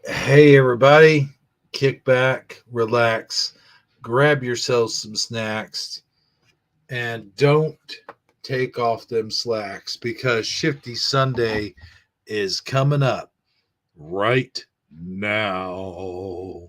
Hey, everybody, kick back, relax, grab yourselves some snacks, and don't take off them slacks because Shifty Sunday is coming up right now.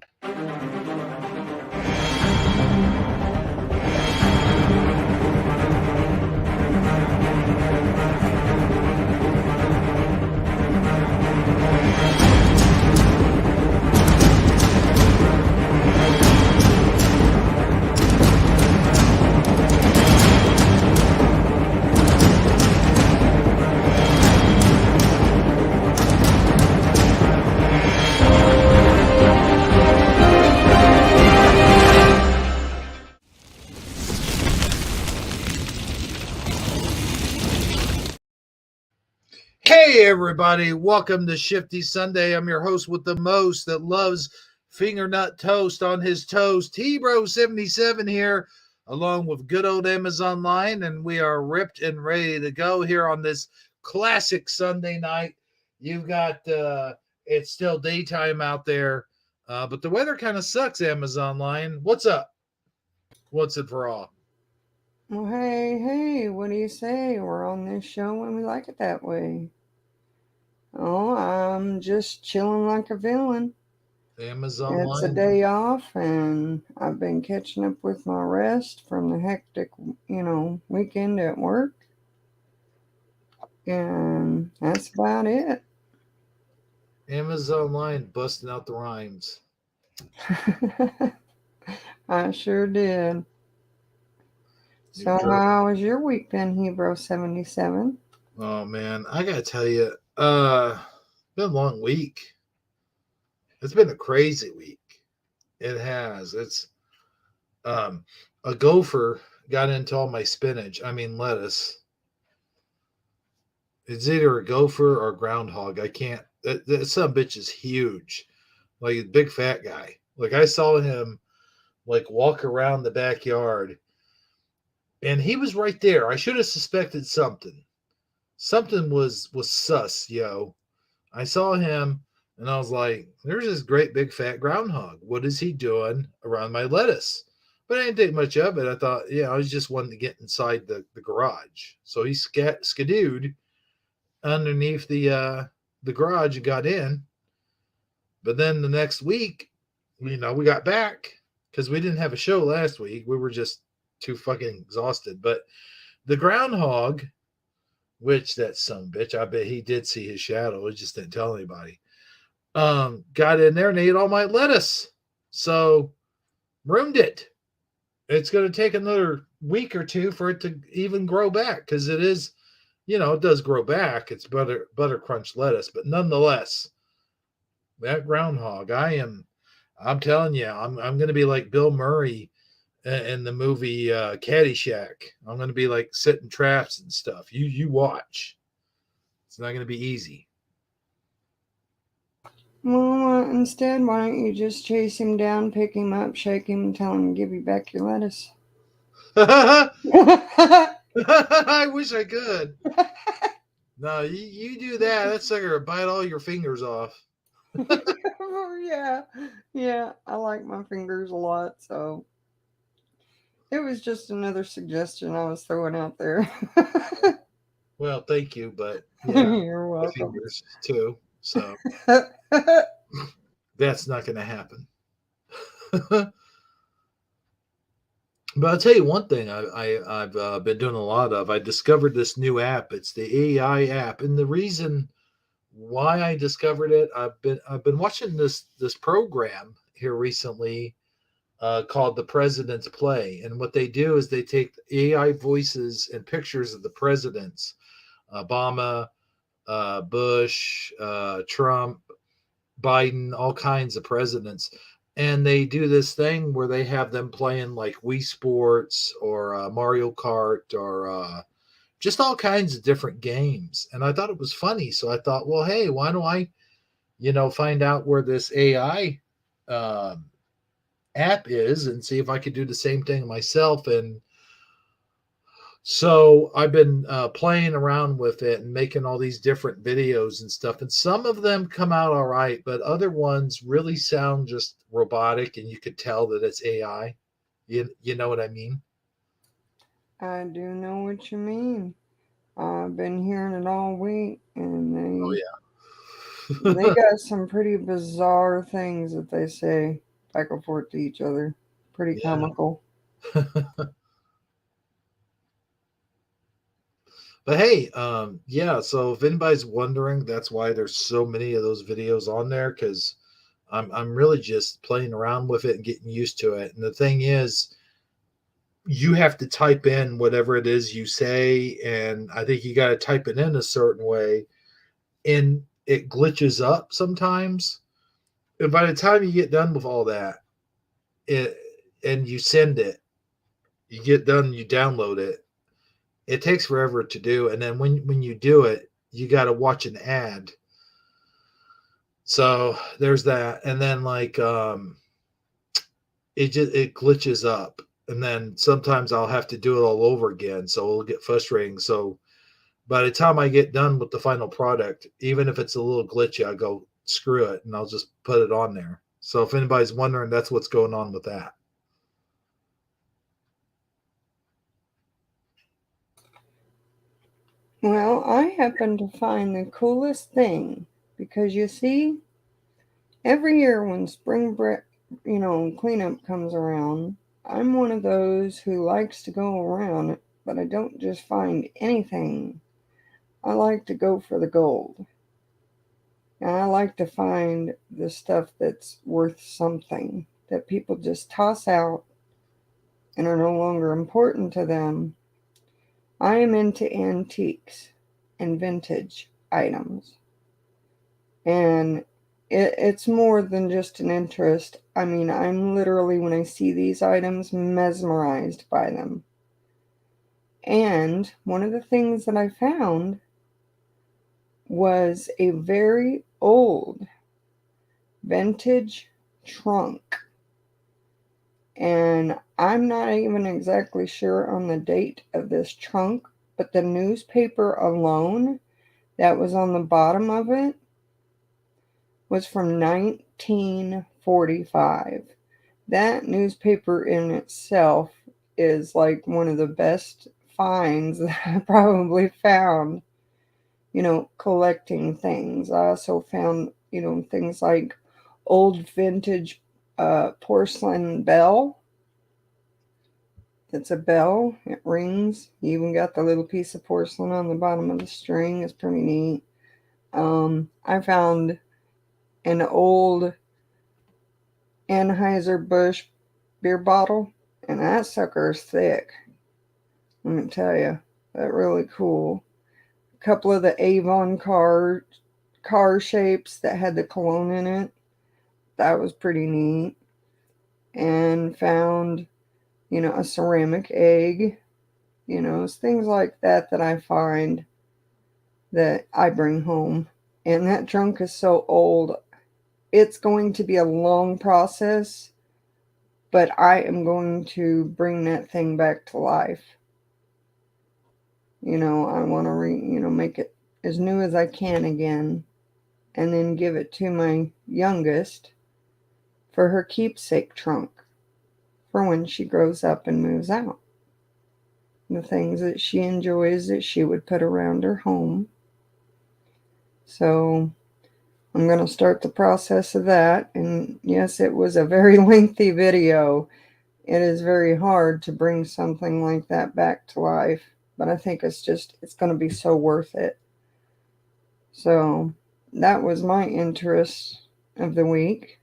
Hey, everybody, welcome to Shifty Sunday. I'm your host with the most that loves finger nut toast on his toast, T-Bro77 here, along with good old Amazon Line, and we are ripped and ready to go here on this classic Sunday night. You've got, it's still daytime out there, but the weather kind of sucks, Amazon Line. What's up? What's it for all? Well, hey, what do you say? We're on this show and we like it that way. Oh, I'm just chilling like a villain. Amazon It's a Line? day off and I've been catching up with my rest from the hectic, weekend at work. And that's about it. Amazon Line busting out the rhymes. I sure did. You So, jerk. how was your week been, Hebrew77? Oh man, I gotta tell you, been a long week. It's been a crazy week. It has. It's um a gopher got into all my spinach. I mean lettuce. It's either a gopher or a groundhog. I can't. That some bitch is huge, like a big fat guy. Like I saw him like walk around the backyard, and he was right there. I should have suspected something. Something was sus, yo. I saw him and I was like, there's this great big fat groundhog. What is he doing around my lettuce? But I didn't think much of it. I thought, yeah, I was just wanting to get inside the garage. So he skidooed underneath the garage and got in. But then the next week, we got back because we didn't have a show last week. We were just too fucking exhausted. But the groundhog, which that son of a bitch, I bet he did see his shadow. He just didn't tell anybody. Got in there and ate all my lettuce. So ruined it. It's going to take another week or two for it to even grow back because it is, it does grow back. It's butter crunch lettuce, but nonetheless, that groundhog, I'm telling you, I'm going to be like Bill Murray in the movie Caddyshack. I'm going to be like setting traps and stuff. You watch. It's not going to be easy. Well, instead, why don't you just chase him down, pick him up, shake him, and tell him to give you back your lettuce? I wish I could. No, you do that. That sucker will bite all your fingers off. Yeah, yeah, I like my fingers a lot, so it was just another suggestion I was throwing out there. Well, thank you, but yeah, You're my welcome. fingers too. So that's not going to happen. But I'll tell you one thing I've been doing a lot of. I discovered this new app. It's the AI app, and the reason why I discovered it, I've been watching this program here recently called The President's Play, and what they do is they take AI voices and pictures of the presidents, Obama, Bush, Trump, Biden, all kinds of presidents. And they do this thing where they have them playing like Wii Sports or Mario Kart or just all kinds of different games. And I thought it was funny. So I thought, well, hey, why don't I, find out where this AI um, app is and see if I could do the same thing myself and So I've been playing around with it and making all these different videos and stuff. And some of them come out all right, but other ones really sound just robotic, and you could tell that it's AI. You know what I mean? I do know what you mean. I've been hearing it all week, and Oh they yeah. got some pretty bizarre things that they say back and forth to each other. Pretty Yeah. comical. But hey, yeah. So if anybody's wondering, that's why there's so many of those videos on there, because I'm really just playing around with it and getting used to it. And the thing is, you have to type in whatever it is you say, and I think you got to type it in a certain way, and it glitches up sometimes. And by the time you get done with all that, it and you send it, you get done, you download it. It takes forever to do, and then when you do it, you got to watch an ad. So there's that, and then it glitches up, and then sometimes I'll have to do it all over again, so it'll get frustrating. So by the time I get done with the final product, even if it's a little glitchy, I go screw it, and I'll just put it on there. So if anybody's wondering, that's what's going on with that. Well, I happen to find the coolest thing because you see, every year when spring break, cleanup comes around, I'm one of those who likes to go around, but I don't just find anything. I like to go for the gold. And I like to find the stuff that's worth something that people just toss out and are no longer important to them. I am into antiques and vintage items. And it's more than just an interest. I mean, I'm literally, when I see these items, mesmerized by them. And one of the things that I found was a very old vintage trunk. And I'm not even exactly sure on the date of this trunk, but the newspaper alone that was on the bottom of it was from 1945. That newspaper in itself is like one of the best finds that I probably found, collecting things. I also found, things like old vintage porcelain bell. It's a bell, it rings. You even got the little piece of porcelain on the bottom of the string. It's pretty neat. I found an old Anheuser-Busch beer bottle, and that sucker's thick. Let me tell you, that really cool. A couple of the Avon car shapes that had the cologne in it. That was pretty neat. And found, a ceramic egg. It's things like that that I find that I bring home. And that trunk is so old. It's going to be a long process, but I am going to bring that thing back to life. I want to make it as new as I can again, and then give it to my youngest for her keepsake trunk for when she grows up and moves out. The things that she enjoys that she would put around her home. So I'm going to start the process of that. And yes, it was a very lengthy video. It is very hard to bring something like that back to life, but I think it's going to be so worth it. So that was my interest of the week.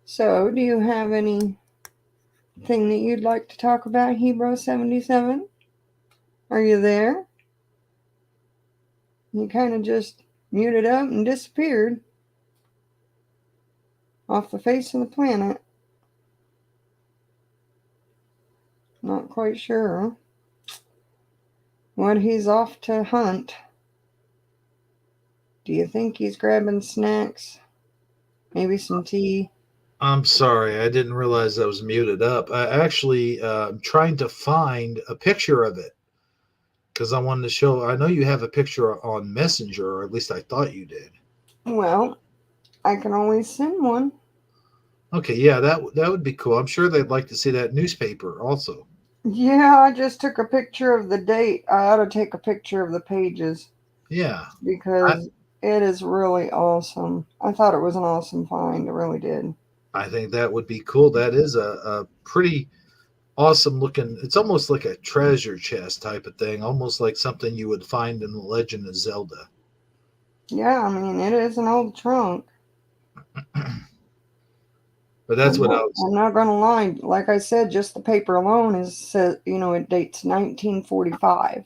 So, do you have anything that you'd like to talk about, Hebrew 77? Are you there? You kind of just muted up and disappeared off the face of the planet. Not quite sure. what he's off to hunt. Do you think he's grabbing snacks? Maybe some tea? I'm sorry, I didn't realize I was muted up. I actually am trying to find a picture of it because I wanted to show. I know you have a picture on Messenger, or at least I thought you did. Well, I can always send one. Okay, yeah, that would be cool. I'm sure they'd like to see that newspaper also. Yeah, I just took a picture of the date. I ought to take a picture of the pages Yeah, I because it is really awesome. I thought it was an awesome find. I really did. I think that would be cool. That is a pretty awesome looking. It's almost like a treasure chest type of thing, almost like something you would find in the Legend of Zelda. Yeah, I mean, it is an old trunk. But that's what I was. I'm not gonna lie. Like I said, just the paper alone is says it dates 1945.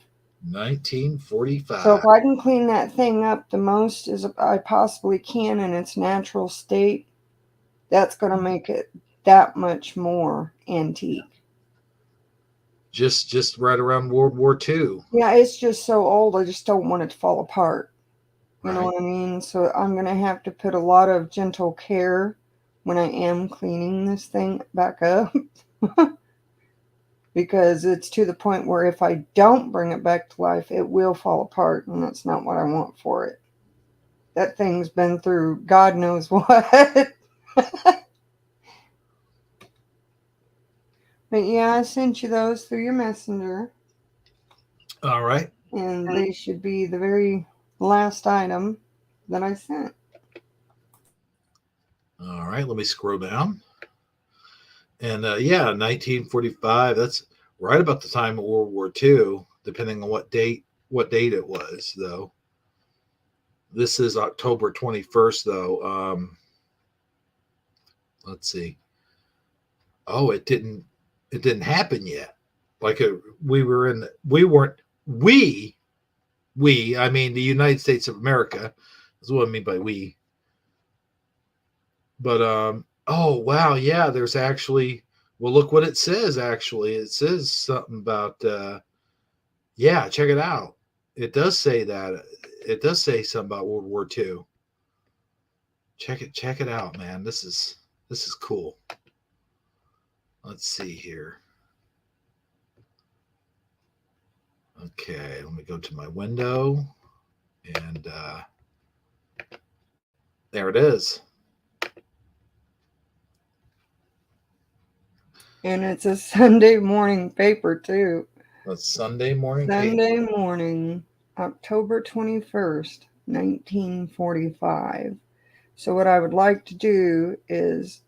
So if 1945. I can clean that thing up the most as I possibly can in its natural state, that's gonna make it that much more antique. Just right around World War II, Yeah, it's just so old. I just don't want it to fall apart. You know right? what I mean? So I'm gonna have to put a lot of gentle care when I am cleaning this thing back up. Because it's to the point where if I don't bring it back to life, it will fall apart, and that's not what I want for it. That thing's been through God knows what. But yeah, I sent you those through your messenger, All right, and they should be the very last item that I sent. all right. Let me scroll down. And yeah, 1945. That's right about the time of World War II, depending on what date it was, though. This is October 21st, though. Let's see. Oh, it didn't happen yet. Like we were in. We weren't. We. I mean, the United States of America is what I mean by we. But oh wow, yeah. There's actually. Well, look what it says. Actually, it says something about. Yeah, check it out. It does say that. It does say something about World War II. Check it out, man. This is cool. Let's see here. Okay, let me go to my window, and there it is. And it's a Sunday morning paper, too. That's Sunday morning paper. Sunday morning, October 21st, 1945. So, what I would like to do is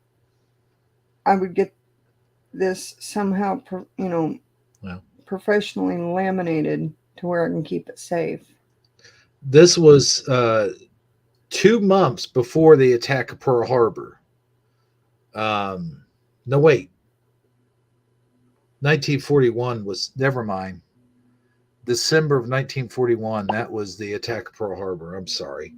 I would get this somehow, Well, professionally laminated to where I can keep it safe. this was 2 months before the attack of Pearl Harbor. No, wait. 1941 was, never mind. December of 1941. That was the attack of Pearl Harbor. I'm sorry,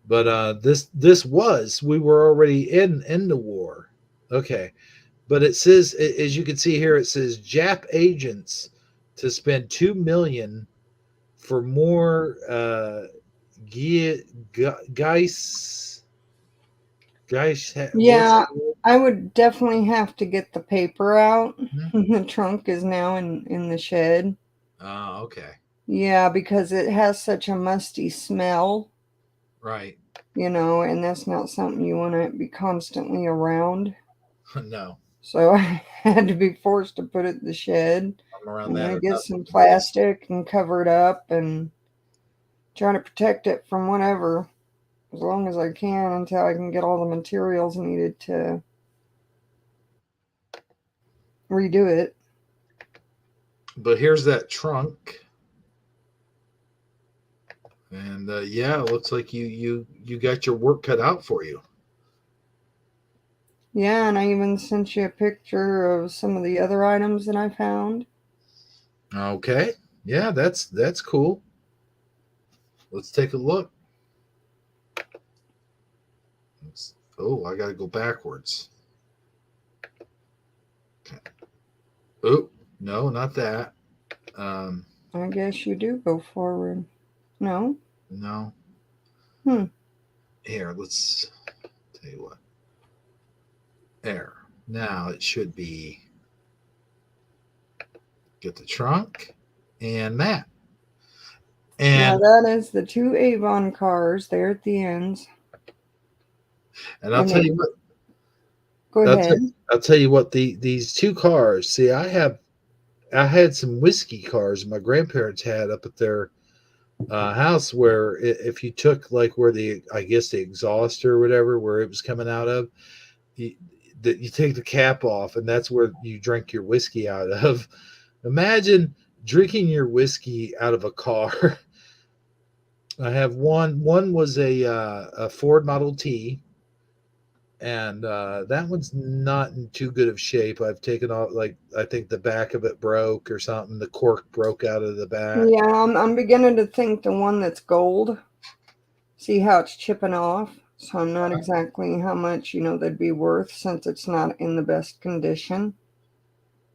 but this was, we were already in the war. Okay, but it says, as you can see here, it says Jap agents to spend 2 million for more guys what's Yeah, I would definitely have to get the paper out. it? The trunk is now in the shed. Oh, okay, Yeah, because it has such a musty smell, right. and that's not something you want to be constantly around. No, So I had to be forced to put it in the shed. I'm around I'm that gonna or get nothing some with this. plastic and cover it up and try to protect it from whatever as long as I can until I can get all the materials needed to redo it. But here's that trunk, and yeah, it looks like you got your work cut out for you. Yeah, and I even sent you a picture of some of the other items that I found. Okay, yeah, that's cool. Let's take a look. Oh, I got to go backwards. Okay. Oh, no, not that. I guess you do go forward. No? No. Hmm. Here, let's tell you what. There. Now it should be get the trunk and that. Now And that is the two Avon cars there at the ends. I'll And tell they you what. go I'll, ahead. t- I'll tell you what. These two cars. See, I had some whiskey cars my grandparents had up at their house where if you took like where the I guess the exhaust or whatever where it was coming out of, you, you take the cap off and that's where you drink your whiskey out of. Imagine drinking your whiskey out of a car. I have one. One was a Ford Model T, and that one's not in too good of shape. I've taken off like I think the back of it broke or something. The cork broke out of the back. Yeah, I'm beginning to think the one that's gold. See how it's chipping off? So I'm not exactly how much, they'd be worth since it's not in the best condition.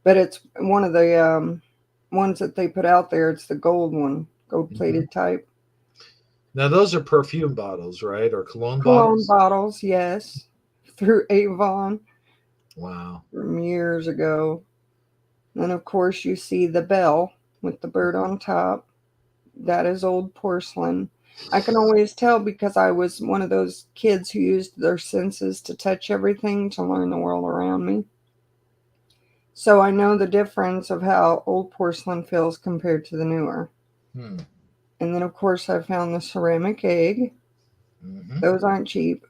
But it's one of the ones that they put out there. It's the gold one, gold Mhm. plated type. Now those are perfume bottles, right, or cologne Cologne bottles? bottles, yes, through Avon Wow, from years ago. Then, of course, you see the bell with the bird on top. That is old porcelain. I can always tell because I was one of those kids who used their senses to touch everything to learn the world around me. So I know the difference of how old porcelain feels compared to the newer. hmm. And then, of course, I found the ceramic egg. Hmm. Those aren't cheap.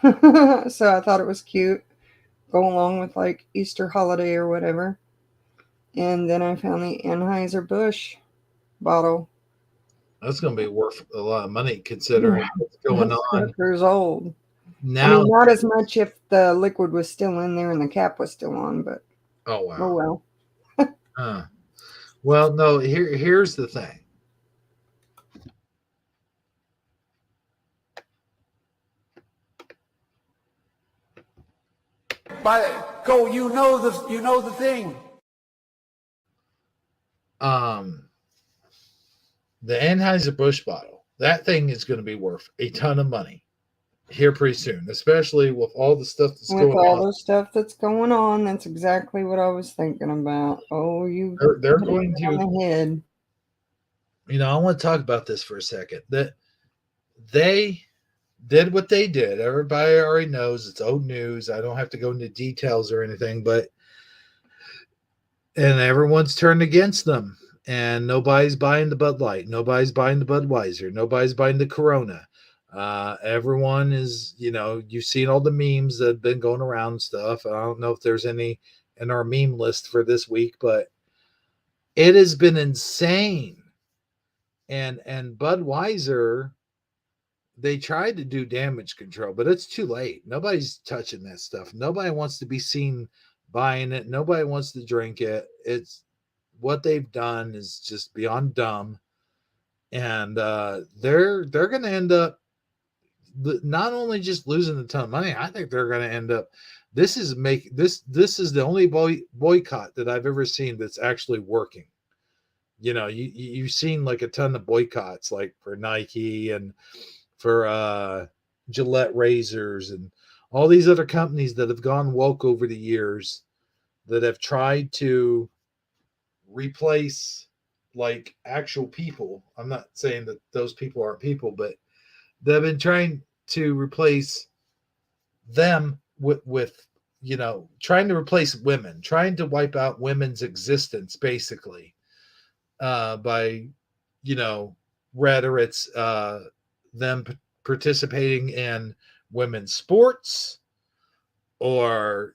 So I thought it was cute. Go along with like Easter holiday or whatever. And then I found the Anheuser-Busch bottle. That's going to be worth a lot of money Yeah, considering what's going that on sucker's old. I now. mean, not as much if the liquid was still in there and the cap was still on, but Oh oh wow. well. Huh. Well, no. Here's the thing. You know the thing. Um, the Anheuser Busch bottle. That thing is going to be worth a ton of money here pretty soon, especially with all the stuff that's With going all on. the stuff that's going on, that's exactly what I was thinking about. Oh, you They're hit it going right to. on the head. I want to talk about this for a second. That they did what they did. Everybody already knows it's old news. I don't have to go into details or anything, but and everyone's turned against them. And nobody's buying the Bud Light. Nobody's buying the Budweiser. Nobody's buying the Corona. Everyone is, you've seen all the memes that have been going around and stuff. I don't know if there's any in our meme list for this week, but it has been insane. And Budweiser, they tried to do damage control, but it's too late. Nobody's touching that stuff. Nobody wants to be seen buying it. Nobody wants to drink it. It's what they've done is just beyond dumb, and they're going to end up not only just losing a ton of money. I think they're going to end up. This is the only boycott that I've ever seen that's actually working. You've seen like a ton of boycotts, like for Nike and for Gillette razors and all these other companies that have gone woke over the years that have tried to replace like actual people. I'm not saying that those people aren't people, but they've been trying to replace them with trying to replace women, trying to wipe out women's existence basically by you know whether it's them participating in women's sports or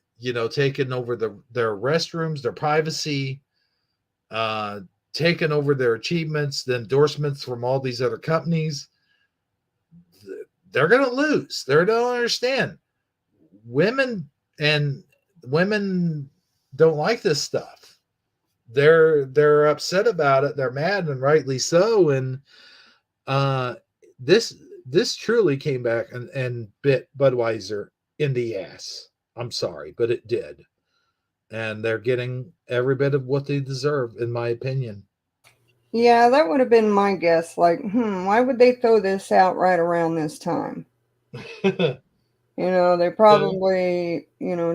taking over their restrooms, their privacy, uh, taking over their achievements, the endorsements from all these other companies. They're going to lose. They don't understand. Women and women don't like this stuff. They're upset about it. They're mad and rightly so. And uh, this this truly came back and bit Budweiser in the ass. I'm sorry, but it did. And they're getting every bit of what they deserve, in my opinion. Yeah, that would have been my guess. Like, why would they throw this out right around this time? They Yeah. probably,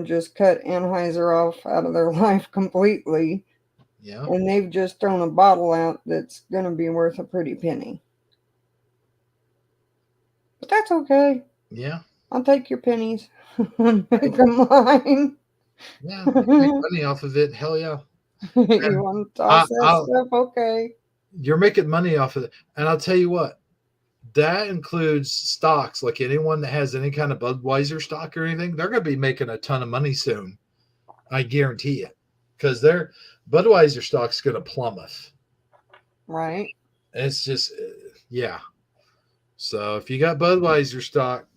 just cut Anheuser off out of their life completely. Yeah. And they've just thrown a bottle out that's going to be worth a pretty penny. But that's okay. Yeah. I'll take your pennies and make them mine. Yeah. You make money off of it. Hell yeah. You And want to toss that I'll stuff? Okay. you're making money off of it. And I'll tell you what, that includes stocks. Like anyone that has any kind of Budweiser stock or anything, they're going to be making a ton of money soon. I guarantee you, because their Budweiser stock's going to plummet. Right. It's just, yeah. So if you got Budweiser stock,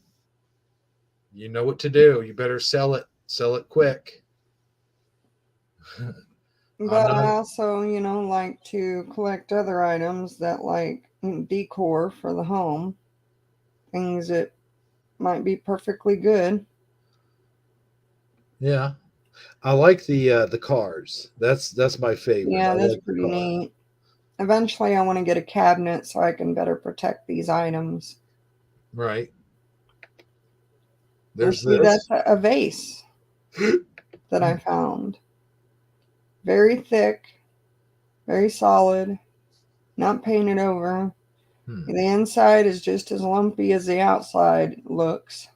you know what to do. You better sell it. Sell it quick. I'm But I not. also, like to collect other items that like decor for the home, things that might be perfectly good. Yeah, I like the cars. That's my favorite. I Yeah, that's like the pretty car. neat. Eventually, I want to get a cabinet so I can better protect these items. Right. You There's see, that's this. a vase that I found. Very thick, very solid, not painted over. Hmm. The inside is just as lumpy as the outside looks,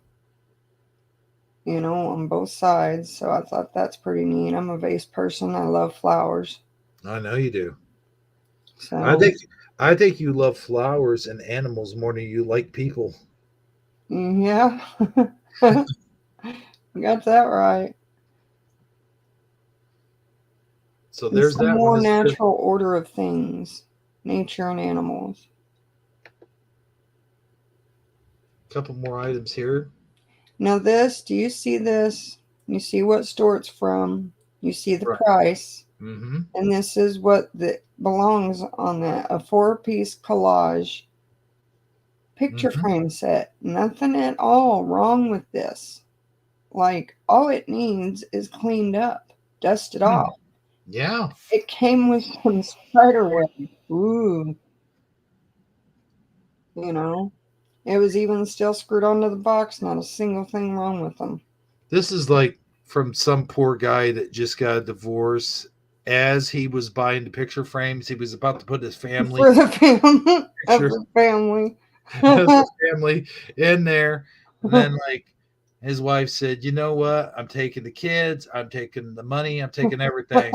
on both sides. So I thought that's pretty neat. I'm a vase person. I love flowers. I know you do. I So, think I think you love flowers and animals more than you like people. yeah, you got that right. So And there's some that one. more Is there natural order of things, nature and animals. a couple more items here? Now, do you see this? You see what store it's from, you see the Right. price, Mm-hmm. and this is what belongs on that, a four-piece collage picture Mm-hmm. frame set. Nothing at all wrong with this. Like, all it needs is cleaned up, dusted Hmm. off. Yeah. It came with some spider web. Ooh, you know. It was even still screwed onto the box, not a single thing wrong with them. This is like from some poor guy that just got a divorce. As he was buying the picture frames, he was about to put his family For the family, of pictures the family. of the family in there. And then like his wife said, "You know what? I'm taking the kids, I'm taking the money, I'm taking everything."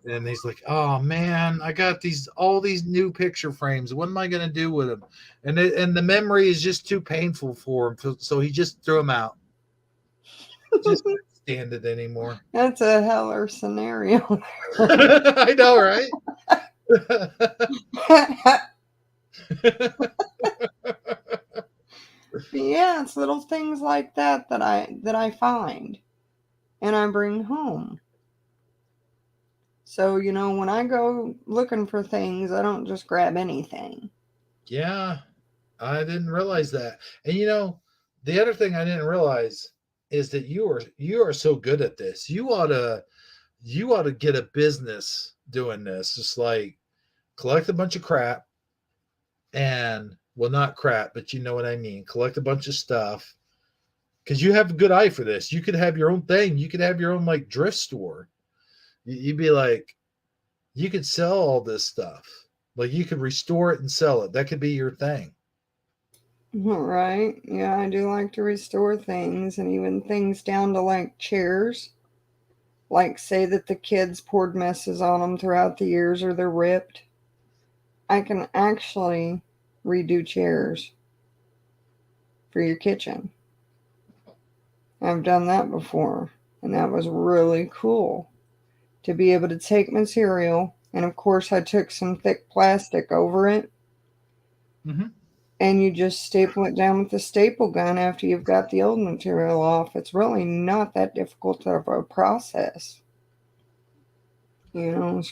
And he's like, "Oh man, I got all these new picture frames. What am I going to do with them?" And the memory is just too painful for him, so he just threw them out. Just couldn't stand it anymore. That's a heller scenario. I know, right? Yeah, it's little things like that I find and I bring home. So, when I go looking for things, I don't just grab anything. Yeah, I didn't realize that. And the other thing I didn't realize is that you are so good at this. You ought to get a business doing this. Just like collect a bunch of crap and well, not crap, but you know what I mean. Collect a bunch of stuff because you have a good eye for this. You could have your own thing. You could have your own like drift store. You'd be like, you could sell all this stuff. Like you could restore it and sell it. That could be your thing. Right? Yeah, I do like to restore things and even things down to like chairs. Like, say that the kids poured messes on them throughout the years or they're ripped. I can actually redo chairs for your kitchen. I've done that before, and that was really cool to be able to take material. And of course, I took some thick plastic over it, Mm-hmm. and you just staple it down with the staple gun after you've got the old material off. It's really not that difficult of a process. A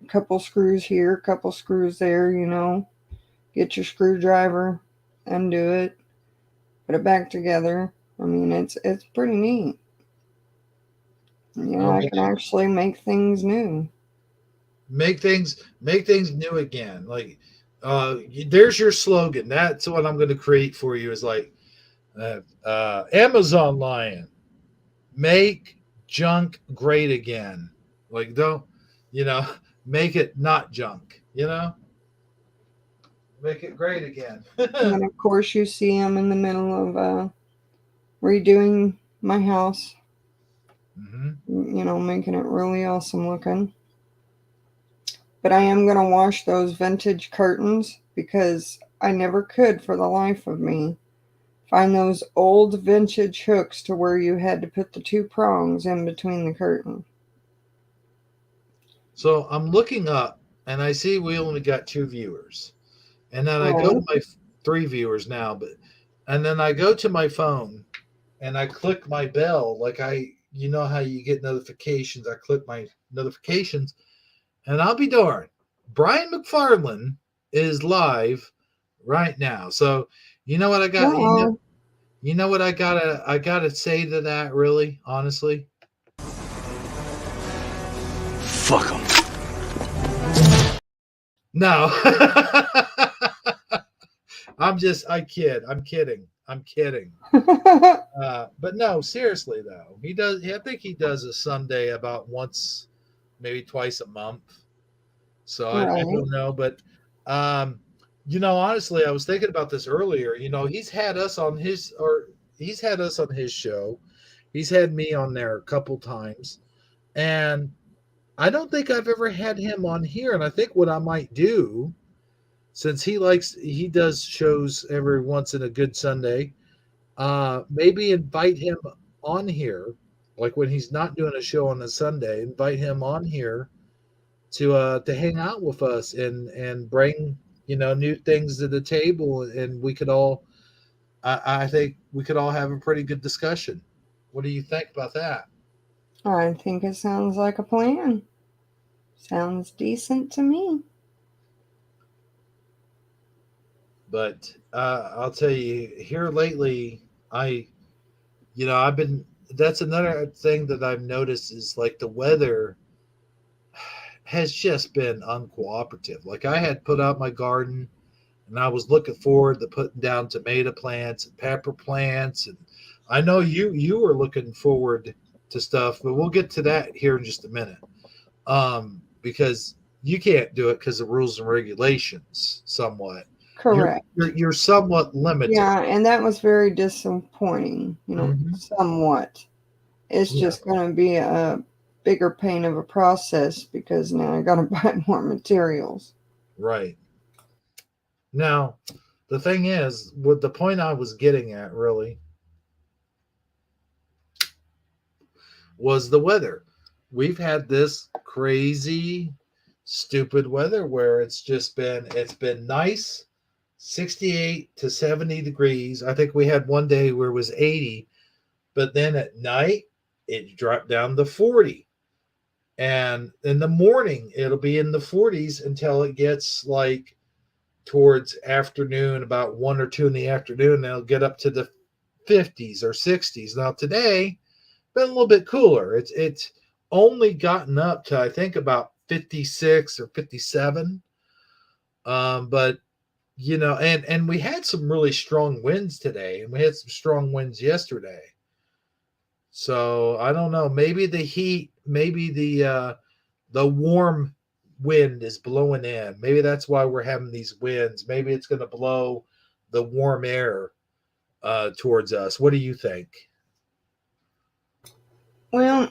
couple screws here, a couple screws there, get your screwdriver, undo it, put it back together. I mean, it's pretty neat. I'll I bet can you. actually make things new. make things new again. Like, there's your slogan. That's what I'm going to create for you. Is like, Amazon Lion, make junk great again. Like, don't, you know, make it not junk. Make it great again. And then, of course, you see I'm in the middle of redoing my house, Hmm. making it really awesome looking. But I am going to wash those vintage curtains because I never could for the life of me find those old vintage hooks to where you had to put the two prongs in between the curtain. So I'm looking up, and I see we only got 2 viewers, and then I go to Right. my 3 viewers now, and then I go to my phone, and I click my bell, like you know how you get notifications. I click my notifications, and I'll be darned, Brian McFarland is live right now. So you know what I got? Uh-oh. You know what I gotta say to that, really, honestly? Fuck them. No. I kid. I'm kidding. I'm kidding. But no, seriously though, he does. I think he does a Sunday about once, maybe twice a month. So I Right. don't know, but um, honestly, I was thinking about this earlier. He's had us on his show. He's had me on there a couple times, and I don't think I've ever had him on here. And I think what I might do, since he does shows every once in a good Sunday, maybe invite him on here, like when he's not doing a show on a Sunday, invite him on here to hang out with us and bring new things to the table, and we could all I think we could all have a pretty good discussion. What do you think about that? I think it sounds like a plan. Sounds decent to me. But I'll tell you, here lately, I I've been that's another thing that I've noticed is like the weather has just been uncooperative. Like, I had put out my garden, and I was looking forward to putting down tomato plants and pepper plants, and I know you were looking forward to stuff, but we'll get to that here in just a minute. Because you can't do it because of rules and regulations. Somewhat, you're Correct. you're somewhat limited. Yeah, and that was very disappointing, Hmm. somewhat. It's Yeah, just going to be a bigger pain of a process because now I got to buy more materials. right. Now, the thing is, what the point I was getting at really was the weather. We've had this crazy, stupid weather where it's been nice, 68 to 70 degrees. I think we had one day where it was 80, but then at night it dropped down to 40. And in the morning it'll be in the 40s until it gets like towards afternoon, about 1 or 2 in the afternoon, and it'll get up to the 50s or 60s. Now today been a little bit cooler. It's only gotten up to, I think, about 56 or 57. But and we had some really strong winds today, and we had some strong winds yesterday. So I don't know. Maybe the heat, maybe the warm wind is blowing in. Maybe that's why we're having these winds. Maybe it's going to blow the warm air towards us. What do you think? Well,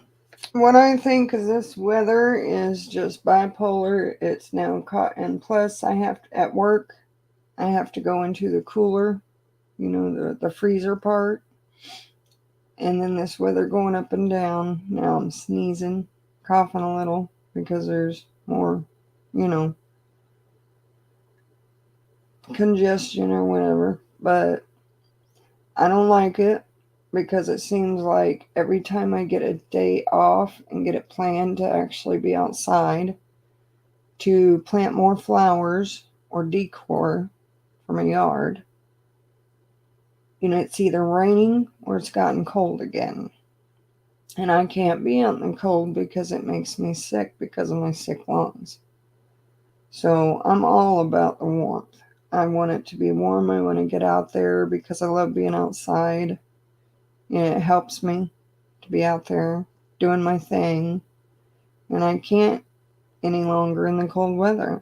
what I think is this weather is just bipolar. It's now caught, and plus I have to, at work, I have to go into the cooler, the freezer part, and then this weather going up and down. Now I'm sneezing, coughing a little because there's more, you know, congestion or whatever. But I don't like it because it seems like every time I get a day off and get it planned to actually be outside to plant more flowers or decor for my yard, it's either raining or it's gotten cold again. And I can't be out in the cold because it makes me sick because of my sick lungs. So I'm all about the warmth. I want it to be warm. I want to get out there because I love being outside. And it helps me to be out there doing my thing. And I can't any longer in the cold weather.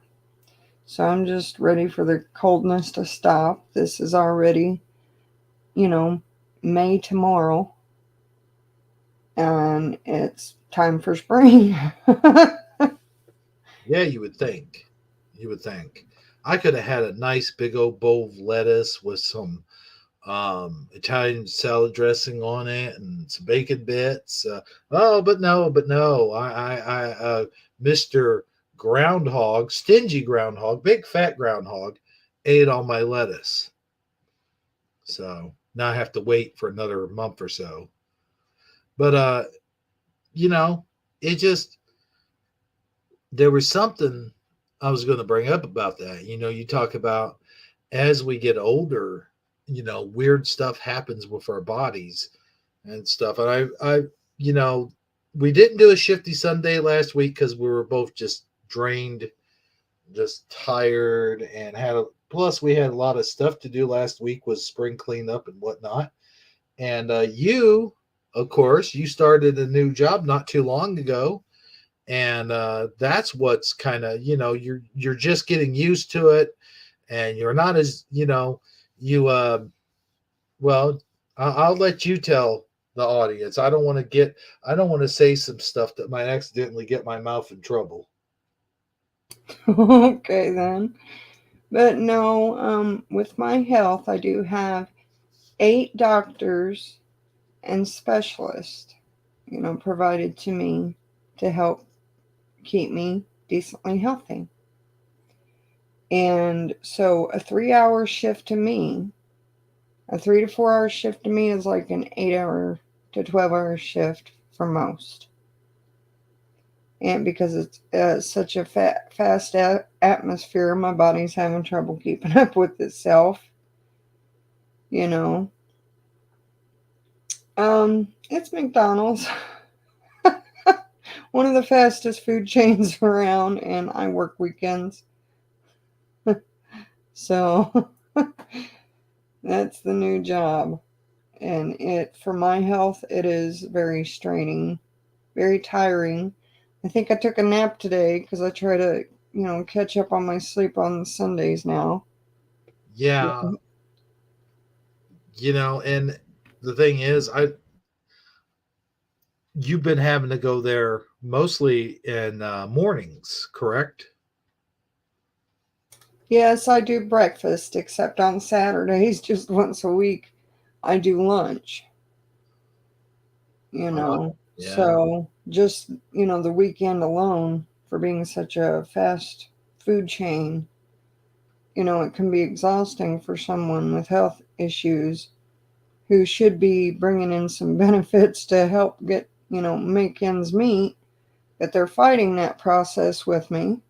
So I'm just ready for the coldness to stop. This is already, you know, May tomorrow, and it's time for spring. Yeah, you would think. You would think. I could have had a nice big old bowl of lettuce with some Italian salad dressing on it and some bacon bits. But no. Mr. Groundhog, stingy groundhog, big fat groundhog, ate all my lettuce. So now I have to wait for another month or so. But you know, it just there was something I was going to bring up about that. You talk about as we get older, weird stuff happens with our bodies and stuff. And you know, we didn't do a shifty Sunday last week because we were both just drained, just tired, and plus we had a lot of stuff to do last week with spring cleanup and whatnot. And you, of course, you started a new job not too long ago, and that's what's kind of you're just getting used to it, and you're not as you well I'll let you tell the audience. I don't want to say some stuff that might accidentally get my mouth in trouble. Okay, then. But no, with my health, I do have 8 doctors and specialists, provided to me to help keep me decently healthy. And so a 3 hour shift to me, a 3 to 4 hour shift to me is like an 8 hour to 12 hour shift for most. And because it's such a fast atmosphere, my body's having trouble keeping up with itself, you know. It's McDonald's, one of the fastest food chains around, and I work weekends. So that's the new job. And for my health, it is very straining, very tiring. I think I took a nap today because I try to, catch up on my sleep on Sundays now. Yeah, and the thing is, you've been having to go there mostly in mornings, correct? Yes, I do breakfast, except on Saturdays, just once a week, I do lunch, you uh, know. yeah. So just, the weekend alone, for being such a fast food chain, it can be exhausting for someone with health issues who should be bringing in some benefits to help get, make ends meet, but they're fighting that process with me.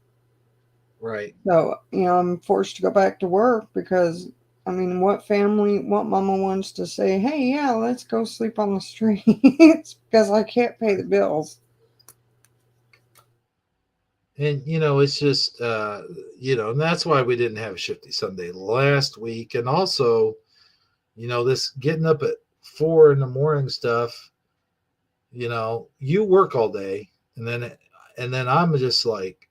Right. So, I'm forced to go back to work because, I mean, what mama wants to say, hey, yeah, let's go sleep on the streets because I can't pay the bills. And it's just and that's why we didn't have a shifty Sunday last week. And also, this getting up at 4 in the morning stuff, you work all day, and then I'm just like,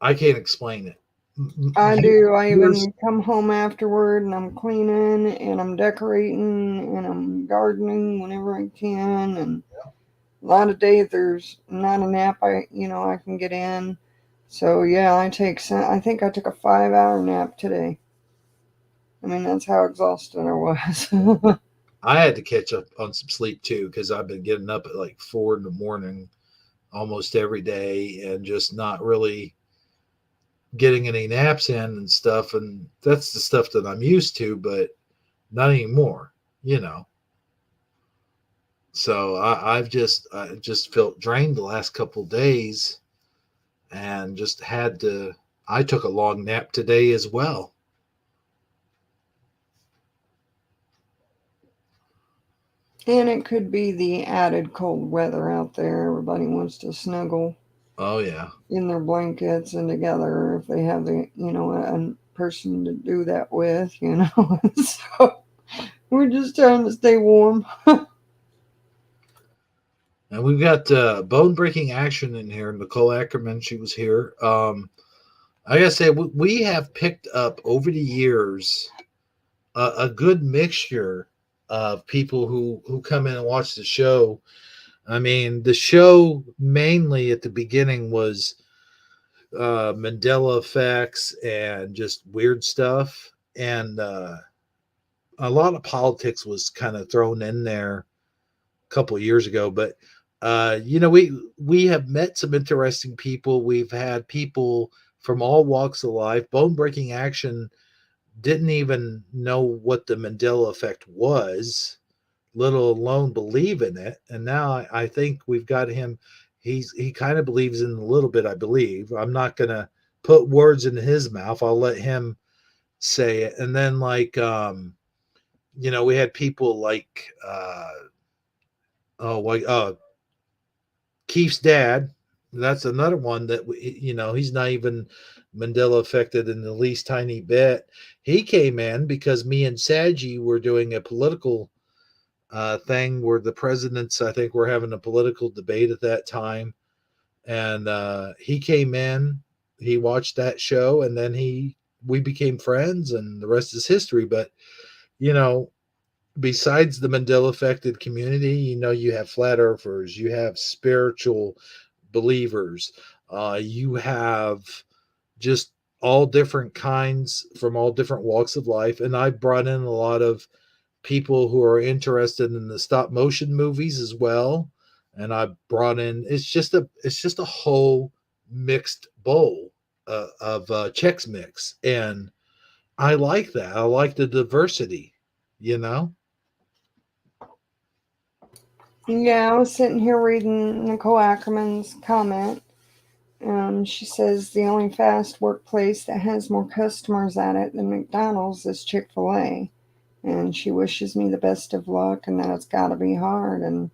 I can't explain it. I do. I Here's even come home afterward and I'm cleaning and I'm decorating and I'm gardening whenever I can. And a lot of days there's not a nap I can get in. So yeah, I think I took a 5 hour nap today. I mean, that's how exhausted I was. I had to catch up on some sleep too because I've been getting up at like 4 in the morning almost every day and just not really getting any naps in and stuff. And that's the stuff that I'm used to, but not anymore, you know. So I just felt drained the last couple of days and just had to. I took a long nap today as well. And it could be the added cold weather out there. Everybody wants to snuggle. Oh yeah. in their blankets and together if they have a person to do that with, So we're just trying to stay warm. And we've got bone breaking action in here. Nicole Ackerman, she was here. I gotta say, we have picked up over the years a good mixture of people who come in and watch the show. I mean, the show mainly at the beginning was Mandela effects and just weird stuff, and a lot of politics was kind of thrown in there a couple of years ago. But we have met some interesting people. We've had people from all walks of life. Bone breaking action didn't even know what the Mandela effect was, let alone believe in it. And now I think we've got him. He kind of believes in a little bit. I believe. I'm not gonna put words in his mouth. I'll let him say it. And then we had people like Keith's dad. That's another one that he's not even Mandela affected in the least tiny bit. He came in because me and Saji were doing a political thing where the presidents, I think, were having a political debate at that time, and he came in. He watched that show, and then we became friends, and the rest is history. But you know, besides the Mandela affected community, you have flat earthers, you have spiritual believers, you have just all different kinds from all different walks of life. And I brought in a lot of people who are interested in the stop motion movies as well. And I brought in it's just a whole mixed bowl of Chex Mix, and I like that. I like the diversity, you know. Yeah, I was sitting here reading Nicole Ackerman's comment. She says the only fast workplace that has more customers at it than McDonald's is Chick-fil-A. And she wishes me the best of luck and that it's got to be hard. And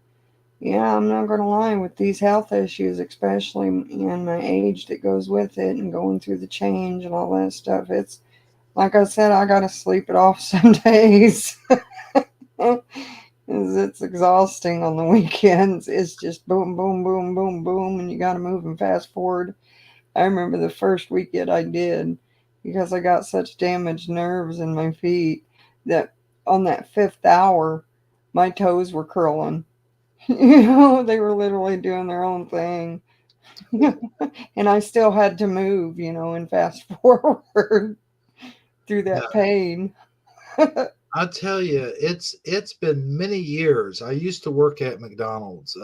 yeah, I'm not going to lie, with these health issues, especially in my age that goes with it and going through the change and all that stuff, it's like I said, I got to sleep it off some days. 'Cause it's exhausting on the weekends. It's just boom, boom, boom, boom, boom, and you got to move and fast forward. I remember the first weekend I did because I got such damaged nerves in my feet that on that fifth hour, my toes were curling. They were literally doing their own thing. And I still had to move, and fast forward through Yeah, that pain. I'll tell you, it's been many years. I used to work at McDonald's.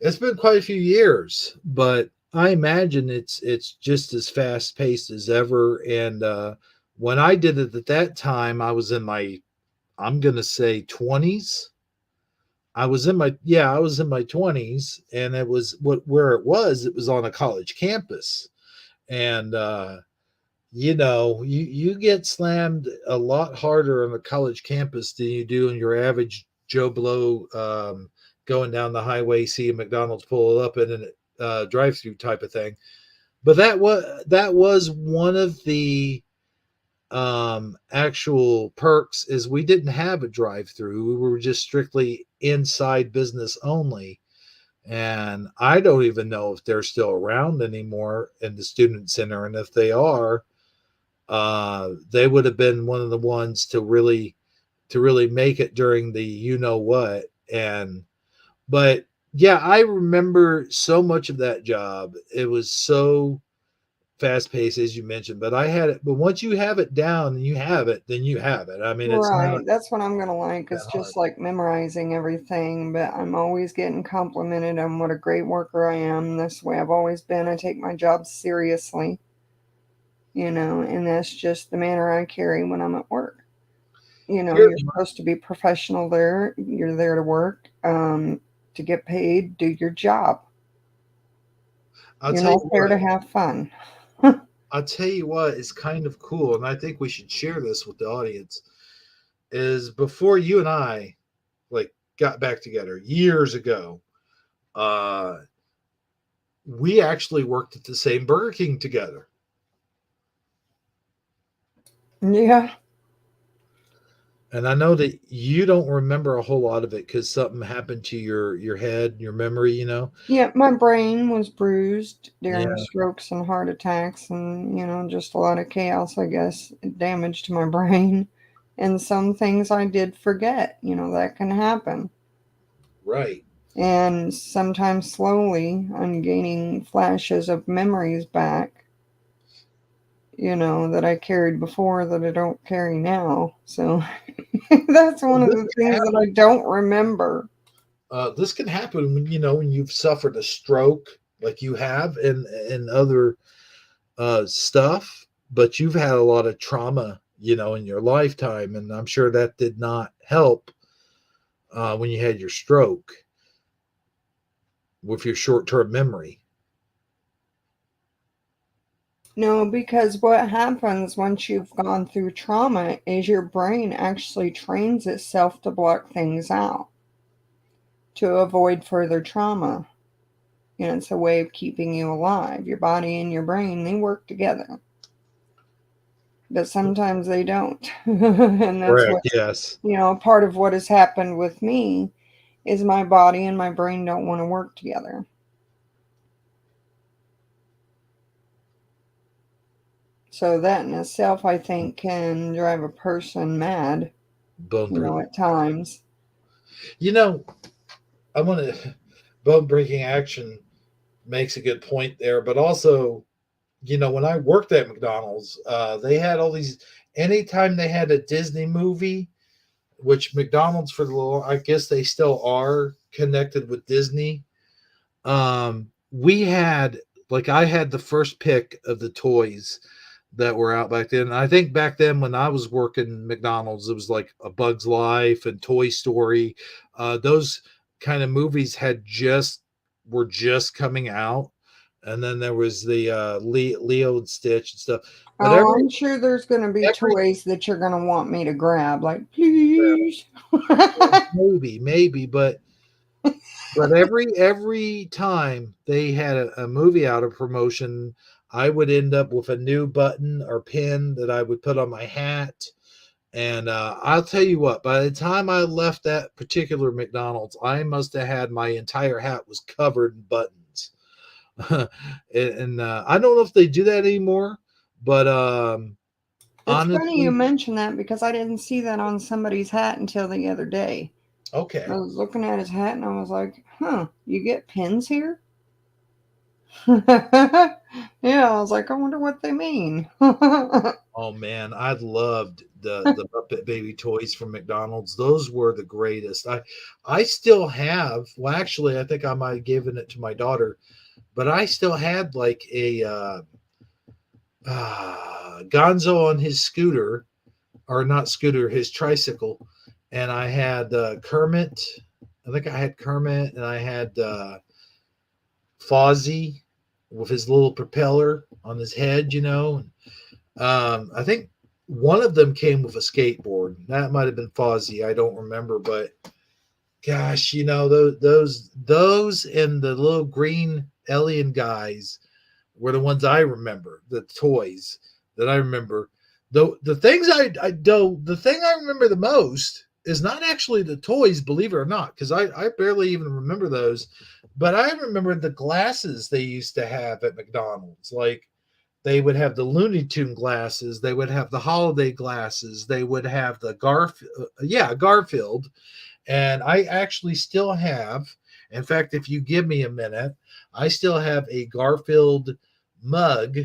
It's been quite a few years, but I imagine it's just as fast paced as ever. And when I did it at that time, I was in my, I'm gonna say, 20s. I was in my 20s, and it was where it was. It was on a college campus, and you get slammed a lot harder on the college campus than you do in your average Joe Blow, going down the highway, see a McDonald's pull it up in a drive-through type of thing. But that was one of the actual perks, is we didn't have a drive-through. We were just strictly inside business only. And I don't even know if they're still around anymore in the student center. And if they are, they would have been one of the ones to really make it during the what. And but yeah, I remember so much of that job. It was so fast paced, as you mentioned, but I had it. But once you have it down and you have it, then you have it. I mean, it's not Right. That's what I'm going to like. that It's hard. just like memorizing everything, but I'm always getting complimented on what a great worker I am. That's the way I've always been. I take my job seriously, and that's just the manner I carry when I'm at work. Here, You're supposed to be professional there. You're there to work, to get paid, do your job. I'll You're tell you not there what. to have fun. I'll tell you what is kind of cool, and I think we should share this with the audience. Is before you and I got back together years ago. Uh, we actually worked at the same Burger King together. Yeah. And I know that you don't remember a whole lot of it because something happened to your head, your memory, you know? Yeah, my brain was bruised during Yeah, strokes and heart attacks, and just a lot of chaos, I guess, damage to my brain. And some things I did forget, that can happen. right. And sometimes slowly I'm gaining flashes of memories back, that I carried before that I don't carry now. So that's Well, one of the things that I don't remember. this can happen when when you've suffered a stroke like you have and other stuff, but you've had a lot of trauma, in your lifetime, and I'm sure that did not help when you had your stroke with your short-term memory. No, because what happens once you've gone through trauma is your brain actually trains itself to block things out to avoid further trauma. It's a way of keeping you alive. Your body and your brain, they work together. But sometimes they don't. And that's Correct. what's, Yes. part of what has happened with me is my body and my brain don't want to work together. So that in itself, I think, can drive a person mad, Bone breaking. at times. You know, I want to bone breaking action makes a good point there, but also, when I worked at McDonald's, they had all these. Anytime they had a Disney movie, which McDonald's for the little, I guess they still are connected with Disney. We had like I had the first pick of the toys that were out back then. And I think back then when I was working McDonald's, it was like A Bug's Life and Toy Story. Those kind of movies were just coming out, and then there was the Leo and Stitch and stuff. But Oh, I'm sure there's going to be every toys that you're going to want me to grab, like, please. maybe, but every time they had a movie out of promotion, I would end up with a new button or pin that I would put on my hat. And I'll tell you what, by the time I left that particular McDonald's, I must have had my entire hat was covered in buttons. And I don't know if they do that anymore, but It's funny you honestly, mention that because I didn't see that on somebody's hat until the other day. I okay. was looking at his hat and I was like, huh, you get pins here? Yeah, I was like, I wonder what they mean. Oh man, I loved the Muppet Baby toys from McDonald's. Those were the greatest. I still have. Well, actually, I think I might have given it to my daughter, but I still had like a Gonzo on his scooter, or not scooter, his tricycle, and I had Kermit. I think I had Kermit, and I had Fozzie with his little propeller on his head. I think one of them came with a skateboard. That might have been Fozzie. I don't remember, but gosh, those and the little green alien guys were the ones I remember. The toys that I remember. The things I do the thing I remember the most is not actually the toys, believe it or not, because I barely even remember those. But I remember the glasses they used to have at McDonald's. Like they would have the Looney Tune glasses, they would have the holiday glasses, they would have the Garfield, and I actually still have. In fact, if you give me a minute, I still have a Garfield mug.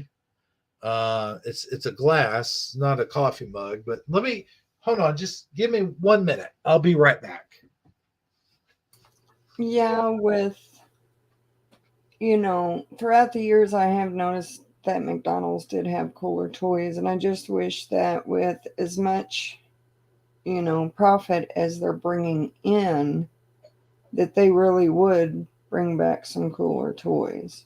It's a glass, not a coffee mug. But let me hold on. Just give me 1 minute. I'll be right back. Yeah, throughout the years, I have noticed that McDonald's did have cooler toys, and I just wish that with as much, profit as they're bringing in, that they really would bring back some cooler toys.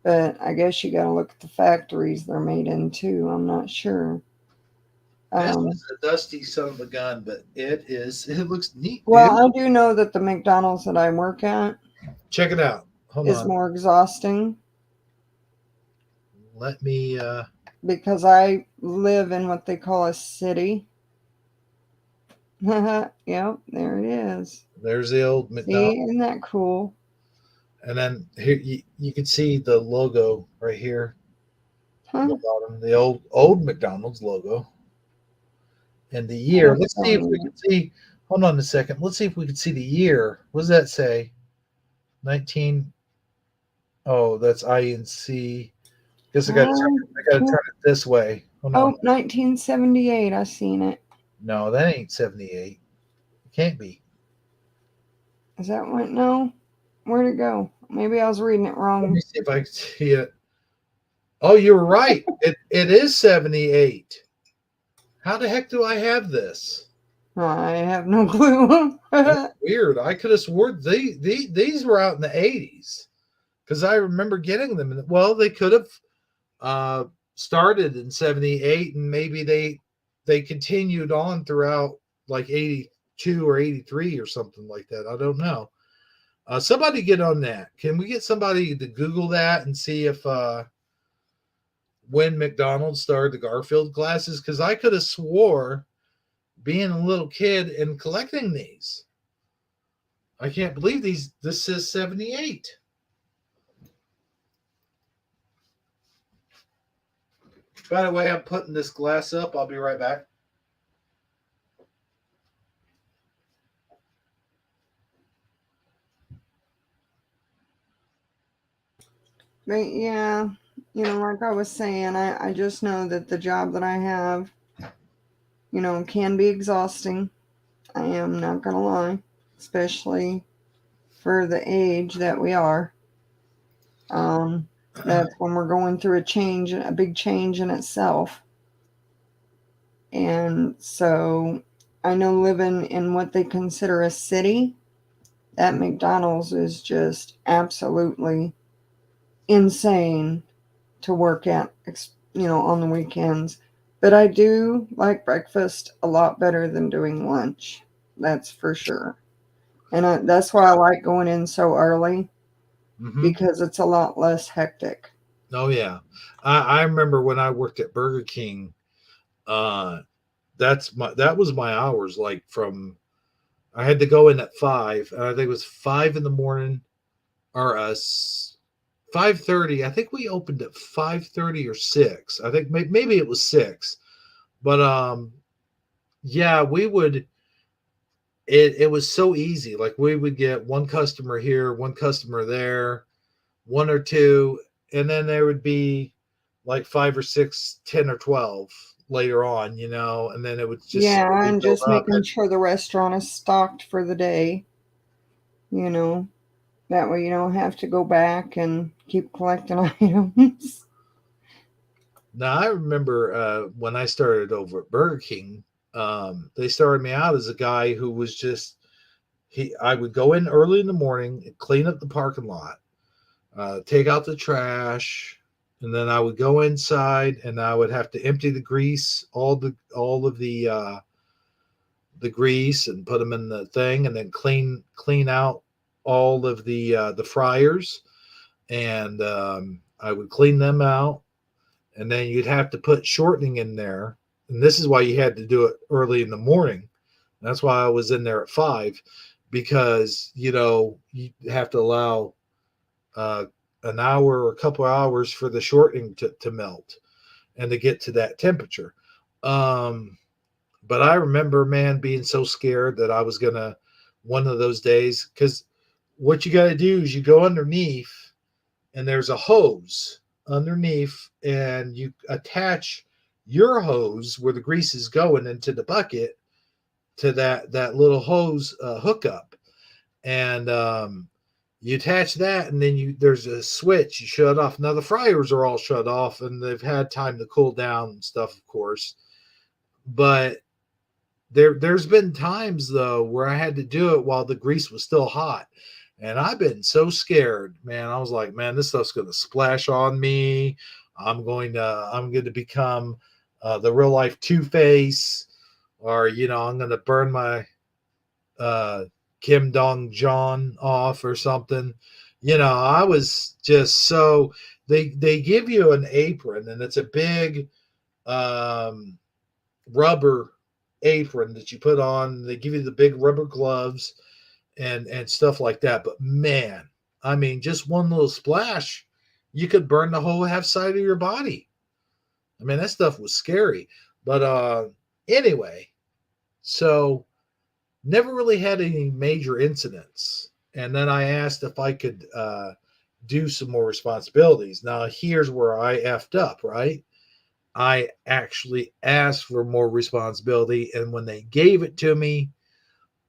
But I guess you got to look at the factories they're made in too. I'm not sure. This Um, is a dusty son of a gun, but it is. It looks neat, well, dude. I do know that the McDonald's that I work at, Check it out. hold is on. more exhausting Let me. because I live in what they call a city. Yep, there it is. There's the old See, McDonald's, isn't that cool? and then here you can see the logo right here on the Huh? bottom, the old McDonald's logo, and the I year. don't Let's see if we know. can see. Hold on a second. Let's see if we can see the year. What does that say? 19. Oh, that's INC. Guess I gotta turn it this way. Hold on. Oh, 1978. I seen it. No, that ain't 78. It can't be. Is that what? No. Where'd it go? Maybe I was reading it Let me wrong. see if I can see it. Oh, you were right. It is 78. How the heck do I have this? I have no clue. That's weird. I could have sworn these were out in the 80s because I remember getting them. Well, they could have uh, started in 78 and maybe they continued on throughout like 82 or 83 or something like that. I don't know. Somebody get on that. Can we get somebody to Google that and see if when McDonald's started the Garfield glasses? Because I could have swore being a little kid and collecting these. I can't believe these. This says 78. By the way, I'm putting this glass up. I'll be right back. But yeah, like I was saying, I just know that the job that I have, can be exhausting. I am not going to lie, especially for the age that we are. Um, that's when we're going through a big change in itself. And so I know living in what they consider a city, that McDonald's is just absolutely insane to work at, on the weekends. But I do like breakfast a lot better than doing lunch. That's for sure. And that's why I like going in so early Mm-hmm. because it's a lot less hectic. Oh yeah, I remember when I worked at Burger King. Uh, that was my hours. Like from I had to go in at 5, and I think it was 5 in the morning or 5:30. I think we opened at 5:30 or 6. I think maybe it was 6. But yeah, we would it was so easy. Like we would get one customer here, one customer there, one or two, and then there would be like 5 or 6, 10 or 12 later on, and then it would just Yeah, slowly and build just up. making sure the restaurant is stocked for the day, you know. That way you don't have to go back and keep collecting items. Now I remember when I started over at Burger King, they started me out as a guy who was just I would go in early in the morning and clean up the parking lot, take out the trash, and then I would go inside and I would have to empty the grease, all of the grease, and put them in the thing, and then clean out all of the fryers, and I would clean them out, and then you'd have to put shortening in there, and this is why you had to do it early in the morning. That's why I was in there at 5, because you have to allow uh, an hour or a couple of hours for the shortening to melt and to get to that temperature. Um, but I remember, man, being so scared that I was gonna one of those days, because what you got to do is you go underneath, and there's a hose underneath, and you attach your hose where the grease is going into the bucket to that little hose hookup, and you attach that, and then there's a switch, you shut off. Now the fryers are all shut off and they've had time to cool down and stuff, of course, but there's been times though where I had to do it while the grease was still hot, and I've been so scared, man. I was like, man, this stuff's going to splash on me. I'm going to become the real life Two-Face, or I'm going to burn my uh Kim Dong John off or something. I was just so they give you an apron, and it's a big um, rubber apron that you put on. They give you the big rubber gloves and stuff like that. But man, I mean, just one little splash, you could burn the whole half side of your body. I mean, that stuff was scary. But anyway, so never really had any major incidents. And then I asked if I could do some more responsibilities. Now, here's where I effed up, right? I actually asked for more responsibility. And when they gave it to me,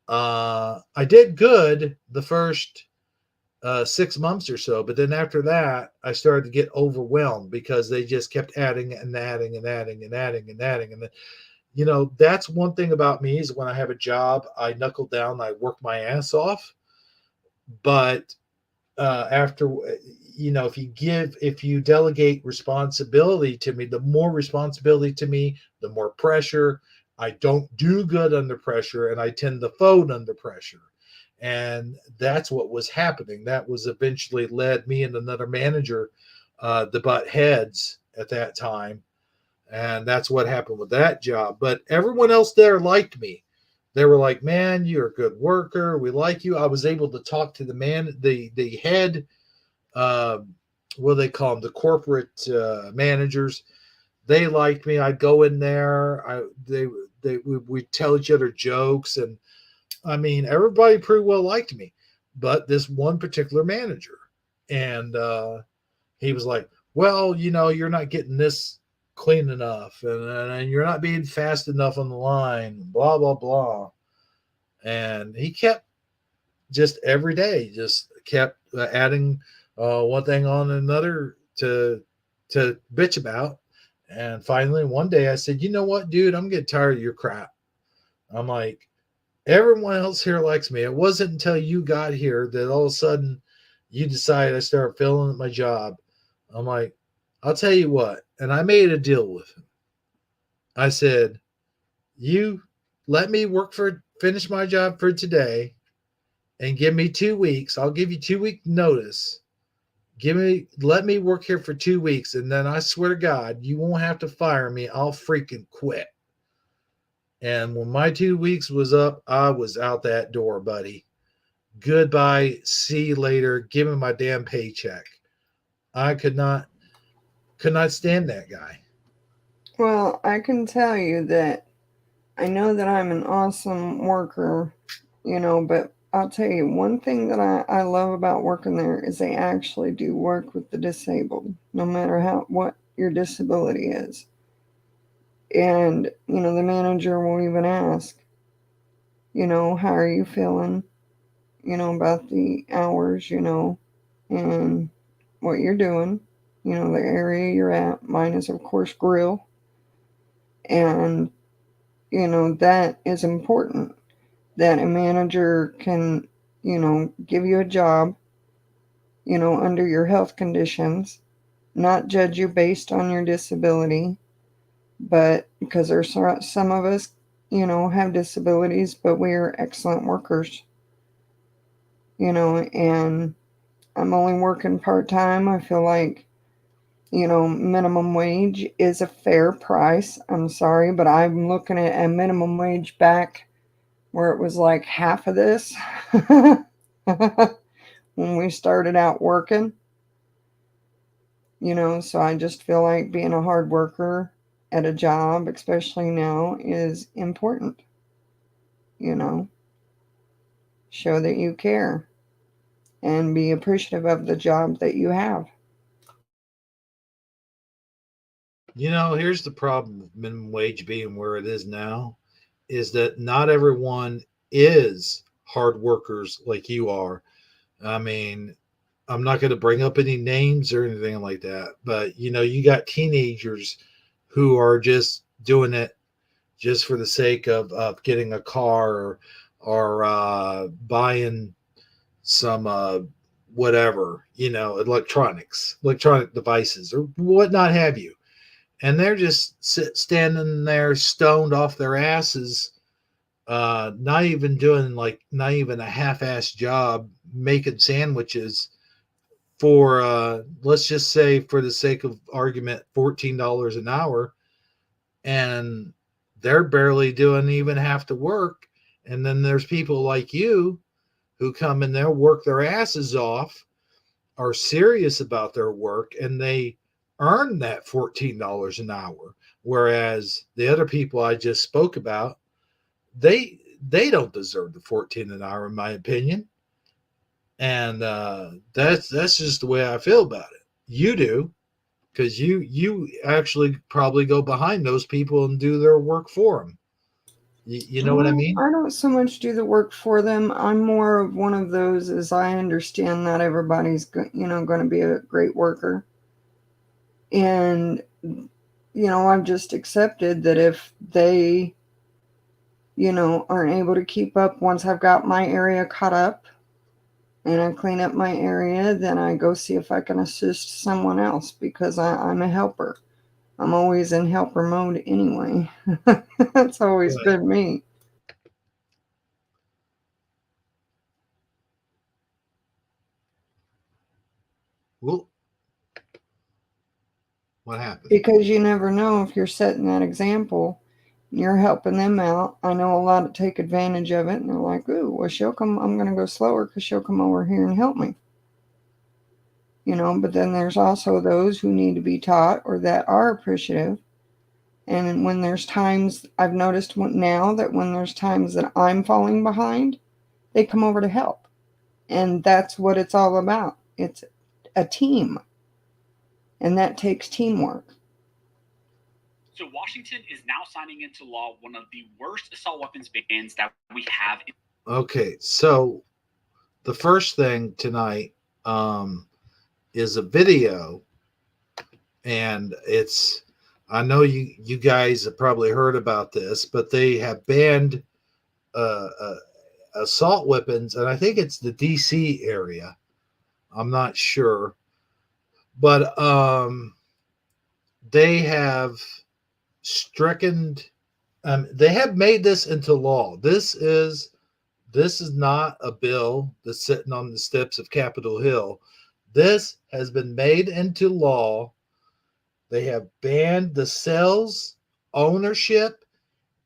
I did good the first 6 months or so. But then after that, I started to get overwhelmed because they just kept adding and adding and adding and adding and adding. And then, that's one thing about me is when I have a job, I knuckle down, I work my ass off. But after, if you delegate responsibility to me, the more responsibility to me, the more pressure. I don't do good under pressure, and I tend to fold under pressure. And that's what was happening. That was eventually led me and another manager to butt heads at that time. And that's what happened with that job. But everyone else there liked me. They were like, "Man, you're a good worker. We like you." I was able to talk to the head, uh, what do they call them, the corporate managers. They liked me. I'd go in there. We'd tell each other jokes, and I mean, everybody pretty well liked me, but this one particular manager, and he was like, "Well, you're not getting this clean enough, and you're not being fast enough on the line, blah blah blah." And he kept just every day, just kept adding one thing on another to bitch about. And finally, one day, I said, "You know what, dude? I'm getting tired of your crap." I'm like, everyone else here likes me. It wasn't until you got here that all of a sudden you decided I started failing at my job. I'm like, I'll tell you what. And I made a deal with him. I said, you let me finish my job for today and give me 2 weeks. I'll give you 2 week notice. Let me work here for 2 weeks. And then I swear to God, you won't have to fire me. I'll freaking quit. And when my 2 weeks was up, I was out that door, buddy. Goodbye. See you later. Give me my damn paycheck. I could not stand that guy. Well, I can tell you that I know that I'm an awesome worker, but I'll tell you one thing that I love about working there is they actually do work with the disabled, no matter what your disability is. And, the manager will even ask, how are you feeling, about the hours, and what you're doing, the area you're at. Mine is, of course, grill. And, that is important that a manager can, give you a job, under your health conditions, not judge you based on your disability, but because there's some of us, have disabilities, but we are excellent workers, and I'm only working part time. I feel like, minimum wage is a fair price. I'm sorry, but I'm looking at a minimum wage back where it was like half of this when we started out working, so I just feel like being a hard worker at a job, especially now, is important, you know, show that you care and be appreciative of the job that you have. Here's the problem with minimum wage being where it is now is that not everyone is hard workers like you are. I mean, I'm not going to bring up any names or anything like that, but you got teenagers who are just doing it just for the sake of getting a car or buying some whatever, electronic devices or whatnot have you. And they're just standing there stoned off their asses, not even a half-ass job making sandwiches for let's just say, for the sake of argument, $14 an hour, and they're barely doing even half the work. And then there's people like you who come in there, work their asses off, are serious about their work, and they earn that $14 an hour. Whereas the other people I just spoke about, they don't deserve the 14 an hour, in my opinion. And that's just the way I feel about it. You do, because you actually probably go behind those people and do their work for them. You know what I Well, mean? I don't so much do the work for them. I'm more of one of those, as I understand not everybody's going to be a great worker, and I've just accepted that if they aren't able to keep up once I've got my area caught up and I clean up my area, then I go see if I can assist someone else because I'm a helper. I'm always in helper mode anyway. That's always Right. been me. Well, what happened? Because you never know if you're setting that example, you're helping them out. I know a lot of take advantage of it, and they're like, "Ooh, well, she'll come. I'm going to go slower because she'll come over here and help me." But then there's also those who need to be taught or that are appreciative. And when there's times, I've noticed now that when there's times that I'm falling behind, they come over to help. And that's what it's all about. It's a team, and that takes teamwork. So Washington is now signing into law one of the worst assault weapons bans that we have. Okay, so the first thing tonight is a video, and it's, I know you guys have probably heard about this, but they have banned assault weapons, and I think it's the DC area. I'm not sure, but they have stricken. They have made this into law. This is not a bill that's sitting on the steps of Capitol Hill. This has been made into law. They have banned the sales, ownership,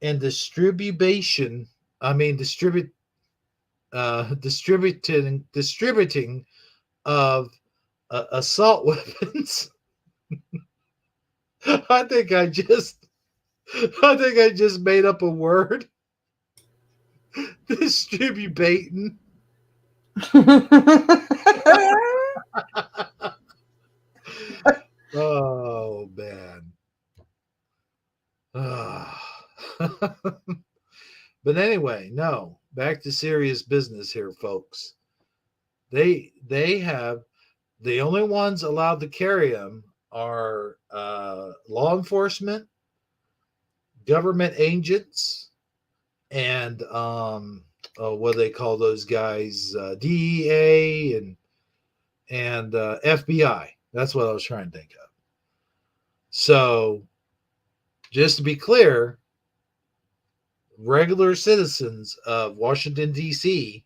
and distribution. I mean, distributing of assault weapons. I think I just, I think I just made up a word. Distributing. Oh man. But anyway, no. Back to serious business here, folks. They have, the only ones allowed to carry them are law enforcement, government agents, and what do they call those guys? DEA and FBI. That's what I was trying to think of. So, just to be clear, regular citizens of Washington, D.C.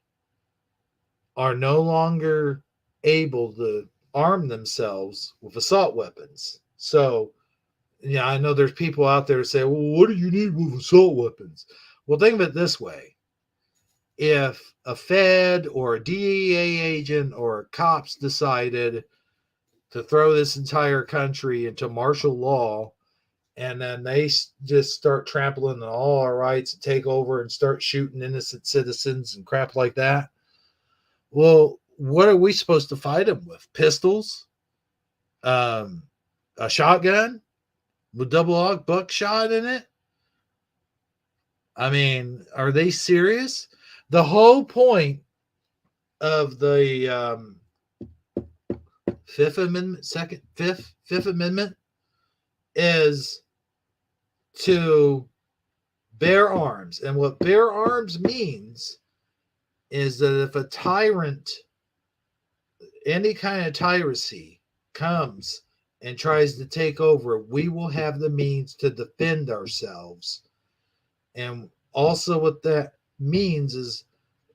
are no longer able to arm themselves with assault weapons. So, yeah, I know there's people out there say, well, what do you need with assault weapons? Well, think of it this way. If a Fed or a DEA agent or cops decided to throw this entire country into martial law, and then they just start trampling on all our rights and take over and start shooting innocent citizens and crap like that, well, what are we supposed to fight them with? Pistols? Um, a shotgun with double aught buckshot in it? I mean, are they serious? The whole point of the Fifth Amendment is to bear arms. And what bear arms means is that if a tyrant, any kind of tyrancy comes and tries to take over, we will have the means to defend ourselves. And also, what that means is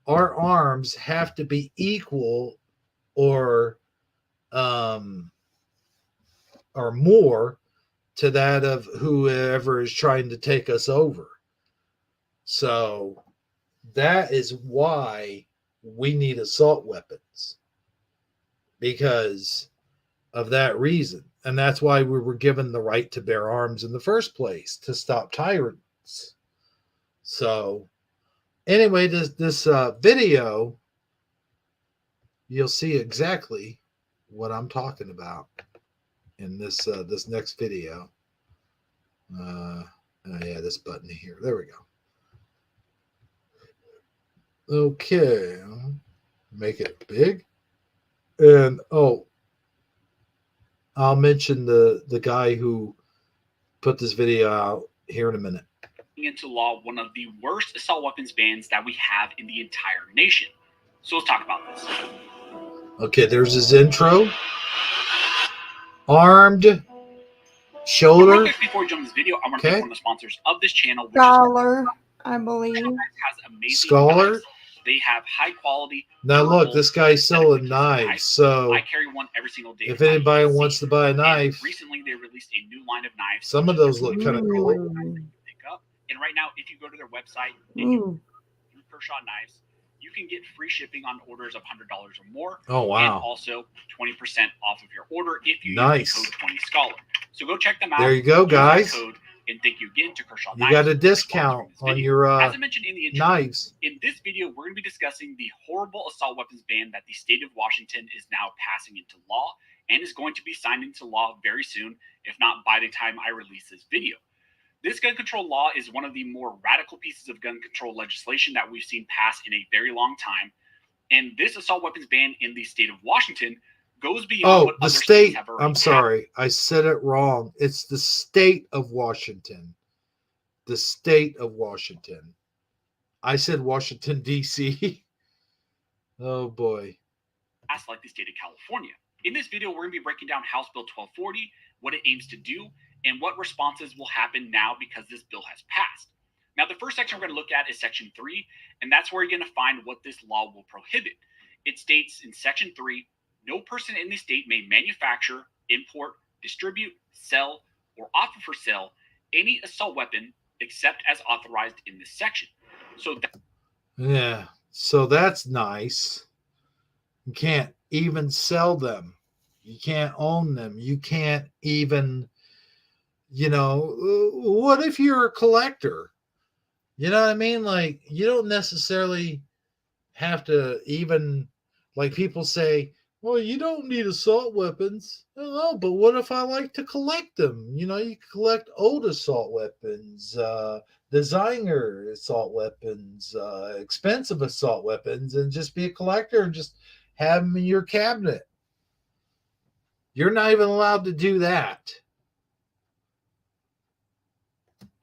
our arms have to be equal or or more to that of whoever is trying to take us over. So that is why we need assault weapons, because of that reason. And that's why we were given the right to bear arms in the first place, to stop tyrants. So anyway, this video, you'll see exactly what I'm talking about in this next video. Yeah, this button here. There we go. Okay, make it big. And I'll mention the guy who put this video out here in a minute. Into law one of the worst assault weapons bans that we have in the entire nation. So let's talk about this. Okay, there's his intro. Armed shoulder. Real quick before we jump in this video, I want to thank one of the sponsors of this channel, which Scholar, I believe. has amazing Scholar. knives. They have high quality. Now look, this guy's selling knives. So I carry one every single day. if anybody wants to buy a knife, and recently they released a new line of knives. Some of those look kind of cool. And right now, if you go to their website and you Kershaw Knives, you can get free shipping on orders of $100 or more. Oh wow! And also 20% off of your order if you use the code 20Scholar. So go check them out. There you go, guys. Code, and thank you again to Kershaw You Knives. got a discount on your As I mentioned in the intro, knives. In this video, we're going to be discussing the horrible assault weapons ban that the state of Washington is now passing into law and is going to be signed into law very soon, if not by the time I release this video. This gun control law is one of the more radical pieces of gun control legislation that we've seen pass in a very long time. And this assault weapons ban in the state of Washington goes beyond what the other state. states have already I'm sorry, I said it wrong. It's the state of Washington. The state of Washington. I said Washington, D.C. Oh boy. Passed like the state of California. In this video, we're going to be breaking down House Bill 1240, what it aims to do, and what responses will happen now because this bill has passed. Now, the first section we're going to look at is Section 3, and that's where you're going to find what this law will prohibit. It states in Section 3, no person in the state may manufacture, import, distribute, sell, or offer for sale any assault weapon except as authorized in this section. So that's nice. You can't even sell them. You can't own them. You can't even, what if you're a collector? You know what I mean? Like, you don't necessarily have to even, like people say, well, you don't need assault weapons. No, but what if I like to collect them? You can collect old assault weapons, designer assault weapons, expensive assault weapons, and just be a collector and just have them in your cabinet. You're not even allowed to do that.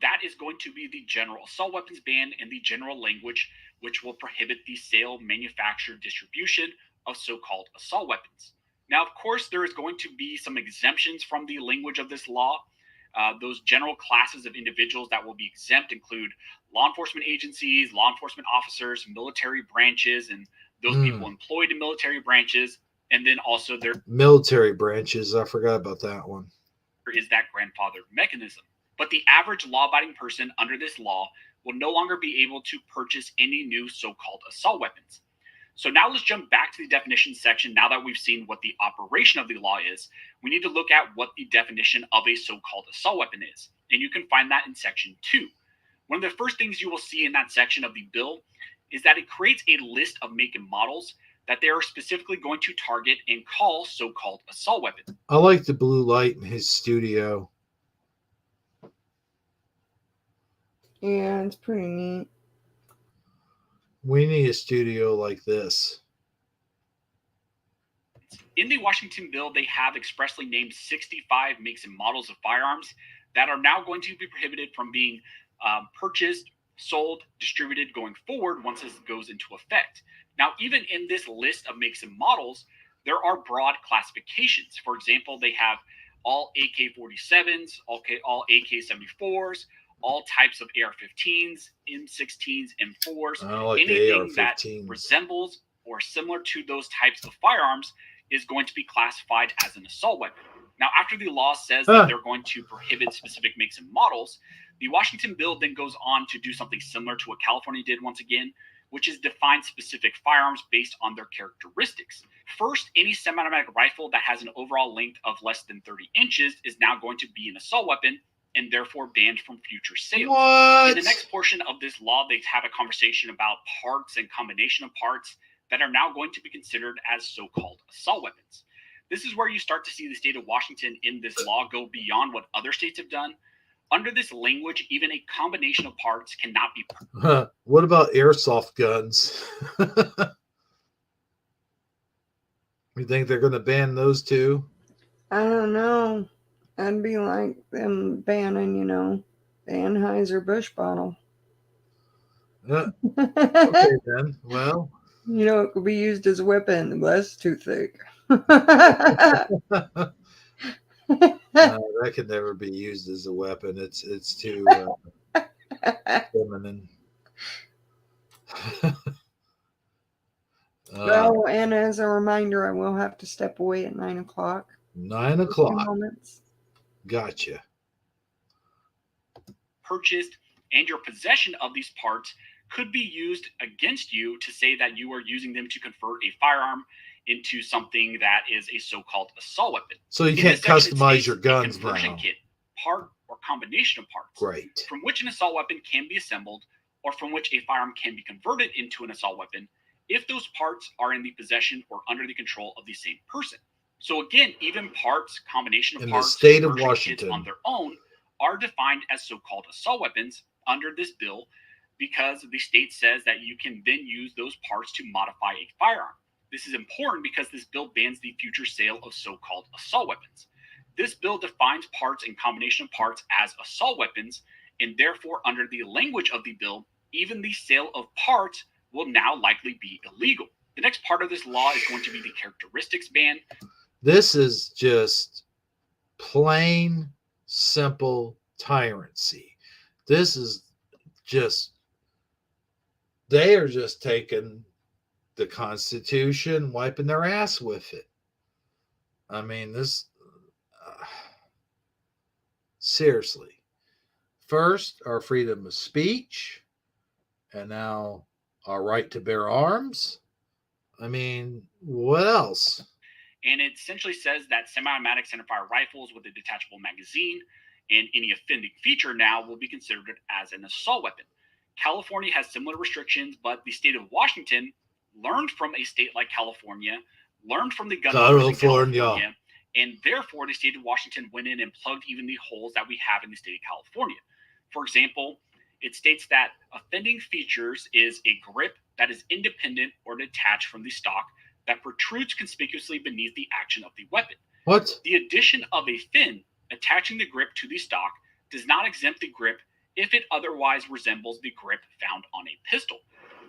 That is going to be the general assault weapons ban in the general language, which will prohibit the sale, manufacture, distribution of so-called assault weapons. Now, of course, there is going to be some exemptions from the language of this law. Those general classes of individuals that will be exempt include law enforcement agencies, law enforcement officers, military branches, and those people employed in military branches, and then also their military branches. I forgot about that one. There is that grandfather mechanism. But the average law-abiding person under this law will no longer be able to purchase any new so-called assault weapons. So now let's jump back to the definition section. Now that we've seen what the operation of the law is, we need to look at what the definition of a so-called assault weapon is. And you can find that in Section 2. One of the first things you will see in that section of the bill is that it creates a list of make and models that they are specifically going to target and call so-called assault weapons. I like the blue light in his studio. Yeah, it's pretty neat. We need a studio like this. In the Washington bill, they have expressly named 65 makes and models of firearms that are now going to be prohibited from being purchased, sold, distributed going forward once this goes into effect. Now, even in this list of makes and models, there are broad classifications. For example, they have all AK-47s, all AK-74s, all types of AR-15s, M16s, M4s, I like anything the that AR-15s. resembles or similar to those types of firearms is going to be classified as an assault weapon. Now, after the law says that they're going to prohibit specific makes and models, the Washington bill then goes on to do something similar to what California did once again, which is define specific firearms based on their characteristics. First, any semi-automatic rifle that has an overall length of less than 30 inches is now going to be an assault weapon and therefore banned from future sales. What? In the next portion of this law, they have a conversation about parts and combination of parts that are now going to be considered as so-called assault weapons. This is where you start to see the state of Washington in this law go beyond what other states have done. Under this language, even a combination of parts cannot be. What about airsoft guns? You think they're going to ban those too? I don't know. That'd be like them banning, the Anheuser-Busch bottle. Okay, then. Well, it could be used as a weapon. The glass is too thick. that could never be used as a weapon. It's too feminine. Well, and as a reminder, I will have to step away at 9 o'clock. 9 o'clock. Moments. Gotcha. Purchased and your possession of these parts could be used against you to say that you are using them to convert a firearm into something that is a so-called assault weapon. So you can't customize your guns now. Conversion kit, part or combination of parts, right, from which an assault weapon can be assembled or from which a firearm can be converted into an assault weapon if those parts are in the possession or under the control of the same person. So again, even parts, combination of in parts, the state of kits Washington on their own are defined as so-called assault weapons under this bill because the state says that you can then use those parts to modify a firearm. This is important because this bill bans the future sale of so-called assault weapons. This bill defines parts and combination of parts as assault weapons, and therefore, under the language of the bill, even the sale of parts will now likely be illegal. The next part of this law is going to be the characteristics ban. This is just plain, simple tyranny. This is just, they are just taking the Constitution, wiping their ass with it. I mean, this, seriously. First, our freedom of speech, and now our right to bear arms. I mean, what else? And it essentially says that semi-automatic centerfire rifles with a detachable magazine and any offending feature now will be considered as an assault weapon. California has similar restrictions, but the state of Washington learned from a state like California, learned from the gun laws in California, and therefore the state of Washington went in and plugged even the holes that we have in the state of California. For example, it states that offending features is a grip that is independent or detached from the stock that protrudes conspicuously beneath the action of the weapon. What? The addition of a fin attaching the grip to the stock does not exempt the grip if it otherwise resembles the grip found on a pistol.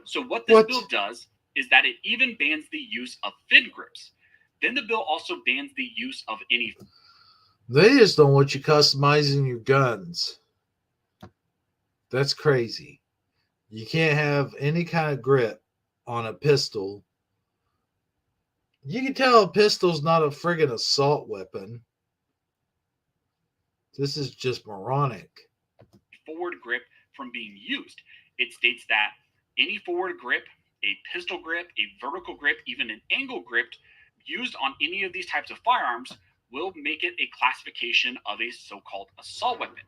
So what this bill does is that it even bans the use of fin grips. Then the bill also bans the use of any. They just don't want you customizing your guns. That's crazy. You can't have any kind of grip on a pistol. You can tell a pistol's not a friggin' assault weapon. This is just moronic. Forward grip from being used. It states that any forward grip, a pistol grip, a vertical grip, even an angle grip used on any of these types of firearms will make it a classification of a so-called assault weapon.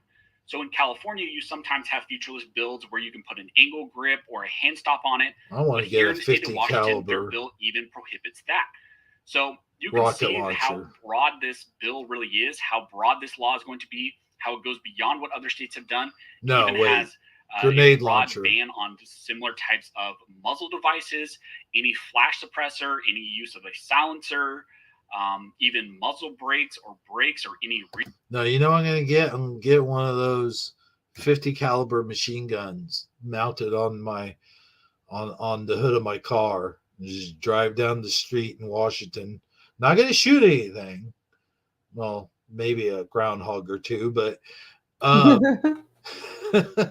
So in California, you sometimes have featureless builds where you can put an angle grip or a hand stop on it. I want to get a 50 caliber. Their bill even prohibits that. So you can see how broad this bill really is, how broad this law is going to be, how it goes beyond what other states have done. No, even wait. has Grenade a broad launcher ban on similar types of muzzle devices, any flash suppressor, any use of a silencer, even muzzle brakes or brakes or any. No, you know what I'm gonna get? I'm gonna get one of those 50 caliber machine guns mounted on my on the hood of my car. Just drive down the street in Washington. Not gonna shoot anything. Well, maybe a groundhog or two, but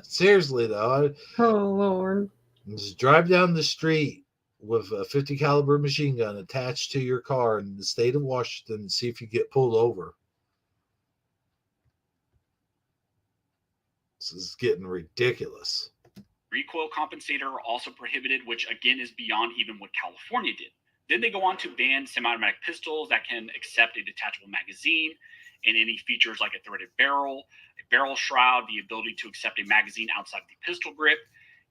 seriously though, oh Lord, just drive down the street with a 50 caliber machine gun attached to your car in the state of Washington and see if you get pulled over. This is getting ridiculous. Recoil compensator are also prohibited, which again is beyond even what California did. Then they go on to ban semi-automatic pistols that can accept a detachable magazine and any features like a threaded barrel, a barrel shroud, the ability to accept a magazine outside the pistol grip.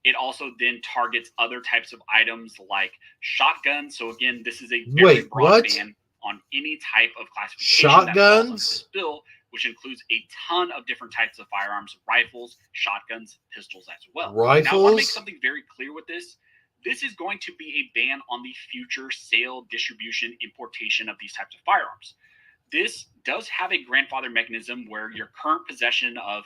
It also then targets other types of items like shotguns. So again, this is a very broad ban on any type of classification shotguns? that falls under this bill, which includes a ton of different types of firearms, rifles, shotguns, pistols as well. Rifles? Now, I want to make something very clear with this. This is going to be a ban on the future sale, distribution, importation of these types of firearms. This does have a grandfather mechanism where your current possession of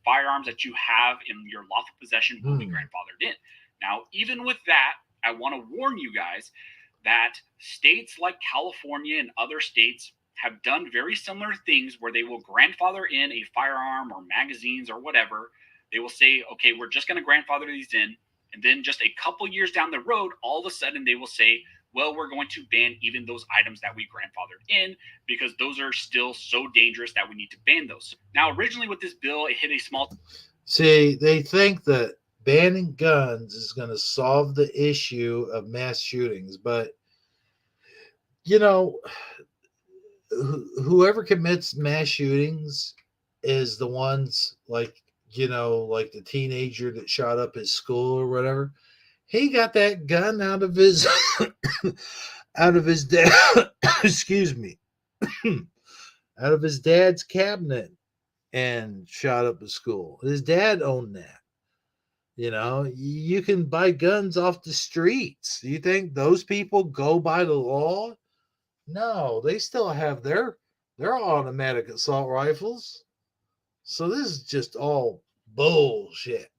firearms that you have in your lawful possession will be grandfathered in. Now, even with that, I want to warn you guys that states like California and other states have done very similar things where they will grandfather in a firearm or magazines or whatever. They will say, okay, we're just going to grandfather these in. And then just a couple years down the road, all of a sudden they will say, well, we're going to ban even those items that we grandfathered in because those are still so dangerous that we need to ban those. Now, originally with this bill, it hit a small... See, they think that banning guns is going to solve the issue of mass shootings. But, you know, whoever commits mass shootings is the ones like, you know, like the teenager that shot up his school or whatever. He got that gun out of his dad excuse me out of his dad's cabinet and shot up a school. His dad owned that. You know, you can buy guns off the streets. You think those people go by the law? No, they still have their automatic assault rifles. So this is just all bullshit.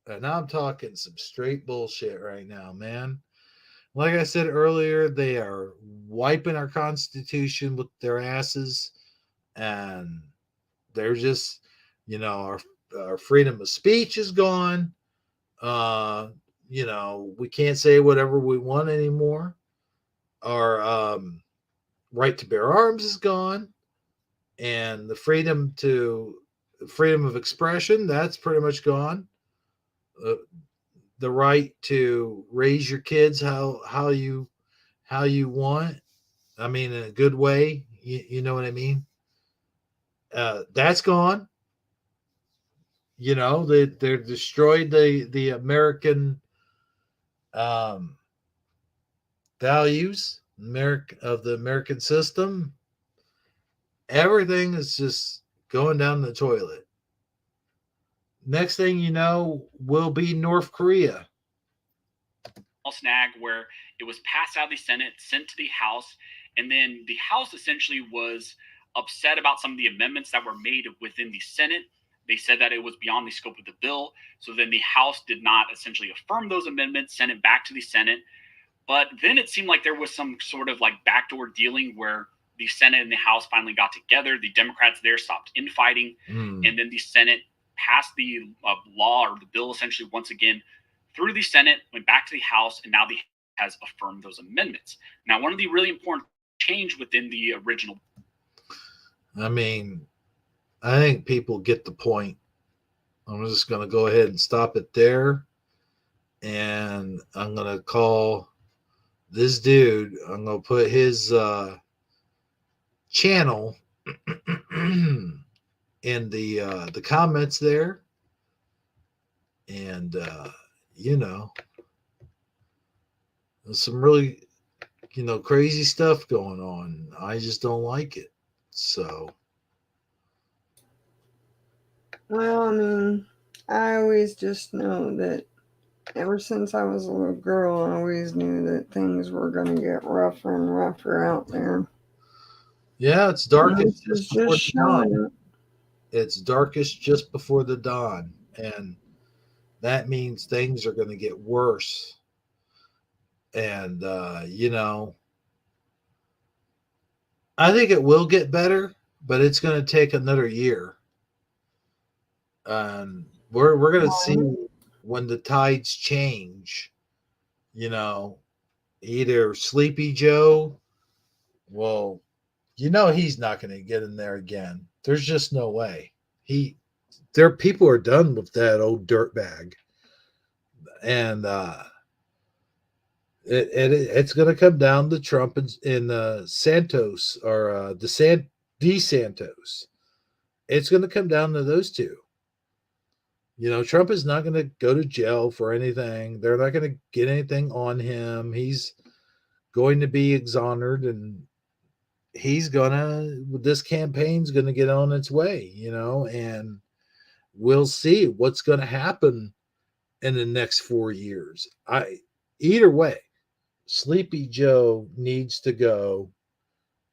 And I'm talking some straight bullshit right now, man. Like I said earlier, they are wiping our Constitution with their asses. And they're just, you know, our freedom of speech is gone. You know, we can't say whatever we want anymore. Our right to bear arms is gone. And the freedom of expression, that's pretty much gone. The right to raise your kids how you want. I mean, in a good way. You know what I mean? That's gone. You know, they're destroyed the American values of the American system. Everything is just going down the toilet. Next thing you know, will be North Korea. Snag where it was passed out of the Senate, sent to the House, and then the House essentially was upset about some of the amendments that were made within the Senate. They said that it was beyond the scope of the bill. So then the House did not essentially affirm those amendments, sent it back to the Senate. But then it seemed like there was some sort of like backdoor dealing where the Senate and the House finally got together. The Democrats there stopped infighting. And then the Senate passed the law or the bill essentially once again through the Senate, went back to the House, and now the House has affirmed those amendments. Now, one of the really important change within the original. I mean, I think people get the point. I'm just going to go ahead and stop it there. And I'm going to call this dude. I'm going to put his channel in the comments there. And, you know, there's some really, you know, crazy stuff going on. I just don't like it. So. Well, I mean, I always just know that ever since I was a little girl, I always knew that things were going to get rougher and rougher out there. Yeah, it's darkest just before the dawn. It. It's darkest just before the dawn. And that means things are going to get worse. And, you know, I think it will get better, but it's going to take another year. We're going to see when the tides change, you know, either Sleepy Joe. Well, he's not going to get in there again. There's just no way. People are done with that old dirtbag, and it's going to come down to Trump and Santos or DeSantos. It's going to come down to those two. Trump is not going to go to jail for anything. They're not going to get anything on him. He's going to be exonerated, and this campaign's going to get on its way, and we'll see what's going to happen in the next 4 years. Either way, Sleepy Joe needs to go.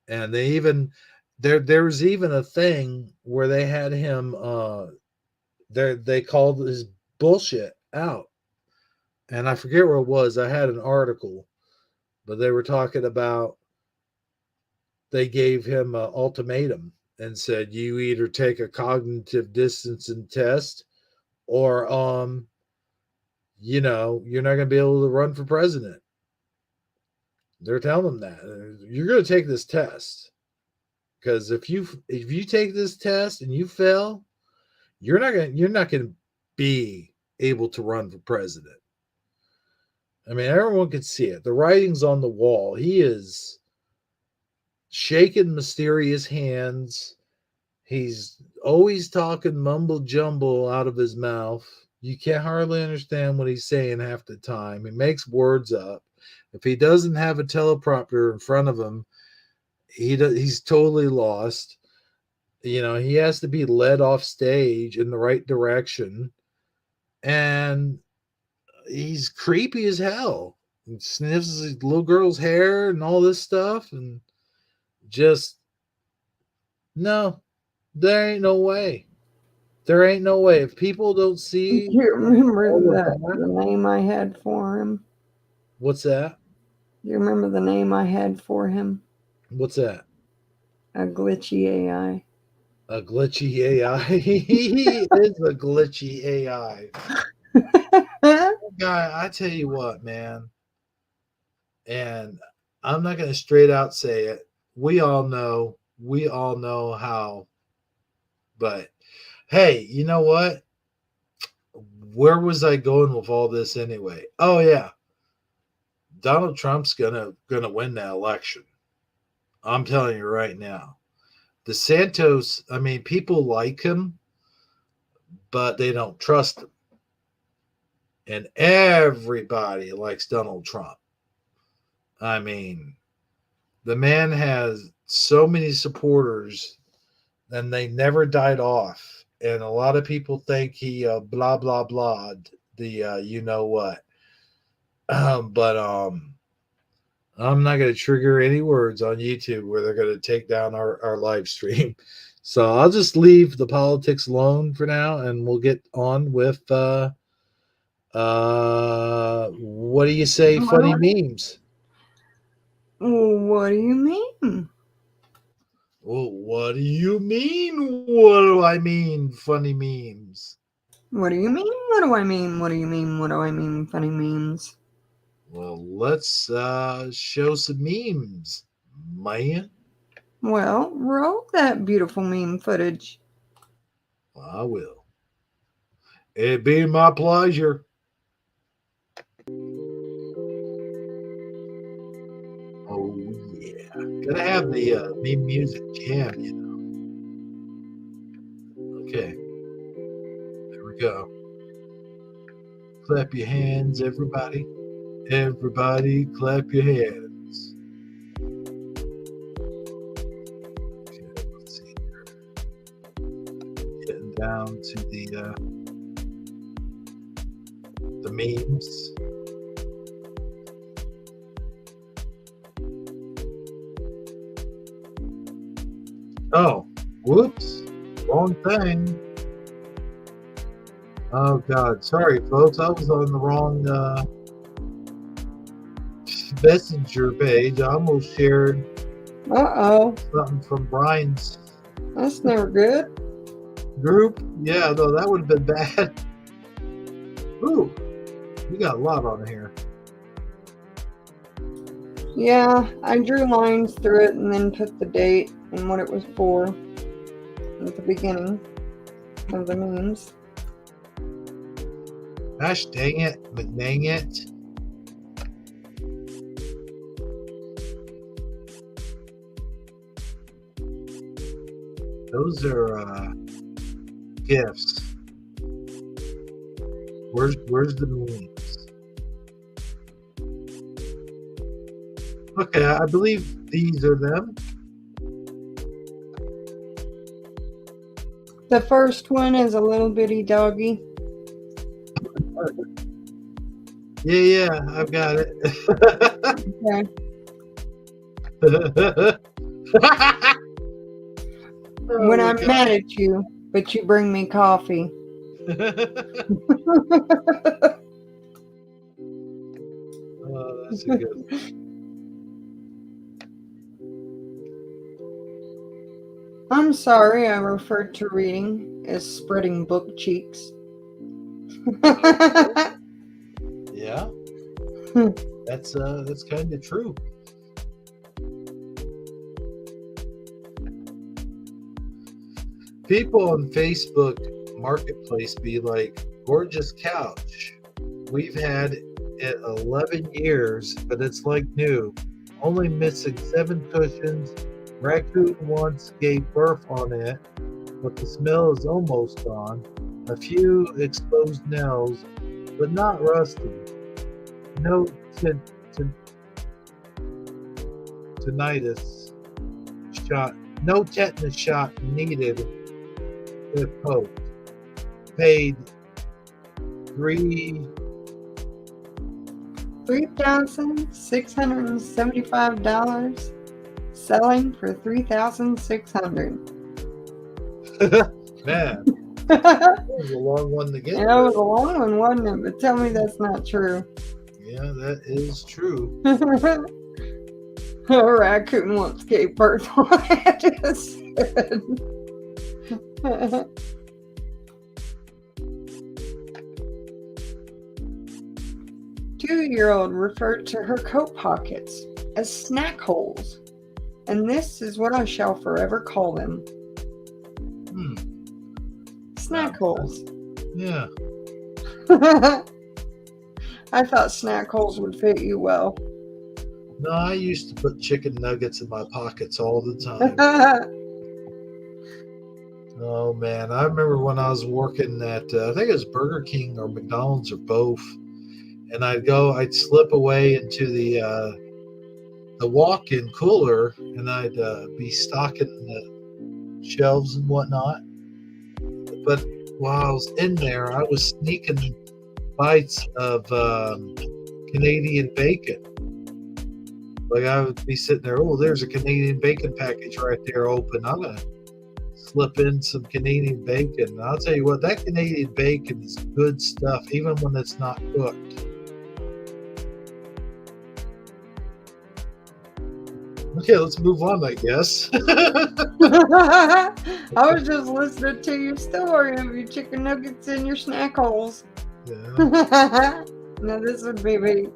And there's even a thing where they had him, they called his bullshit out. And I forget where it was. I had an article, but they were talking about, they gave him an ultimatum and said, you either take a cognitive distancing test or, you're not going to be able to run for president. They're telling them that you're going to take this test, because if you take this test and you fail, you're not going to be able to run for president. I mean, everyone can see it. The writing's on the wall. He is shaking mysterious hands. He's always talking mumble jumble out of his mouth. You can't hardly understand what he's saying half the time. He makes words up. If he doesn't have a teleprompter in front of him, he's totally lost. He has to be led off stage in the right direction. And he's creepy as hell. He sniffs his little girl's hair and all this stuff. And just, no, there ain't no way. There ain't no way. If people don't see... Do you remember the name I had for him? What's that? Do you remember the name I had for him? What's that? A glitchy AI. A glitchy AI? He is a glitchy AI. Guy, I tell you what, man. And I'm not going to straight out say it. We all know how. But hey, you know what? Where was I going with all this anyway? Oh yeah. Donald Trump's gonna win that election. I'm telling you right now. DeSantos, I mean, people like him, but they don't trust him. And everybody likes Donald Trump. I mean, the man has so many supporters, and they never died off. And a lot of people think he blah blah blah the you know what. But I'm not going to trigger any words on YouTube where they're going to take down our live stream. So I'll just leave the politics alone for now, and we'll get on with what do you say, funny memes? What do you mean? Well, what do you mean? What do I mean? Funny memes. What do you mean? What do I mean? What do you mean? What do I mean? Funny memes. Well, let's show some memes, man. Well, roll that beautiful meme footage. I will. It'd be my pleasure. Oh, yeah. Gotta have the meme music jam, Okay. There we go. Clap your hands, everybody. Everybody, clap your hands. Okay, let's see here. Getting down to the memes. Oh, whoops. Wrong thing. Oh, God. Sorry, folks. I was on the wrong messenger page. I almost shared something from Brian's. That's never good. Group. Yeah, no, that would have been bad. Ooh, we got a lot on here. Yeah, I drew lines through it and then put the date and what it was for at the beginning of the memes. Gosh dang it, but dang it. Those are gifts. Where's the memes? Okay, I believe these are them. The first one is a little bitty doggy. Yeah, I've got it. Okay. When I'm mad at you, but you bring me coffee. Oh, that's a good. I'm sorry I referred to reading as spreading book cheeks. Yeah. That's kind of true. People on Facebook Marketplace be like, gorgeous couch. We've had it 11 years, but it's like new. Only missing 7 cushions. Raccoon once gave birth on it, but the smell is almost gone. A few exposed nails, but not rusty. No tinnitus shot. No tetanus shot needed if poked. Paid $3,675, selling for $3,600. Man, that was a long one to get. Yeah, it was a long one, wasn't it? But tell me that's not true. Yeah, that is true. A raccoon once gave birth on it. 2-year-old referred to her coat pockets as snack holes, and this is what I shall forever call them. Snack holes. Yeah. I thought snack holes would fit you well. No, I used to put chicken nuggets in my pockets all the time. Oh man, I remember when I was working at I think it was Burger King or McDonald's or both, and I'd slip away into the walk-in cooler, and I'd be stocking the shelves and whatnot. But while I was in there, I was sneaking bites of Canadian bacon. Like I would be sitting there, oh, there's a Canadian bacon package right there open. I'm gonna slip in some Canadian bacon. And I'll tell you what, that Canadian bacon is good stuff, even when it's not cooked. Okay, let's move on, I guess. I was just listening to your story of your chicken nuggets and your snack holes. Yeah. Now this would be me.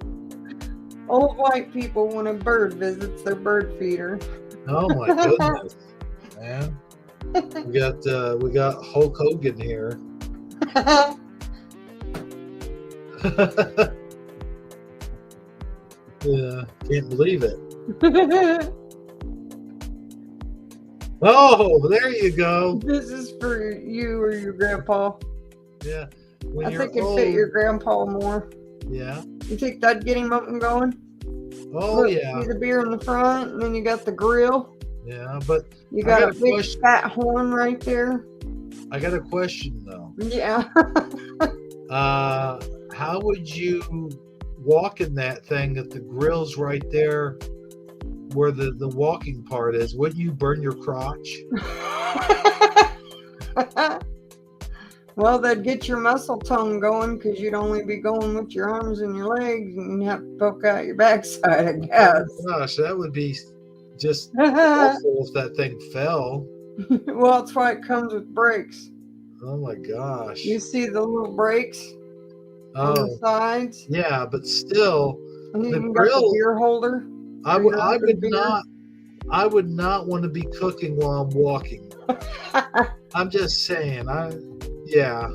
Old white people when a bird visits their bird feeder. Oh my goodness, man. We got Hulk Hogan here. Yeah, can't believe it. Oh, there you go. This is for you or your grandpa. Yeah. I think it'd fit your grandpa more. Yeah. You think that'd get him up and going? Oh, Look, yeah. See the beer in the front, and then you got the grill. Yeah, but You got a big fat horn right there. I got a question though. Yeah. How would you walk in that thing if the grill's right there where the walking part is? Wouldn't you burn your crotch? Well, they'd get your muscle tone going because you'd only be going with your arms and your legs, and you'd have to poke out your backside, I guess. Oh gosh, that would be just awful if that thing fell. Well, that's why it comes with brakes. Oh my gosh. You see the little brakes on the sides? Yeah, but still, And you the even grill, got the beer holder. I Are would you I having would beer? not I would not want to be cooking while I'm walking. I'm just saying. Yeah.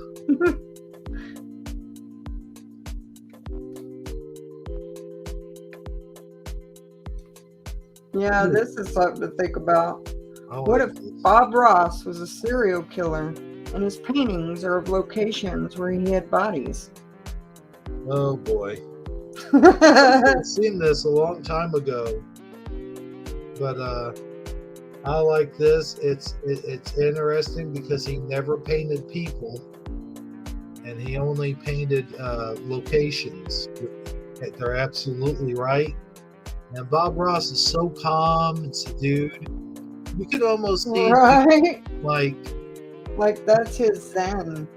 Yeah, this is something to think about. I What like if this. Bob Ross was a serial killer and his paintings are of locations where he had bodies? Oh boy. I've seen this a long time ago. But I like this. It's interesting because he never painted people, and he only painted locations. They're absolutely right. And Bob Ross is so calm and subdued. You could almost see, Right? like, that's his zen.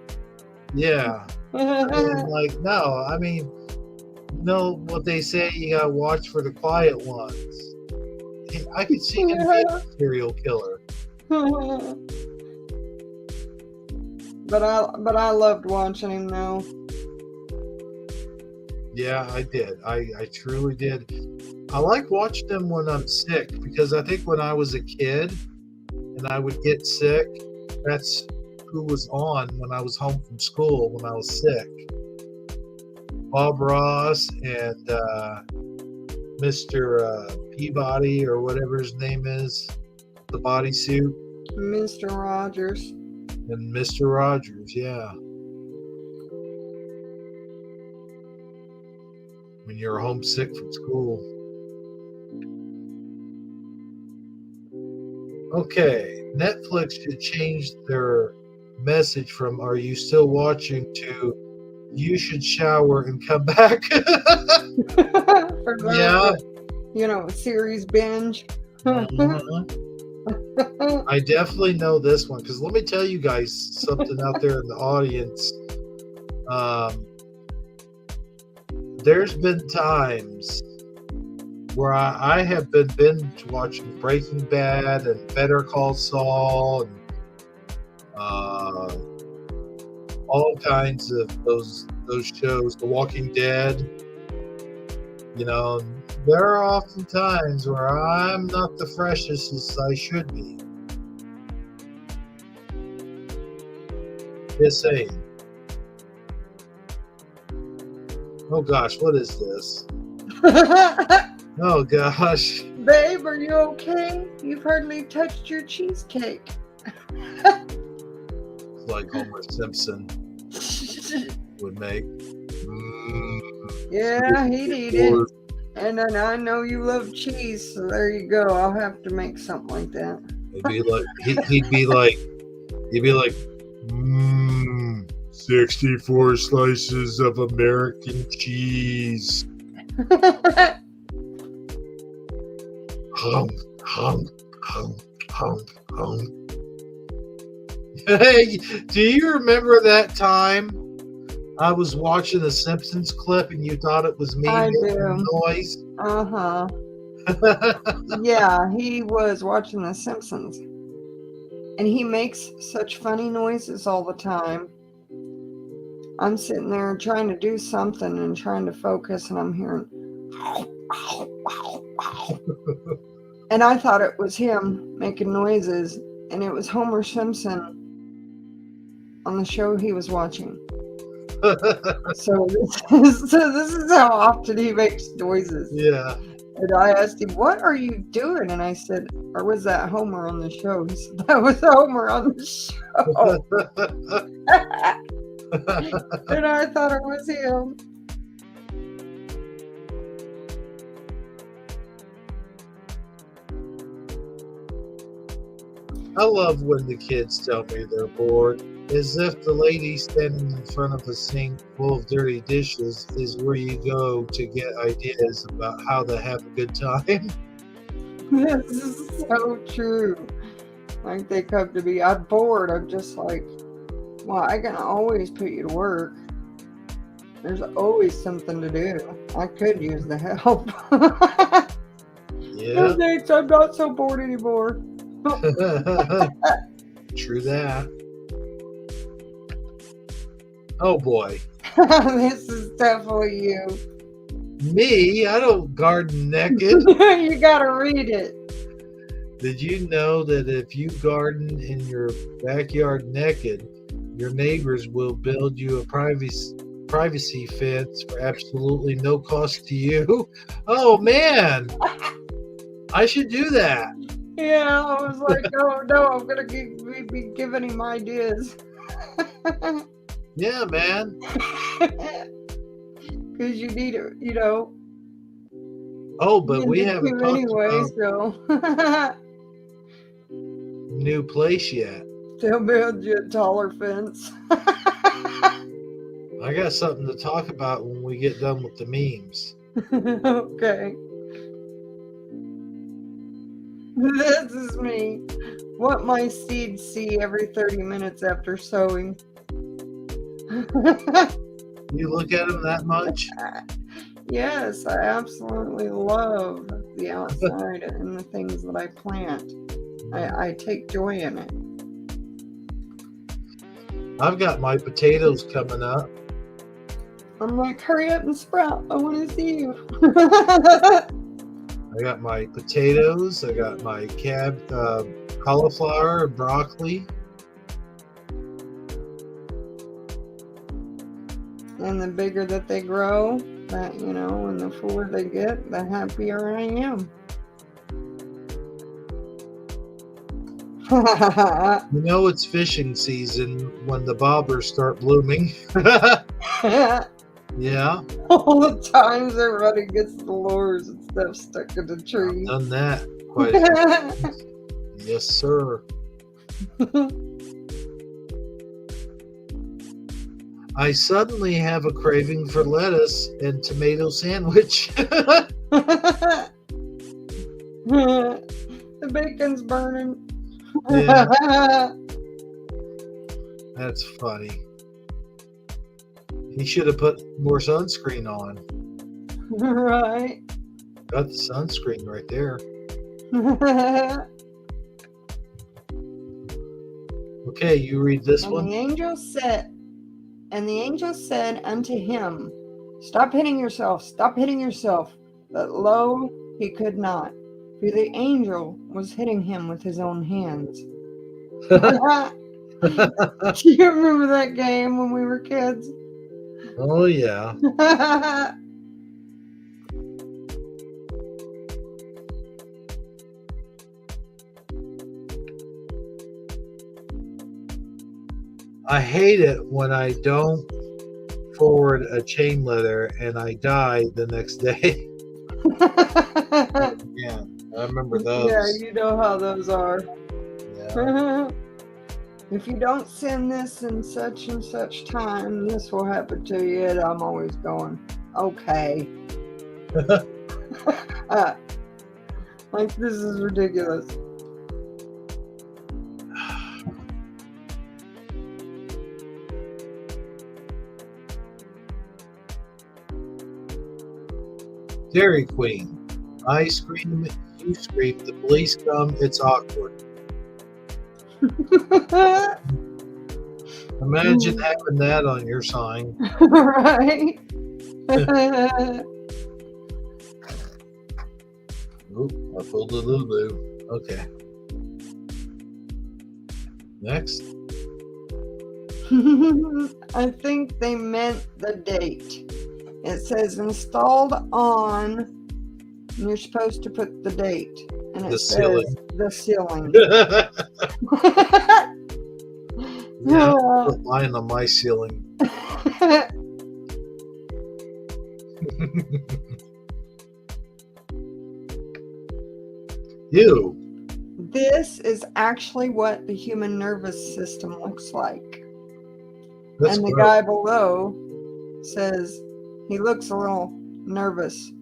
yeah. And like, no, I mean, you know what they say, you gotta watch for the quiet ones. I could see him being a serial killer. But I loved watching him though. Yeah, I did. I truly did. I like watching him when I'm sick because I think when I was a kid and I would get sick, that's who was on when I was home from school when I was sick. Bob Ross and Mr. Peabody or whatever his name is, the bodysuit, Mr. Rogers. and Mr. Rogers, yeah. When you're homesick from school. Okay, Netflix should change their message from "Are you still watching?" to "You should shower and come back." For Yeah. Series binge. I definitely know this one because let me tell you guys something out there in the audience. There's been times where I have been binge watching Breaking Bad and Better Call Saul and all kinds of those shows, The Walking Dead. There are often times where I'm not the freshest as I should be. Just saying. Oh gosh, what is this? Oh gosh. Babe, are you okay? You've hardly touched your cheesecake. It's like Homer Simpson would make. Yeah, he'd eat it. And then I know you love cheese, so there you go. I'll have to make something like that. It'd be like he'd be like 64 slices of American cheese. Hum, hum, hum, hum, hum. Hey, do you remember that time I was watching a Simpsons clip and you thought it was me I making do. noise? Uh-huh. Yeah, he was watching The Simpsons. And he makes such funny noises all the time. I'm sitting there trying to do something and trying to focus, and I'm hearing and I thought it was him making noises, and it was Homer Simpson on the show he was watching. So this is how often he makes noises. Yeah. And I asked him, "What are you doing?" And I said, "Or was that Homer on the show?" He said, "That was Homer on the show." And I thought it was him. I love when the kids tell me they're bored, as if the lady standing in front of a sink full of dirty dishes is where you go to get ideas about how to have a good time. This is so true. Like they come to me, I'm bored. I'm just like, well, I can always put you to work. There's always something to do. I could use the help. Yeah. No thanks, I'm not so bored anymore. True that. Oh boy. This is definitely you. Me? I don't garden naked. You gotta read it. Did you know that if you garden in your backyard naked, your neighbors will build you a privacy fence for absolutely no cost to you? Oh man, I should do that. Yeah, I was like, oh no, I'm gonna be giving him ideas. Yeah, man. Because you need it, you know. Oh, but we you haven't do talked anyway, about so new place yet. they'll build you a taller fence. I got something to talk about when we get done with the memes. Okay. This is me. What my seeds see every 30 minutes after sowing. You look at them that much? Yes, I absolutely love the outside and the things that I plant. I take joy in it. I've got my potatoes coming up. I'm like, hurry up and sprout. I want to see you. I got my potatoes. I got my cauliflower, broccoli. And the bigger that they grow, that, you know, and the fuller they get, the happier I am. You know it's fishing season when the bobbers start blooming. Yeah, All the times everybody gets the lures and stuff stuck in the trees. done that quite a few times. Yes, sir. I suddenly have a craving for lettuce and tomato sandwich. The bacon's burning. Yeah, that's funny. He should have put more sunscreen on. Right. Got the sunscreen right there. Okay, you read this And one. the angel said unto him, Stop hitting yourself, stop hitting yourself. But lo, he could not, for the angel was hitting him with his own hands. Do you remember that game when we were kids? Oh, yeah. I hate it when I don't forward a chain letter and I die the next day. Yeah, I remember those. Yeah, you know how those are. Yeah. If you don't send this in such and such time, this will happen to you. And I'm always going, okay. Like, this is ridiculous. Dairy Queen. I scream, you scream, the police come, it's awkward. Imagine having that on your sign. Right? Oop, I pulled a Lulu. Okay. Next. I think they meant the date. It says installed on, and you're supposed to put the date. And it The says ceiling. the ceiling. Yeah, I'll put mine on my ceiling. You. This is actually what the human nervous system looks like. That's And the gross. guy below says he looks a little nervous.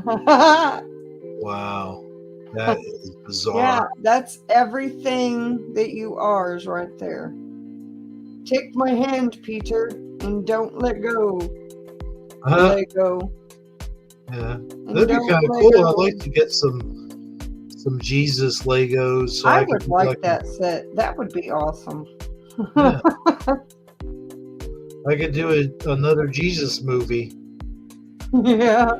Wow. That is bizarre. Yeah, that's everything that you are is right there. Take my hand, Peter, and don't let go. Let go. Yeah. And That'd be don't kind of let cool. go. I'd like to get some Jesus Legos. So I could would do like that set. That would be awesome. Yeah. I could do another Jesus movie. Yeah.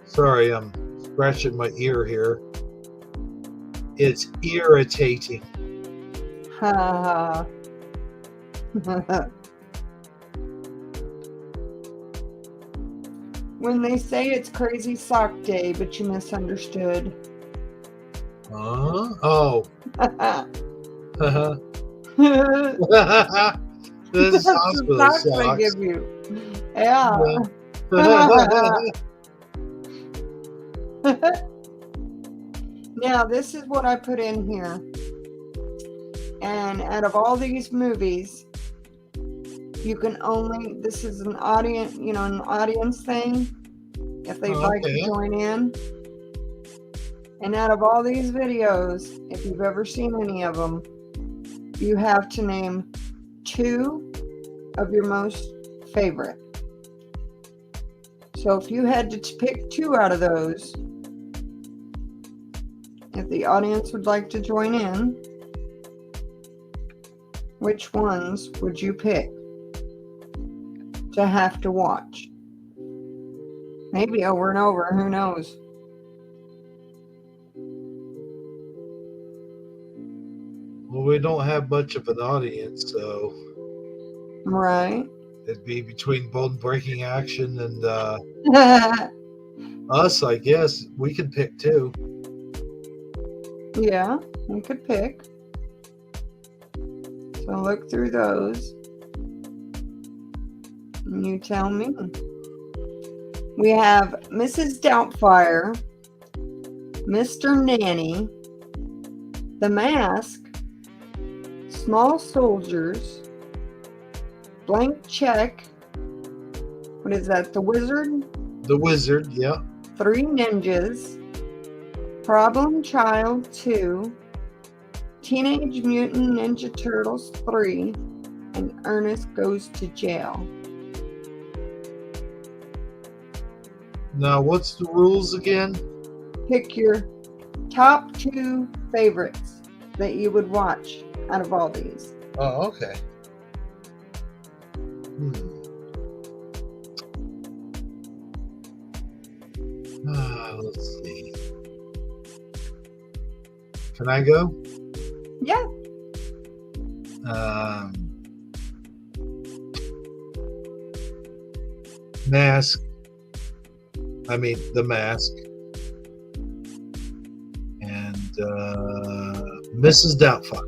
Sorry, I'm scratching my ear here. It's irritating. Ha. When they say it's Crazy Sock Day, but you misunderstood. Oh. That's This is the hospital socks they socks. give you. Yeah. Now, this is what I put in here. And out of all these movies, you can only, this is an audience, an audience thing, if they'd like to join in. And out of all these videos, if you've ever seen any of them, you have to name 2 of your most favorite. So if you had to pick 2 out of those, if the audience would like to join in, which ones would you pick to have to watch? Maybe over and over, who knows? Well, we don't have much of an audience, so Right. it'd be between Bone Breaking Action and us, I guess. We can pick 2. Yeah, you could pick. So look through those. And you tell me. We have Mrs. Doubtfire, Mr. Nanny, The Mask, Small Soldiers, Blank Check. What is that? The Wizard? The Wizard, yeah. 3 Ninjas, Problem Child 2, Teenage Mutant Ninja Turtles 3, and Ernest Goes to Jail. Now, what's the rules again? Pick your top 2 favorites that you would watch out of all these. Oh, okay. Let's see. Can I go? Yeah. Mask. I mean, The Mask. And Mrs. Doubtfire.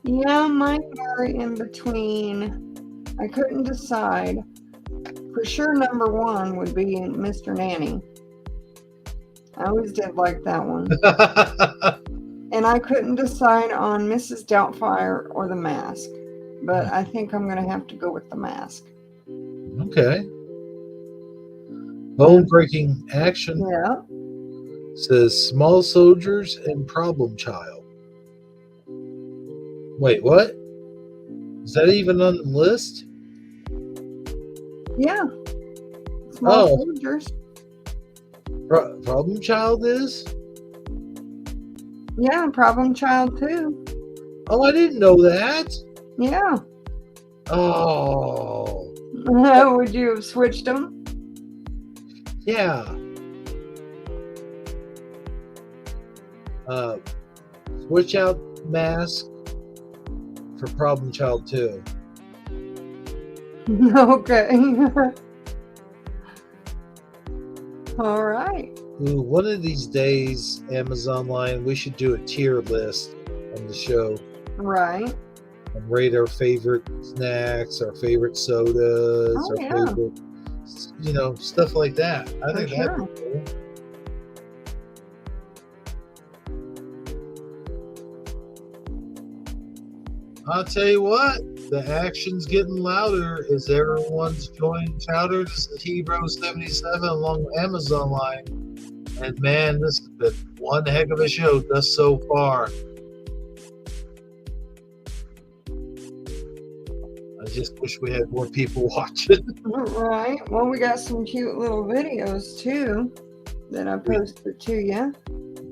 Yeah, mine are in between. I couldn't decide. For sure, number 1 would be Mr. Nanny. I always did like that one. And I couldn't decide on Mrs. Doubtfire or The Mask. But I think I'm going to have to go with The Mask. Okay. Bone Breaking Action. Yeah. Says Small Soldiers and Problem Child. Wait, what? Is that even on the list? Yeah. Small Soldiers. Problem Child is? Yeah, Problem Child 2. Oh, I didn't know that. Yeah. Oh. Would you have switched them? Yeah. Switch out Mask for Problem Child 2. Okay. All right. Ooh, one of these days, Amazon Line, we should do a tier list on the show. Right. And rate our favorite snacks, our favorite sodas, our favorite, stuff like that. I think that'd be cool. I'll tell you what, the action's getting louder as everyone's joining Chowder. This is Hero77 along the Amazon Line. And man, this has been one heck of a show thus so far. I just wish we had more people watching. Right. Well, we got some cute little videos too that I posted to you.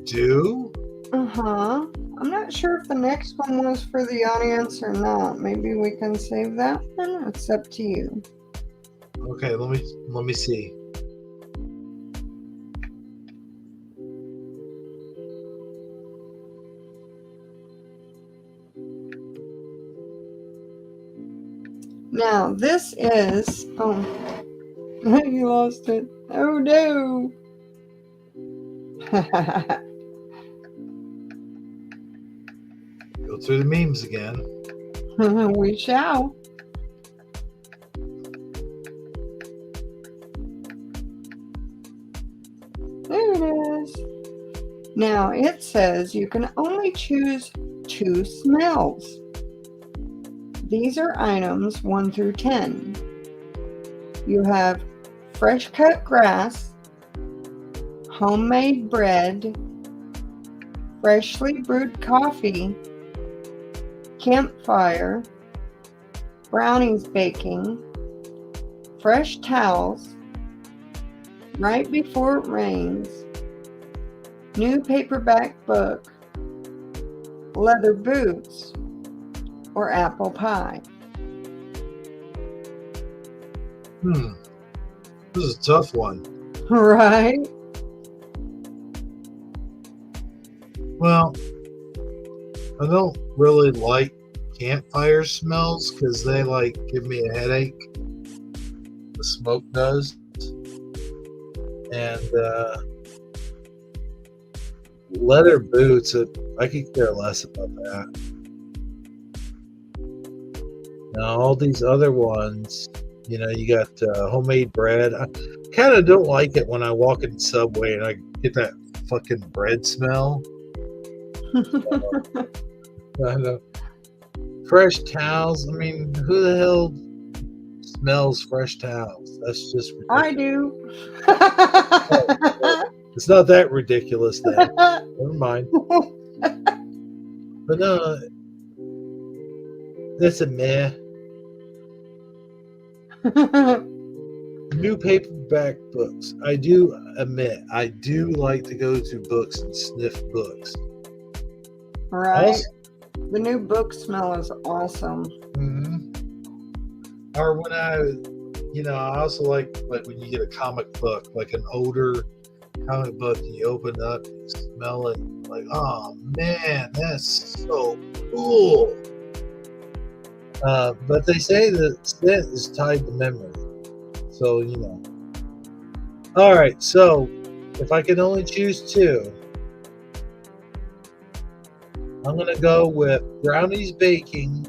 Do? Uh-huh. I'm not sure if the next one was for the audience or not. Maybe we can save that one. It's up to you. Okay, let me see. Now this is you lost it. Oh no. Go through the memes again. We shall. There it is. Now it says you can only choose 2 smells. These are items 1 through 10. You have fresh cut grass, homemade bread, freshly brewed coffee, campfire, brownies baking, fresh towels, right before it rains, new paperback book, leather boots, or apple pie. This is a tough one. Right? Well, I don't really like campfire smells because they like give me a headache. The smoke does. And leather boots, I could care less about that. Now, all these other ones, you got homemade bread. I kind of don't like it when I walk in the Subway and I get that fucking bread smell. I know. Fresh towels. I mean, who the hell smells fresh towels? That's just ridiculous. I do. It's not that ridiculous then. Never mind. But no, that's a meh. New paperback books. I do admit, I do like to go to books and sniff books. Right? Also, the new book smell is awesome. Or when I also like when you get a comic book, like an older comic book, and you open it up, you smell it, like, oh man, that's so cool. But they say that scent is tied to memory. So, All right, so if I can only choose 2, I'm going to go with brownies baking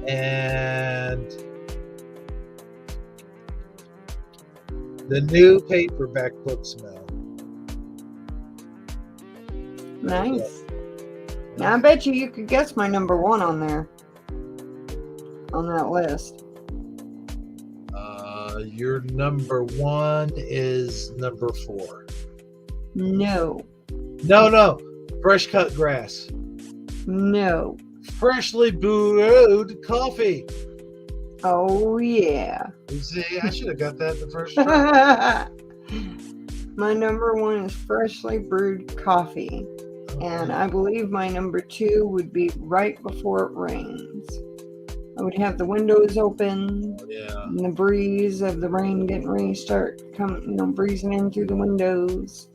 and the new paperback book smell. Nice. Now I bet you could guess my number 1 on there. On that list. Your number 1 is number 4. No. No. Fresh cut grass. No. Freshly brewed coffee. Oh, yeah. You see, I should have got that the first try. My number 1 is freshly brewed coffee. And I believe my number 2 would be right before it rains. I would have the windows open, and the breeze of the rain getting ready to start breezing in through the windows,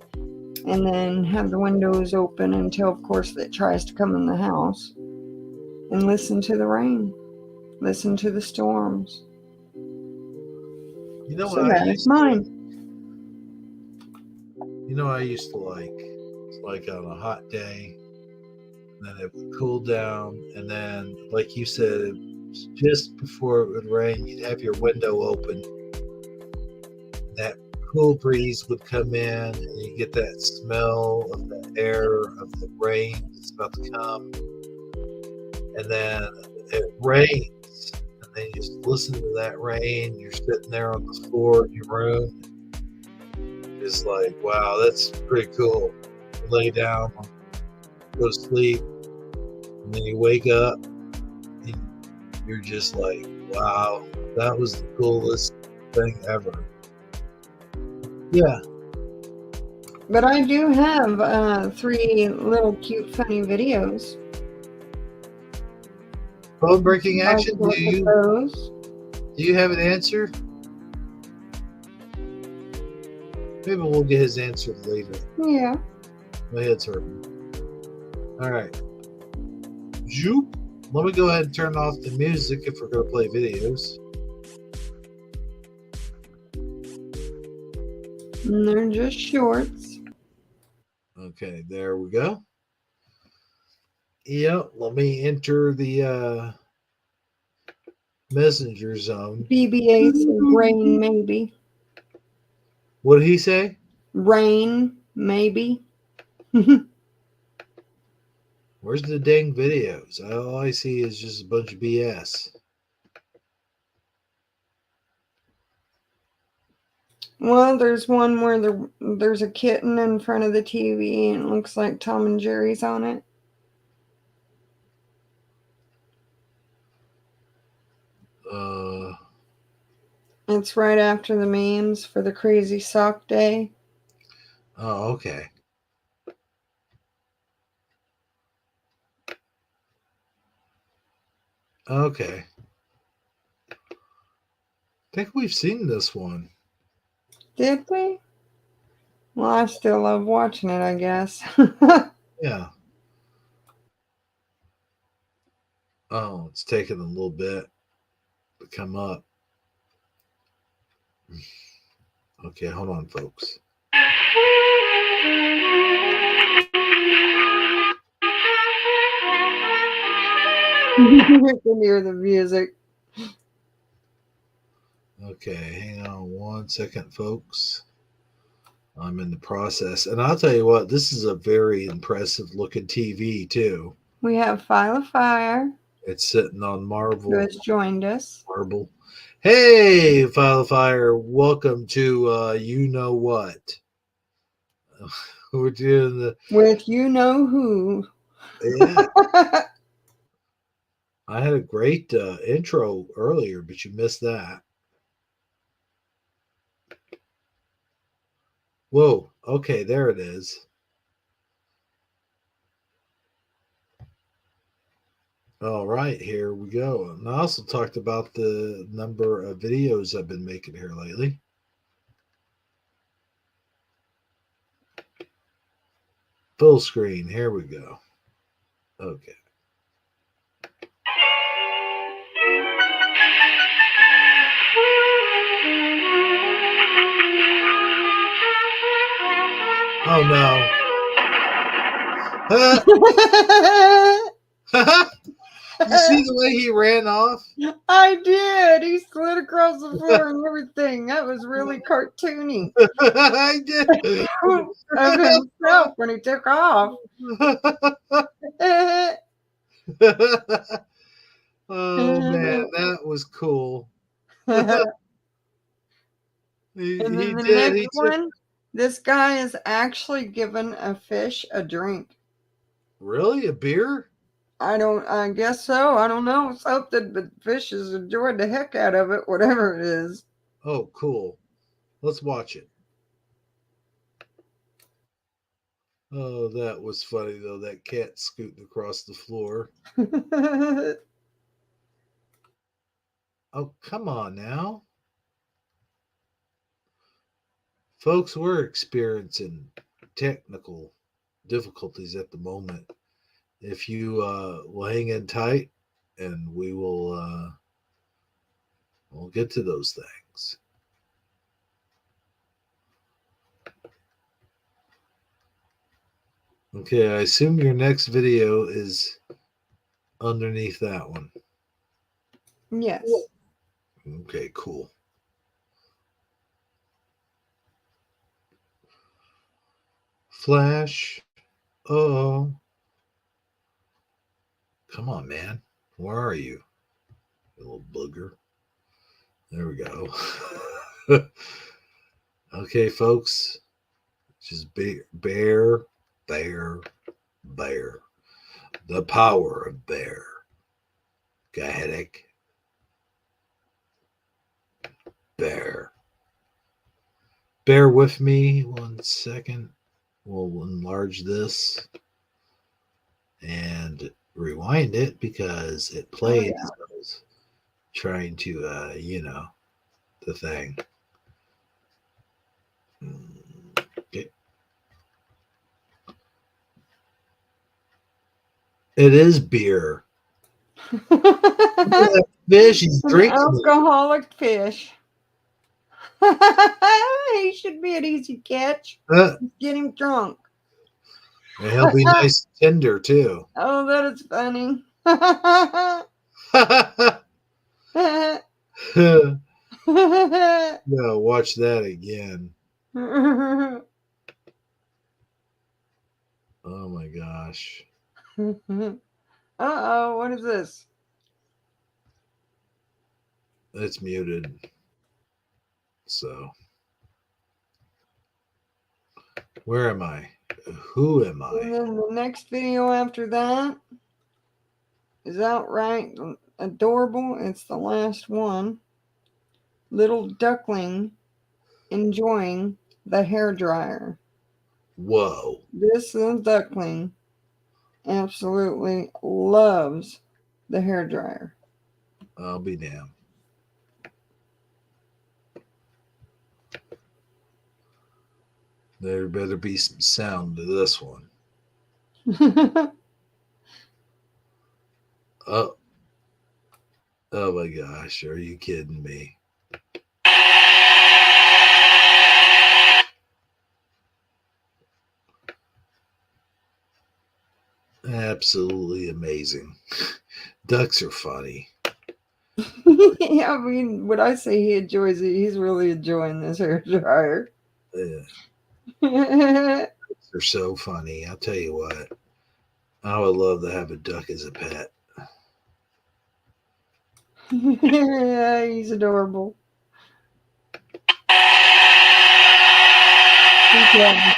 and then have the windows open until, of course, it tries to come in the house, and listen to the rain, listen to the storms. So that is mine. I used to like? It's like on a hot day, and then it would cool down, and then, like you said, just before it would rain, you'd have your window open. That cool breeze would come in, and you get that smell of the air of the rain that's about to come. And then it rains, and then you just listen to that rain. You're sitting there on the floor in your room. It's like, wow, that's pretty cool. You lay down, go to sleep, and then you wake up, and you're just like, wow, that was the coolest thing ever. Yeah. But I do have 3 little cute funny videos. Bone breaking Like action. to look at those. Do you have an answer? Maybe we'll get his answer later. Yeah. My head's hurting. All right. Zoop. Let me go ahead and turn off the music if we're going to play videos. And they're just shorts. Okay, there we go. Yep, let me enter the messenger zone. BB-8 says rain, maybe. What did he say? Rain, maybe. Where's the dang videos? All I see is just a bunch of BS. Well, there's one where there's a kitten in front of the TV and it looks like Tom and Jerry's on it. It's right after the memes for the crazy sock day. Oh, okay. Okay. I think we've seen this one. Did we? Well, I still love watching it, I guess. Yeah. Oh, it's taking a little bit to come up. Okay, hold on, folks. You can hear the music. Okay, hang on 1 second, folks. I'm in the process. And I'll tell you what, this is a very impressive looking TV, too. We have File of Fire, It's sitting on who has joined us. marble. Hey, File of Fire, welcome to You Know What. We're doing the. With you know who. Yeah. I had a great intro earlier, but you missed that. Whoa. Okay, there it is. All right, here we go. And I also talked about the number of videos I've been making here lately. Full screen. Here we go. Okay. Oh no. You see the way he ran off? I did. He slid across the floor and everything. That was really cartoony I did. of himself when he took off. Oh man, that was cool. And then He the did. next one, this guy is actually giving a fish a drink. Really? A beer? I guess so. I don't know. Something, but fish has enjoyed the heck out of it, whatever it is. Oh, cool. Let's watch it. Oh, that was funny though. That cat scooting across the floor. Oh, come on now. Folks, we're experiencing technical difficulties at the moment. If you will hang in tight and we'll get to those things. Okay, I assume your next video is underneath that one. Yes. Okay, cool. Flash. Oh. Come on, man. Where are you? You little booger. There we go. Okay, folks. Just bear. The power of bear. Got a headache? Bear. Bear with me 1 second. We'll enlarge this and rewind it because it plays. yeah. I was trying to, the thing. Okay. It is beer. Look at that fish. He's An drinking it. alcoholic fish. He should be an easy catch. Get him drunk. And he'll be nice and tender too. Oh, that is funny. No, watch that again. Oh my gosh. Uh-oh, what is this? It's muted. So, where am I? Who am And I? then the next video after that is outright adorable. It's the last one. Little duckling enjoying the hair dryer. Whoa. This little duckling absolutely loves the hair dryer. I'll be damned. There better be some sound to this one. Oh, oh my gosh. Are you kidding me? Absolutely amazing. Ducks are funny. Yeah, I mean, when I say he enjoys it, he's really enjoying this hair dryer. Yeah, Yeah, they're so funny. I'll tell you what. I would love to have a duck as a pet. he's adorable. Yeah.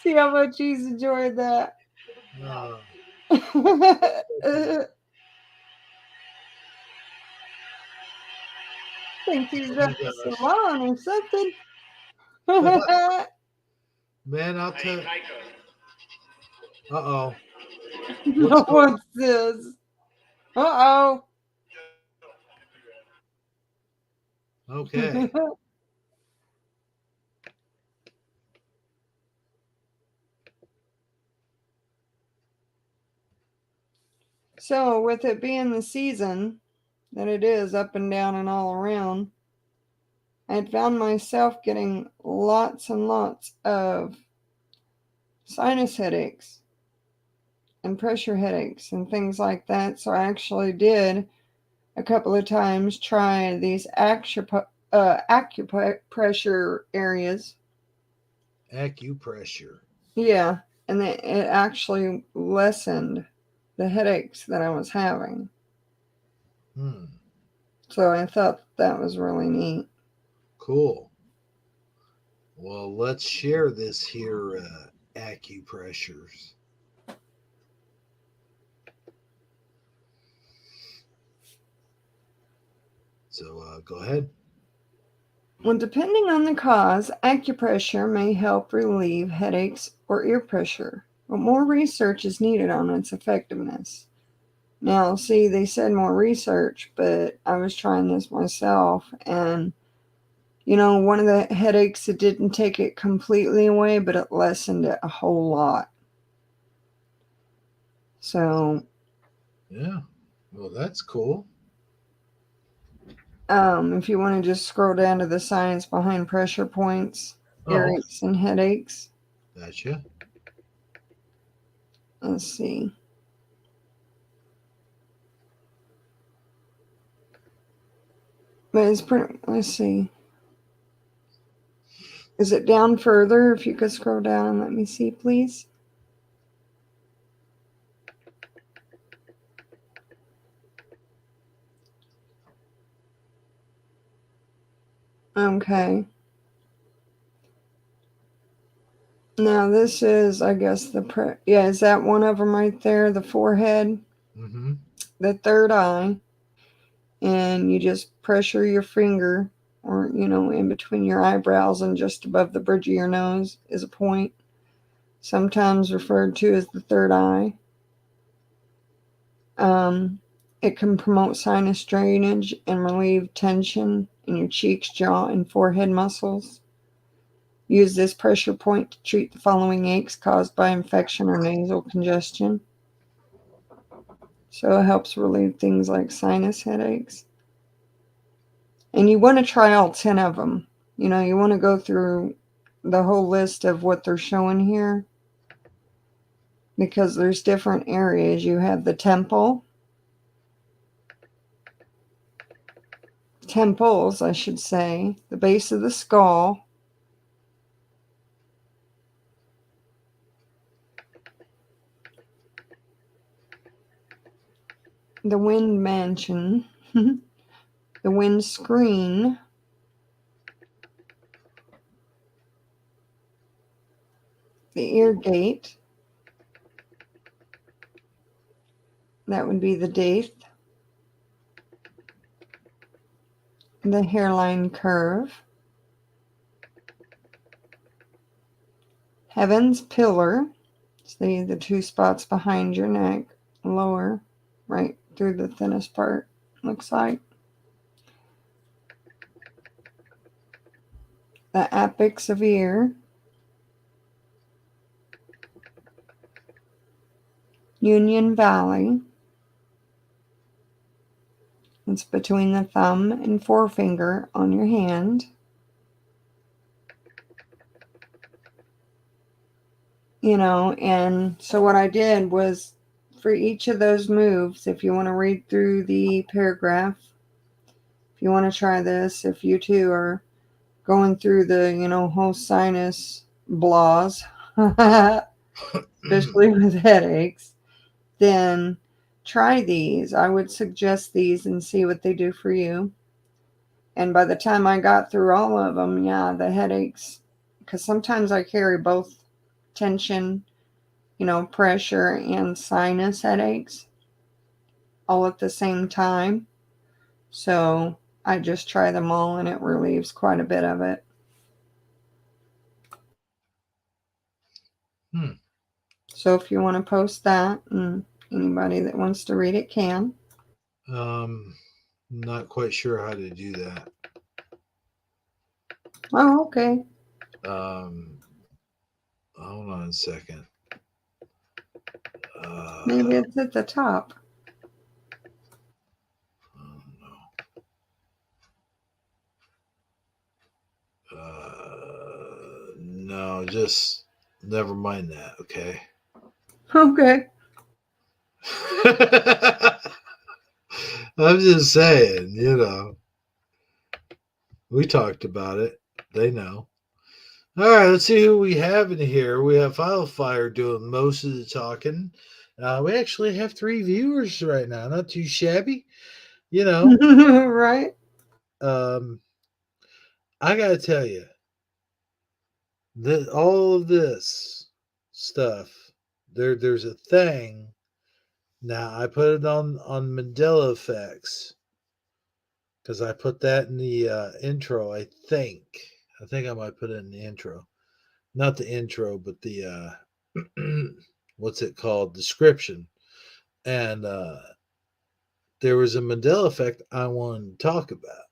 See how much he's enjoyed that. Think he's Oh up my to gosh. salon or something. Man, I'll tell. Uh oh. No, what's this? Uh-oh. Okay. So, with it being the season that it is up and down and all around, I had found myself getting lots and lots of sinus headaches and pressure headaches and things like that. So, I actually did a couple of times try these acupressure areas. Acupressure. Yeah, and it actually lessened the headaches that I was having. So I thought that was really neat. Cool. Well, let's share this here acupressures. So go ahead. Well, depending on the cause, acupressure may help relieve headaches or ear pressure, but more research is needed on its effectiveness. Now, see, they said more research, but I was trying this myself, and one of the headaches, it didn't take it completely away, but it lessened it a whole lot. So, yeah, well, that's cool. If you want to just scroll down to the science behind pressure points, earaches, and headaches. Gotcha. Let's see. But it's pretty, let's see. Is it down further? If you could scroll down and let me see, please. Okay. Now this is, I guess, yeah, is that one of them right there? The forehead, Mm-hmm. the third eye, and you just pressure your finger, or in between your eyebrows and just above the bridge of your nose is a point, sometimes referred to as the third eye. Um, it can promote sinus drainage and relieve tension in your cheeks, jaw, and forehead muscles. Use this pressure point to treat the following aches caused by infection or nasal congestion. So it helps relieve things like sinus headaches. And you want to try all 10 of them. You want to go through the whole list of what they're showing here, because there's different areas. You have the temples, I should say, the base of the skull, the wind mansion, the wind screen, the ear gate, that would be the date, the hairline curve, heaven's pillar, see the two spots behind your neck, lower, right through the thinnest part, looks like, the apex of ear, Union Valley, it's between the thumb and forefinger on your hand. And so what I did was, for each of those moves, if you want to read through the paragraph, if you want to try this, if you too are going through the, whole sinus blahs, especially with headaches, then try these. I would suggest these and see what they do for you. And by the time I got through all of them, yeah, the headaches, because sometimes I carry both tension, pressure and sinus headaches all at the same time. So I just try them all and it relieves quite a bit of it. So if you want to post that, and anybody that wants to read it can. Not quite sure how to do that. Oh, okay. Hold on a second. Maybe it's at the top. No, just never mind that, okay? Okay. I'm just saying, we talked about it. They know. All right, let's see who we have in here. We have Filefire doing most of the talking. We actually have 3 viewers right now. Not too shabby, Right. I gotta tell you that all of this stuff, there's a thing. Now I put it on Mandela effects because I put that in the intro. I think I might put it in the intro, not the intro, but the what's it called, description. And there was a Mandela effect I wanted to talk about,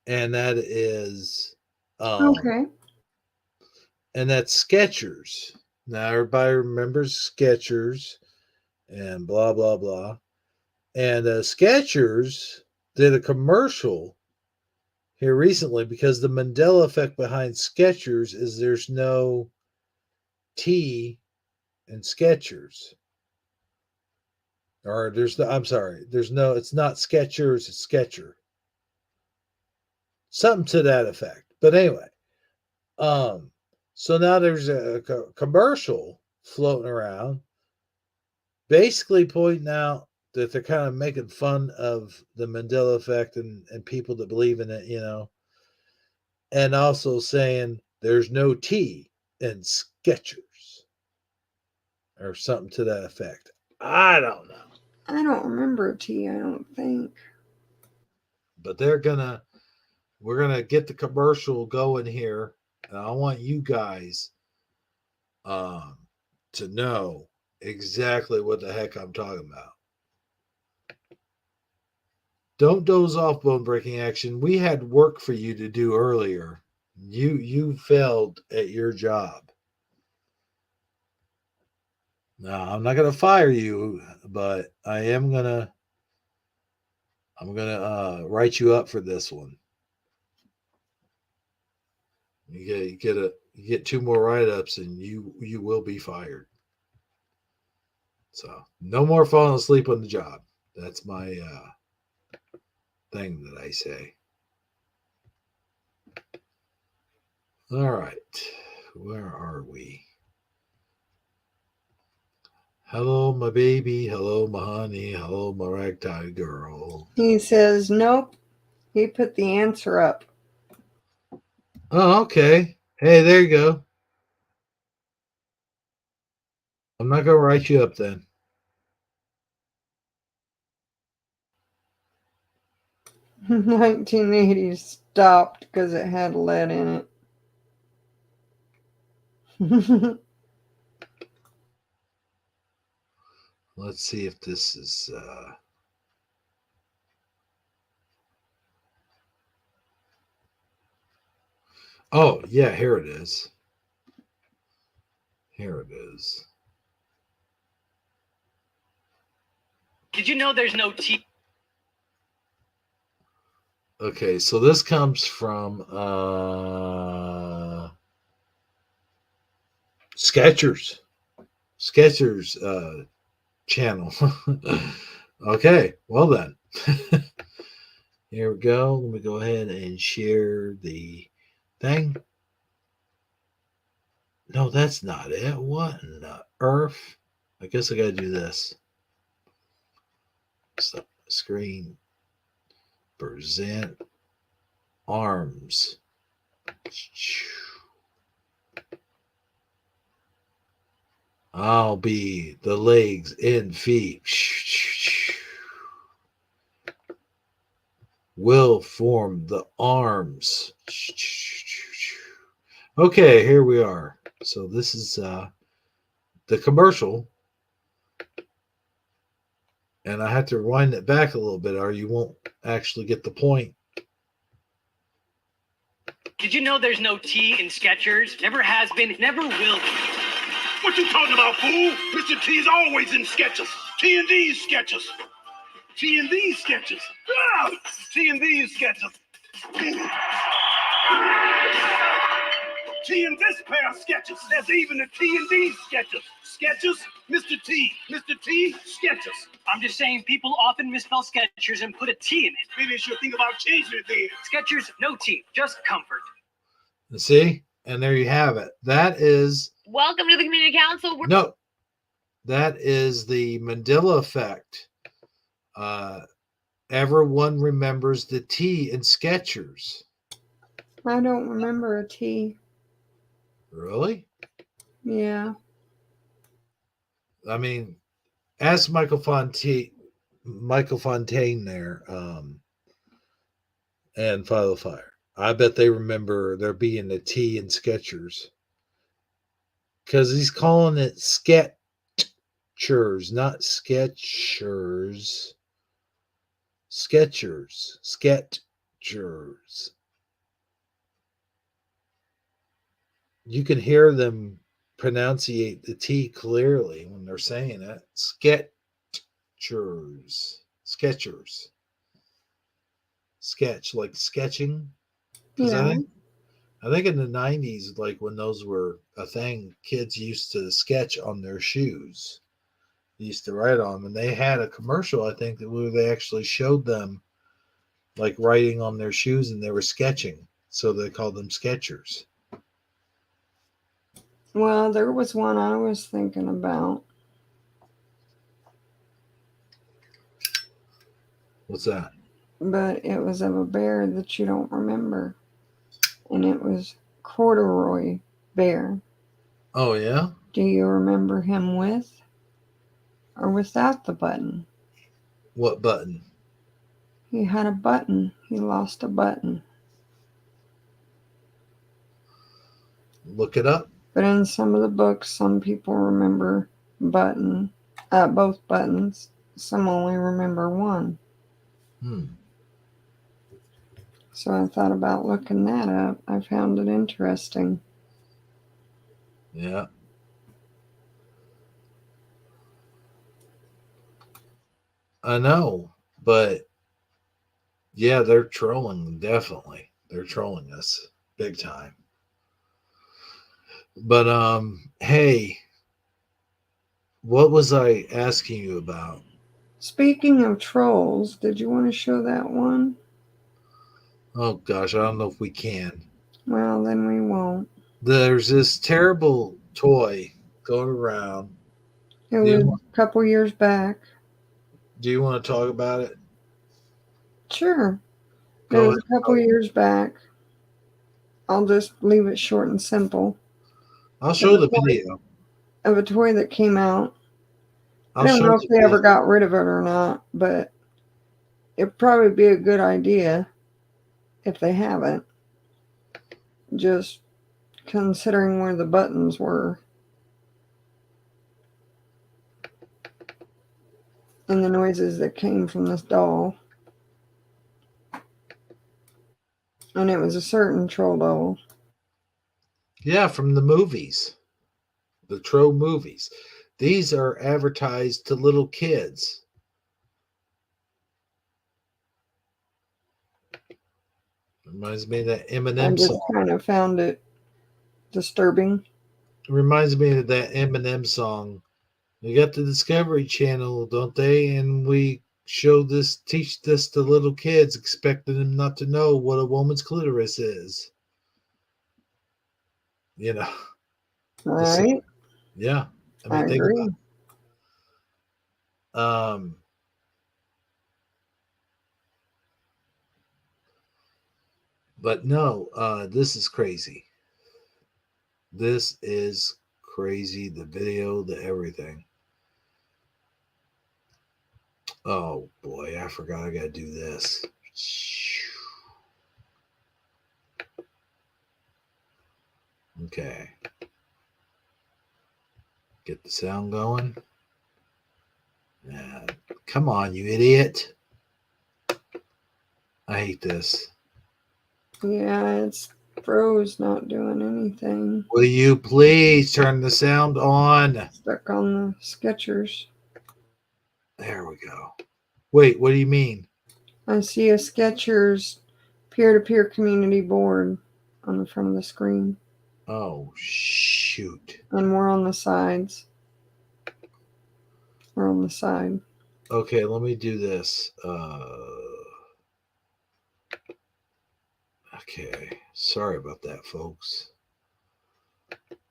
and that is Okay. and that's Skechers. Now everybody remembers Skechers and blah blah blah. And Skechers did a commercial here recently because the Mandela effect behind Skechers is there's no T in Skechers. Or I'm sorry, it's not Skechers, it's Sketcher. Something to that effect. But anyway, so now there's a commercial floating around basically pointing out that they're kind of making fun of the Mandela effect and people that believe in it, and also saying there's no T. and Skechers, or something to that effect. I don't know. I don't remember a T, I don't think. But we're gonna get the commercial going here, and I want you guys to know exactly what the heck I'm talking about. Don't doze off, bone breaking action. We had work for you to do earlier. You failed at your job. Now I'm not gonna fire you, but I'm gonna write you up for this one. You get 2 more write ups, and you will be fired. So no more falling asleep on the job. That's my thing that I say. All right, where are we? Hello, my baby. Hello, my honey. Hello, my ragtime girl. He says, nope. He put the answer up. Oh, okay. Hey, there you go. I'm not gonna write you up then. 1980 stopped because it had lead in it. Let's see if this is. Oh, yeah, here it is. Here it is. Did you know there's no T? Okay, so this comes from Skechers channel. Okay, well then. Here we go. Let me go ahead and share the thing. No, that's not it. What in the earth? I guess I gotta do this. Stop the screen. Present arms. I'll be the legs and feet. Will form the arms. Okay, here we are. So this is the commercial. And I have to rewind it back a little bit, or you won't actually get the point. Did you know there's no T in Skechers? Never has been, never will be. What you talking about, fool? Mr. T's always in Skechers. T and D's Skechers. T and D's Skechers. Ah, T and D's Skechers. T and this pair of Skechers. There's even a T and D Skechers. Skechers, Mr. T. Mr. T, Skechers. I'm just saying people often misspell Skechers and put a T in it. Maybe you should think about changing it then. Skechers, no T, just comfort. See? And there you have it. That is... Welcome to the Community Council. No. That is the Mandela effect. Everyone remembers the T in Skechers. I don't remember a T. Really? Yeah. I mean, ask Michael Fontaine there, and Follow Fire. I bet they remember there being a T in Skechers. Because he's calling it Skechers, not Skechers. Skechers. Skechers. You can hear them pronunciate the T clearly when they're saying it. Skechers. Skechers. Sketch, like sketching. Because Yeah. I think in the 90s, like when those were a thing, kids used to sketch on their shoes. They used to write on them. And they had a commercial, I think, where they actually showed them like writing on their shoes and they were sketching. So they called them Skechers. Well, there was one I was thinking about. What's that? But it was of a bear that you don't remember. And it was Corduroy Bear. Oh, yeah? Do you remember him with or without the button? What button? He had a button. He lost a button. Look it up. But in some of the books, some people remember both buttons. Some only remember one. So I thought about looking that up. I found it interesting. Yeah. I know, but yeah, they're trolling, definitely. They're trolling us big time. But hey, what was I asking you about? Speaking of trolls, did you want to show that one? Oh gosh, I don't know if we can. Well, then we won't. There's this terrible toy going around. It Do you, was a couple years back. do you want to talk about it? Sure. It Go was ahead. a couple years back. I'll just leave it short and simple. I'll Of show a the toy, video. of a toy that came out. I I'll don't show know if the they video. ever got rid of it or not, but it'd probably be a good idea if they haven't. Just considering where the buttons were and the noises that came from this doll. And it was a certain troll doll. Yeah, from the movies, the troll movies. These are advertised to little kids. Reminds me of that I Eminem just song. kind of found it disturbing. Reminds me of that Eminem song. We got the Discovery Channel, don't they? And we show this, teach this to little kids, expecting them not to know what a woman's clitoris is. You know, Right? yeah. I I mean, think agree. about it. But no, this is crazy. This is crazy. The video, the everything. Oh boy, I forgot I gotta do this. Okay. Get the sound going. Come on, you idiot. I hate this. Yeah, it's froze, not doing anything. Will you please turn the sound on? Stuck on the Skechers. There we go. Wait, what do you mean? I see a Skechers peer-to-peer community board on the front of the screen. Oh, shoot. And we're on the sides. We're on the side. Okay, let me do this. Okay, sorry about that, folks.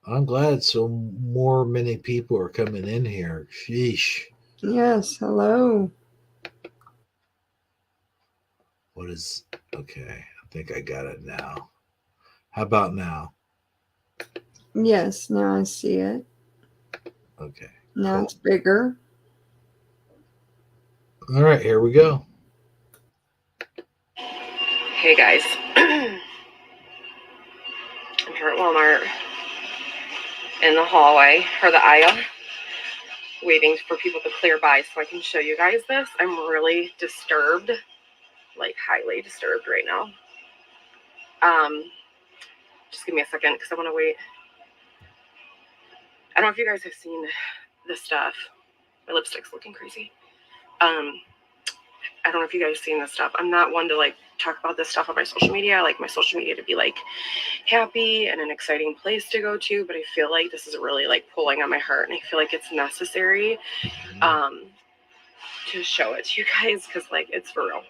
I'm glad many people are coming in here. Sheesh. Yes, hello. Okay, I think I got it now. How about now? Yes, now I see it. Okay. Now cool. it's bigger. All right, here we go. Hey guys, I'm here at Walmart in the hallway or the aisle waiting for people to clear by so I can show you guys this. I'm really disturbed, like highly disturbed right now. Just give me a second because I want to wait. I don't know if you guys have seen this stuff. My lipstick's looking crazy. I don't know if you guys seen this stuff. I'm not one to like talk about this stuff on my social media. I like my social media to be like happy and an exciting place to go to, but I feel like this is really like pulling on my heart, and I feel like it's necessary to show it to you guys because like it's for real.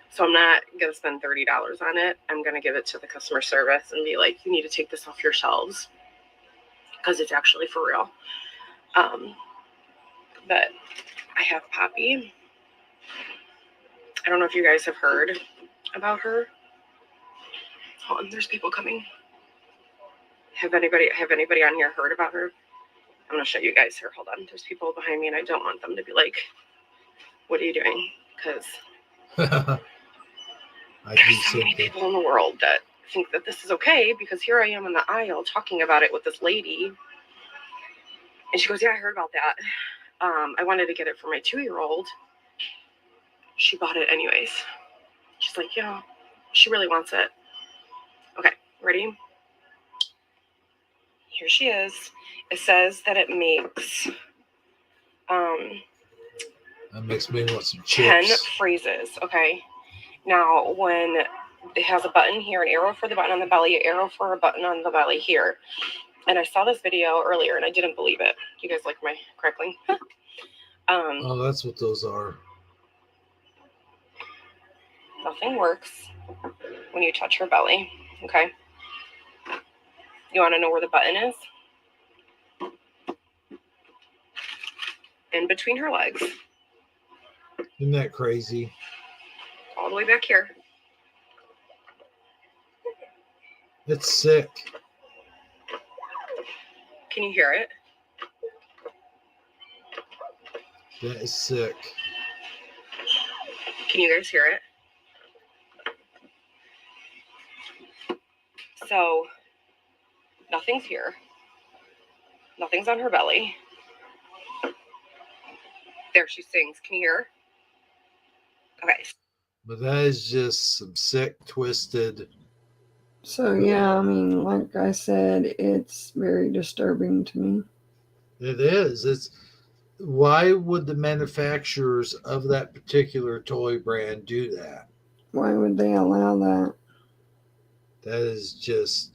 So I'm not gonna spend $30 on it. I'm gonna give it to the customer service and be like, you need to take this off your shelves because it's actually for real. But I have Poppy. I don't know if you guys have heard about her. Hold on, there's people coming. Have anybody on here heard about her? I'm going to show you guys here. Hold on. There's people behind me, and I don't want them to be like, what are you doing? Because there's so many people in the world that think that this is okay, because here I am in the aisle talking about it with this lady. And she goes, yeah, I heard about that. I wanted to get it for my 2-year-old. She bought it anyways. She's like, yeah, she really wants it. Okay, ready? Here she is. It says that it makes that makes me want some 10 chips. phrases. Okay. Now, when it has a button here, an arrow for the button on the belly, an arrow for a button on the belly here. And I saw this video earlier, and I didn't believe it. You guys like my crackling? Oh, that's what those are. Nothing works when you touch her belly. Okay. You want to know where the button is? In between her legs. Isn't that crazy? All the way back here. It's sick. Can you hear it? That is sick. Can you guys hear it? So, nothing's here. Nothing's on her belly. There she sings. Can you hear her? Okay. But that is just some sick, twisted. So, yeah, I mean, like I said, it's very disturbing to me. It is. Why would the manufacturers of that particular toy brand do that? Why would they allow that? That is just,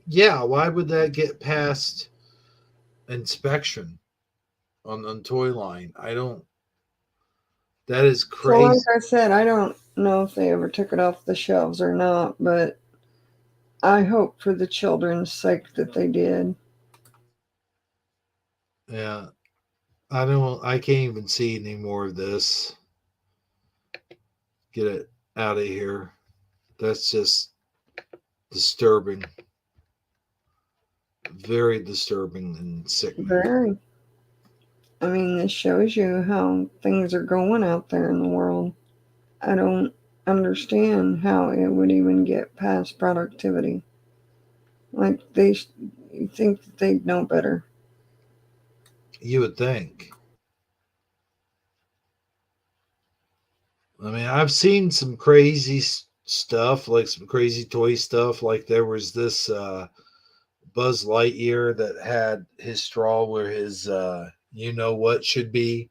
yeah, why would that get past inspection on toy line? That is So, crazy. like I said, I don't know if they ever took it off the shelves or not, but I hope for the children's sake that they did. Yeah. I can't even see any more of this. Get it out of here. That's just disturbing. Very disturbing and sickening. Very. I mean, this shows you how things are going out there in the world. I don't understand how it would even get past productivity. Like, you think that they'd know better. You would think. I mean, I've seen some crazy stuff, like some crazy toy stuff. Like there was this Buzz Lightyear that had his straw where his you know what should be.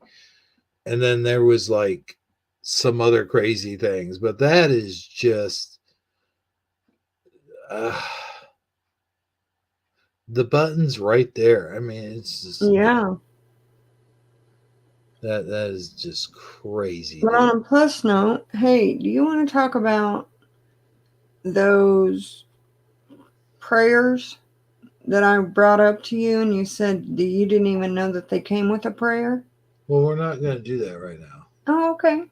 And then there was like some other crazy things. But that is just the button's right there. I mean, it's just Yeah. that is just crazy. But on a plus note, hey, do you want to talk about those prayers that I brought up to you and you said that you didn't even know that they came with a prayer? Well, we're not going to do that right now. Oh, okay.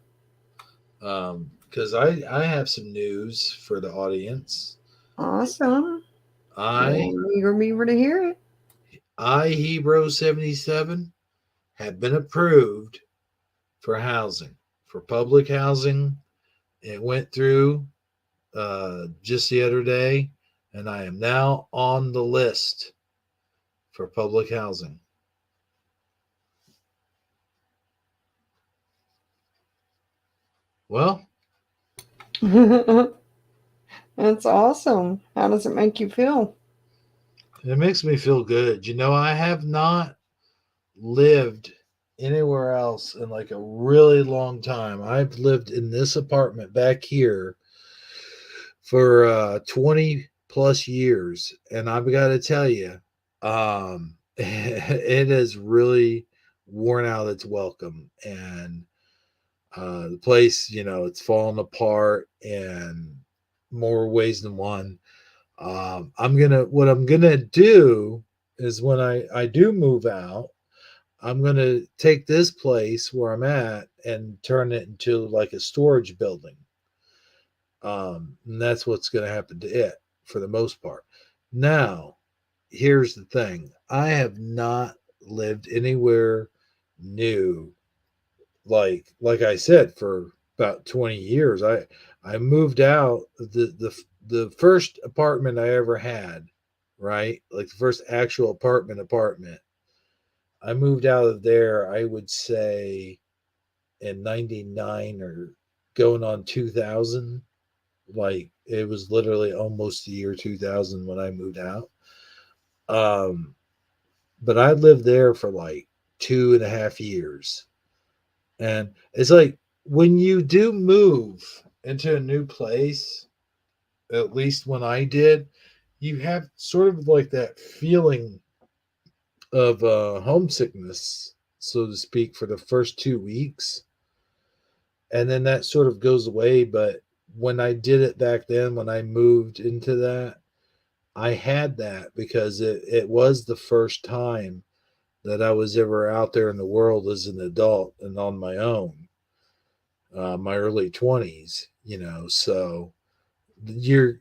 Because I have some news for the audience. Awesome. I'm eager to hear it. Hebrew 77 have been approved for housing, for public housing. It went through just the other day, and I am now on the list for public housing. Well, that's awesome. How does it make you feel? It makes me feel good. You know, I have not lived anywhere else in like a really long time. I've lived in this apartment back here for 20 plus years, and I've got to tell you, it has really worn out its welcome, and the place, you know, it's fallen apart in more ways than one. What I'm gonna do is when I do move out, I'm gonna take this place where I'm at and turn it into like a storage building. And that's what's gonna happen to it for the most part. Now, here's the thing. I have not lived anywhere new, like I said, for about 20 years. I moved out the first apartment I ever had, right? Like the first actual apartment. I moved out of there, I would say in 99 or going on 2000. Like it was literally almost the year 2000 when I moved out. Um, but I lived there for like 2.5 years. And it's like when you do move into a new place, at least when I did, you have sort of like that feeling of homesickness, so to speak, for the first 2 weeks. And then that sort of goes away. But when I did it back then, when I moved into that, I had that because it was the first time that I was ever out there in the world as an adult and on my own, my early 20s, so your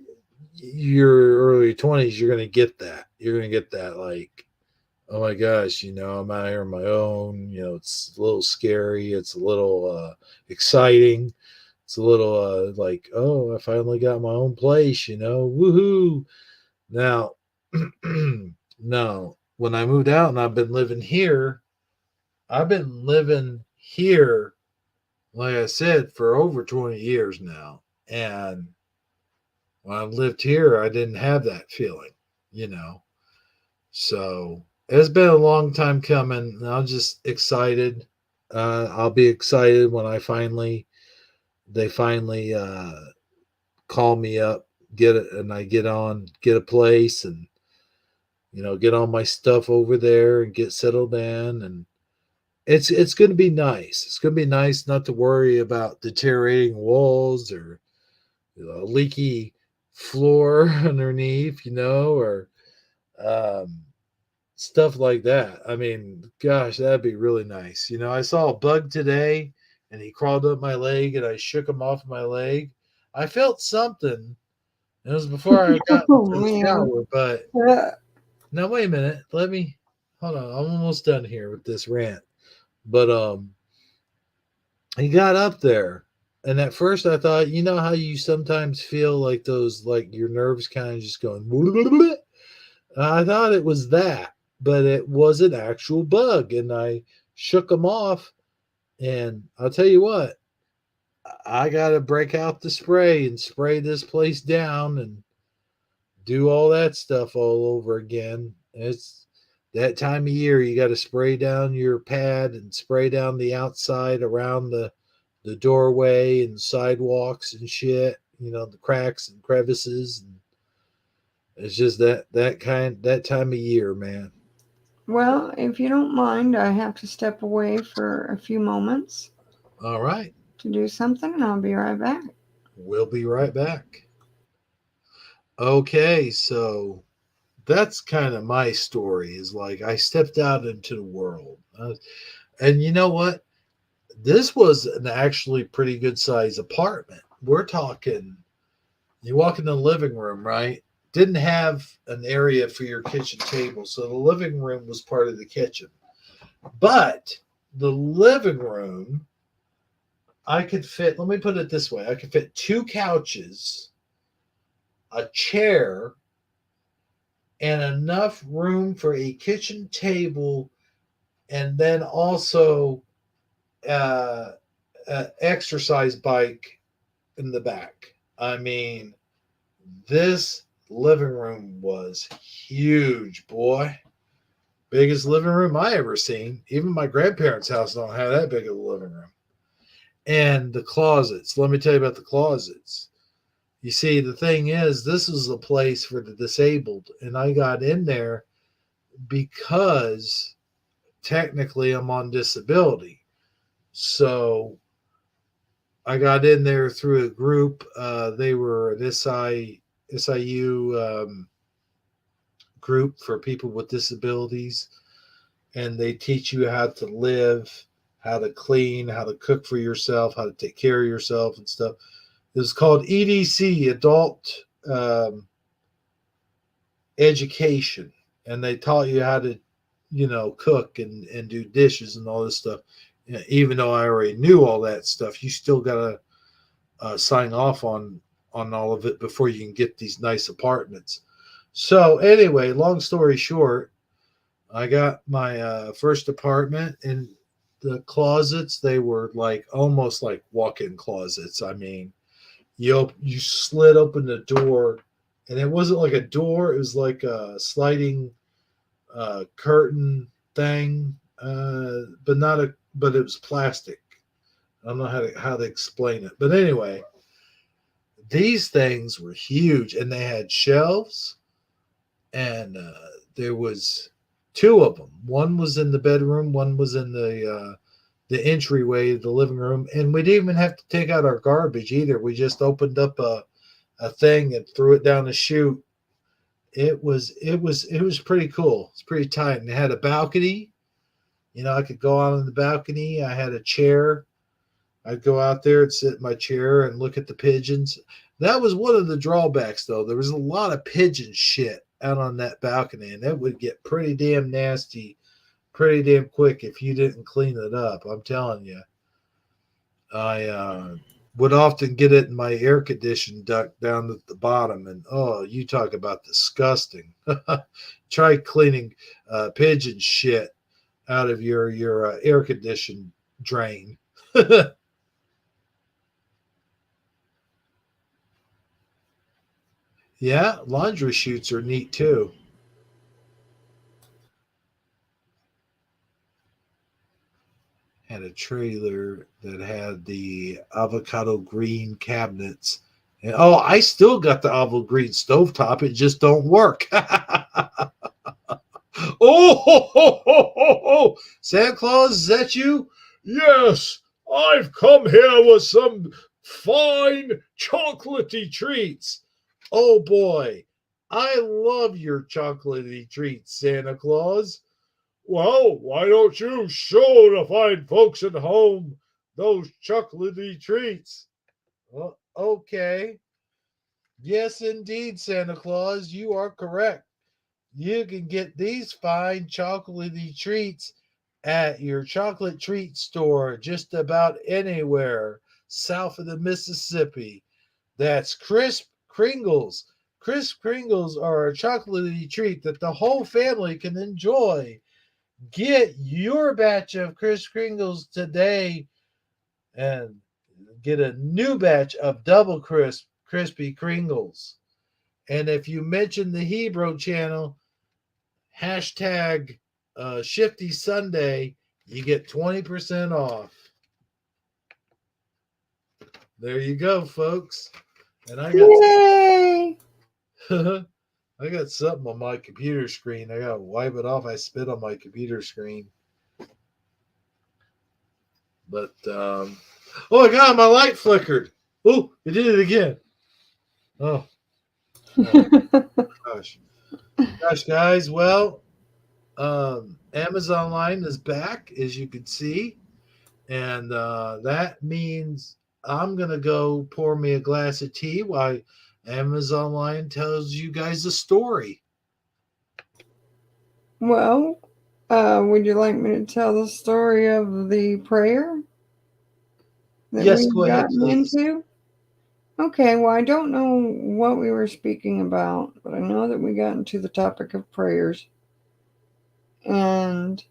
your early 20s, you're going to get that. You're going to get that, like, oh my gosh, I'm out here on my own. It's a little scary. It's a little exciting. It's a little like, oh, I finally got my own place, woohoo. Now, no, when I moved out and I've been living here, like I said, for over 20 years now. And when I lived here, I didn't have that feeling, you know. So it's been a long time coming. I'm just excited. I'll be excited when they finally call me up, get it, and I get a place, and get all my stuff over there and get settled in. And it's going to be nice. It's going to be nice not to worry about deteriorating walls or leaky floor underneath, or um, stuff like that. I mean, gosh, that'd be really nice. I saw a bug today and he crawled up my leg and I shook him off my leg. I felt something. It was before I got Oh into the man. shower, but now wait a minute. Let me hold on. I'm almost done here with this rant. But he got up there. And at first I thought, how you sometimes feel like those, like your nerves kind of just going. I thought it was that, but it was an actual bug. And I shook him off. And I'll tell you what, I got to break out the spray and spray this place down and do all that stuff all over again. It's that time of year. You got to spray down your pad and spray down the outside around the doorway and sidewalks and shit, the cracks and crevices. And it's just that time of year, man. Well, if you don't mind, I have to step away for a few moments All right. to do something, and I'll be right back. We'll be right back. Okay, so that's kind of my story, is like I stepped out into the world. And you know what? This was an actually pretty good size apartment. We're talking, you walk in the living room, right? Didn't have an area for your kitchen table. So the living room was part of the kitchen. But the living room, I could fit, let me put it this way, I could fit 2 couches, a chair, and enough room for a kitchen table, and then also an exercise bike in the back. I mean, this living room was huge, boy. Biggest living room I ever seen. Even my grandparents' house don't have that big of a living room. And the closets. Let me tell you about the closets. You see, the thing is, this is a place for the disabled. And I got in there because technically I'm on disability. So I got in there through a group. They were an SIU group for people with disabilities. And they teach you how to live, how to clean, how to cook for yourself, how to take care of yourself and stuff. It was called EDC, Adult Education. and they taught you how to, cook and do dishes and all this stuff. Even though I already knew all that stuff, you still gotta sign off on all of it before you can get these nice apartments. So anyway, long story short, I got my first apartment, and the closets, they were like almost like walk-in closets. I mean, you slid open the door, and it wasn't like a door; it was like a sliding curtain thing, but it was plastic. I don't know how to explain it, but anyway, these things were huge, and they had shelves, and there was two of them. One was in the bedroom, one was in the entryway, the living room, and we didn't even have to take out our garbage either. We just opened up a thing and threw it down the chute. It was pretty cool. It's pretty tight, and it had a balcony. I could go out on the balcony. I had a chair. I'd go out there and sit in my chair and look at the pigeons. That was one of the drawbacks, though. There was a lot of pigeon shit out on that balcony, and it would get pretty damn nasty pretty damn quick if you didn't clean it up. I'm telling you. I would often get it in my air conditioning duct down at the bottom, and oh, you talk about disgusting. Try cleaning pigeon shit out of your air conditioned drain. Yeah, laundry chutes are neat too. Had a trailer that had the avocado green cabinets. And oh, I still got the avocado green stovetop. It just don't work. Oh, ho, ho, ho, ho, ho. Santa Claus, is that you? Yes, I've come here with some fine chocolatey treats. Oh boy, I love your chocolatey treats, Santa Claus. Well, why don't you show the fine folks at home those chocolatey treats? Well, okay. Yes, indeed, Santa Claus, you are correct. You can get these fine chocolatey treats at your chocolate treat store just about anywhere south of the Mississippi. That's Crisp Kringles. Crisp Kringles are a chocolatey treat that the whole family can enjoy. Get your batch of Crisp Kringles today and get a new batch of double crisp crispy Kringles. And if you mention the Hebrew channel, hashtag Shifty Sunday, you get 20% off. There you go, folks. And Yay! I got something on my computer screen. I gotta wipe it off. I spit on my computer screen. But oh my god, my light flickered. Oh, it did it again. Oh gosh. Gosh, guys. Well, Amazon Line is back, as you can see. And that means I'm going to go pour me a glass of tea while Amazon Line tells you guys a story. Well, would you like me to tell the story of the prayer that Yes, go we've ahead, gotten please. into? Okay, well, I don't know what we were speaking about, but I know that we got into the topic of prayers. And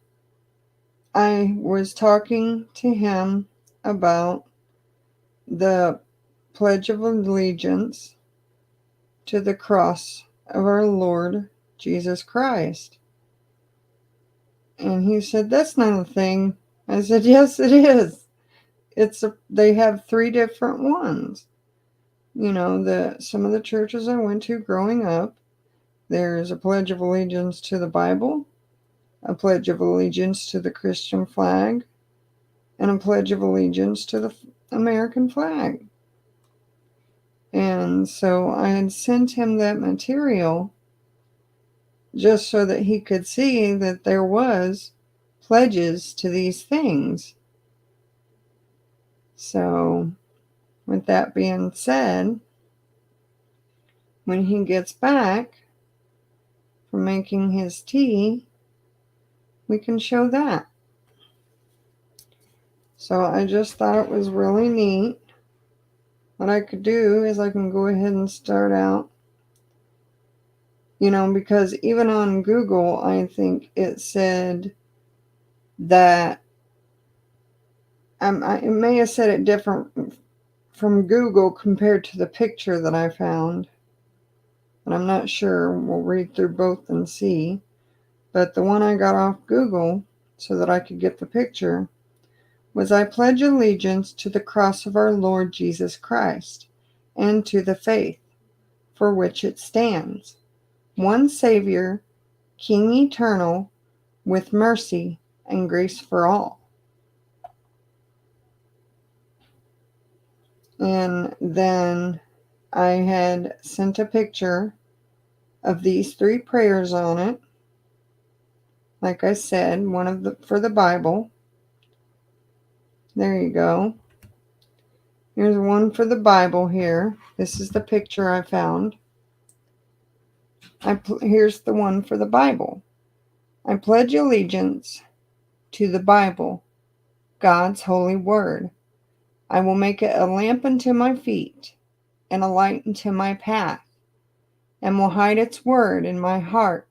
I was talking to him about the Pledge of Allegiance to the cross of our Lord Jesus Christ. And he said, that's not a thing. I said, yes, it is. They have three different ones. Some of the churches I went to growing up, there's a Pledge of Allegiance to the Bible, a Pledge of Allegiance to the Christian flag, and a Pledge of Allegiance to the American flag. And so I had sent him that material just so that he could see that there was pledges to these things. So, with that being said, when he gets back for making his tea, we can show that. So I just thought it was really neat. What I could do is I can go ahead and start out, because even on Google, I think it said that, it may have said it different from Google compared to the picture that I found. But I'm not sure. We'll read through both and see. But the one I got off Google so that I could get the picture was, I pledge allegiance to the cross of our Lord Jesus Christ and to the faith for which it stands, one Savior, King eternal, with mercy and grace for all. And then I had sent a picture of these 3 prayers on it. Like I said, one for the Bible. There you go. Here's one for the Bible here. This is the picture I found. Here's the one for the Bible. I pledge allegiance to the Bible, God's holy word. I will make it a lamp unto my feet and a light unto my path, and will hide its word in my heart,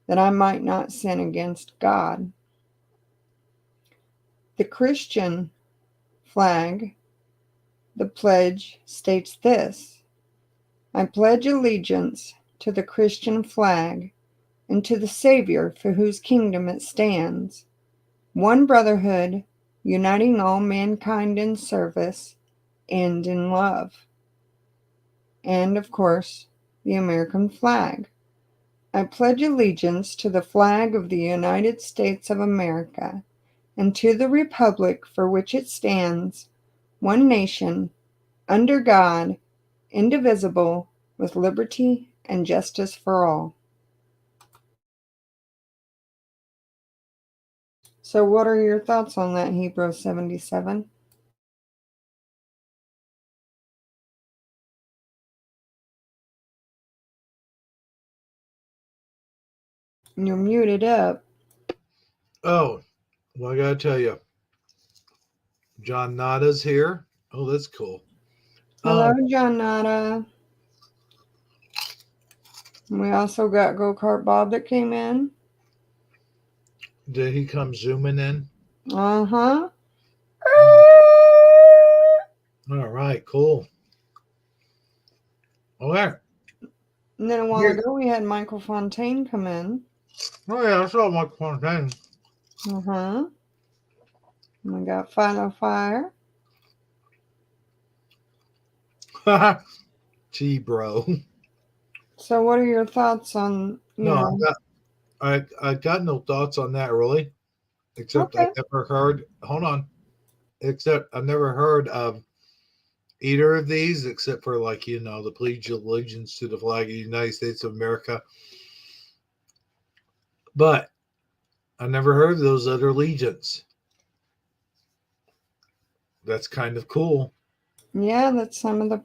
that I might not sin against God. The Christian flag, the pledge states this: I pledge allegiance to the Christian flag and to the Savior for whose kingdom it stands, one brotherhood, uniting all mankind in service and in love. And, of course, the American flag. I pledge allegiance to the flag of the United States of America and to the republic for which it stands, one nation, under God, indivisible, with liberty and justice for all. So what are your thoughts on that, Hebrew 77? You're muted up. Oh, well, I gotta tell you, John Nada's here. Oh, that's cool. Hello, John Nada. We also got Go-Kart Bob that came in. Did he come zooming in? Uh-huh. All right, cool. Okay. And then a while ago, we had Michael Fontaine come in. Oh, yeah, I saw Michael Fontaine. Uh-huh. And we got Philo Fire. Gee, bro. So what are your thoughts on, I got no thoughts on that, really. Except Okay. I never heard, hold on. Except I've never heard of either of these, except for, like, the pledge of allegiance to the flag of the United States of America. But I never heard of those other allegiance. That's kind of cool. Yeah, that's some of the,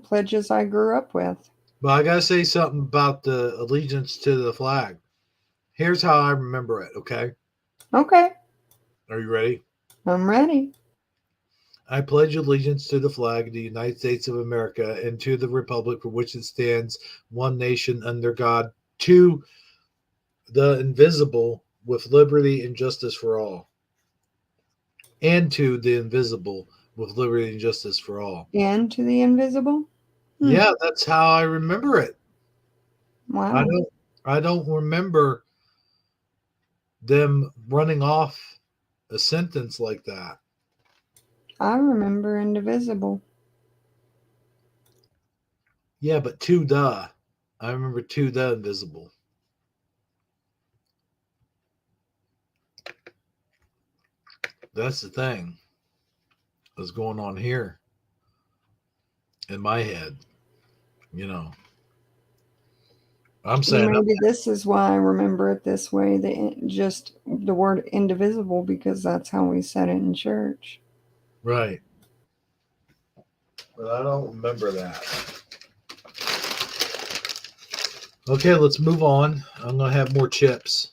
pledges I grew up with. But I gotta say something about the allegiance to the flag. Here's how I remember it, okay? Okay. Are you ready? I'm ready. I pledge allegiance to the flag of the United States of America and to the republic for which it stands, one nation under God, to the invisible, with liberty and justice for all. And to the invisible, with liberty and justice for all. And to the invisible? Yeah, that's how I remember it. Wow. I don't remember them running off a sentence like that. I remember indivisible. Yeah, but to the. I remember to the invisible. That's the thing that's going on here in my head. I'm saying maybe this is why I remember it this way, just the word indivisible, because that's how we said it in church. Right. But I don't remember that. Okay, let's move on. I'm going to have more chips.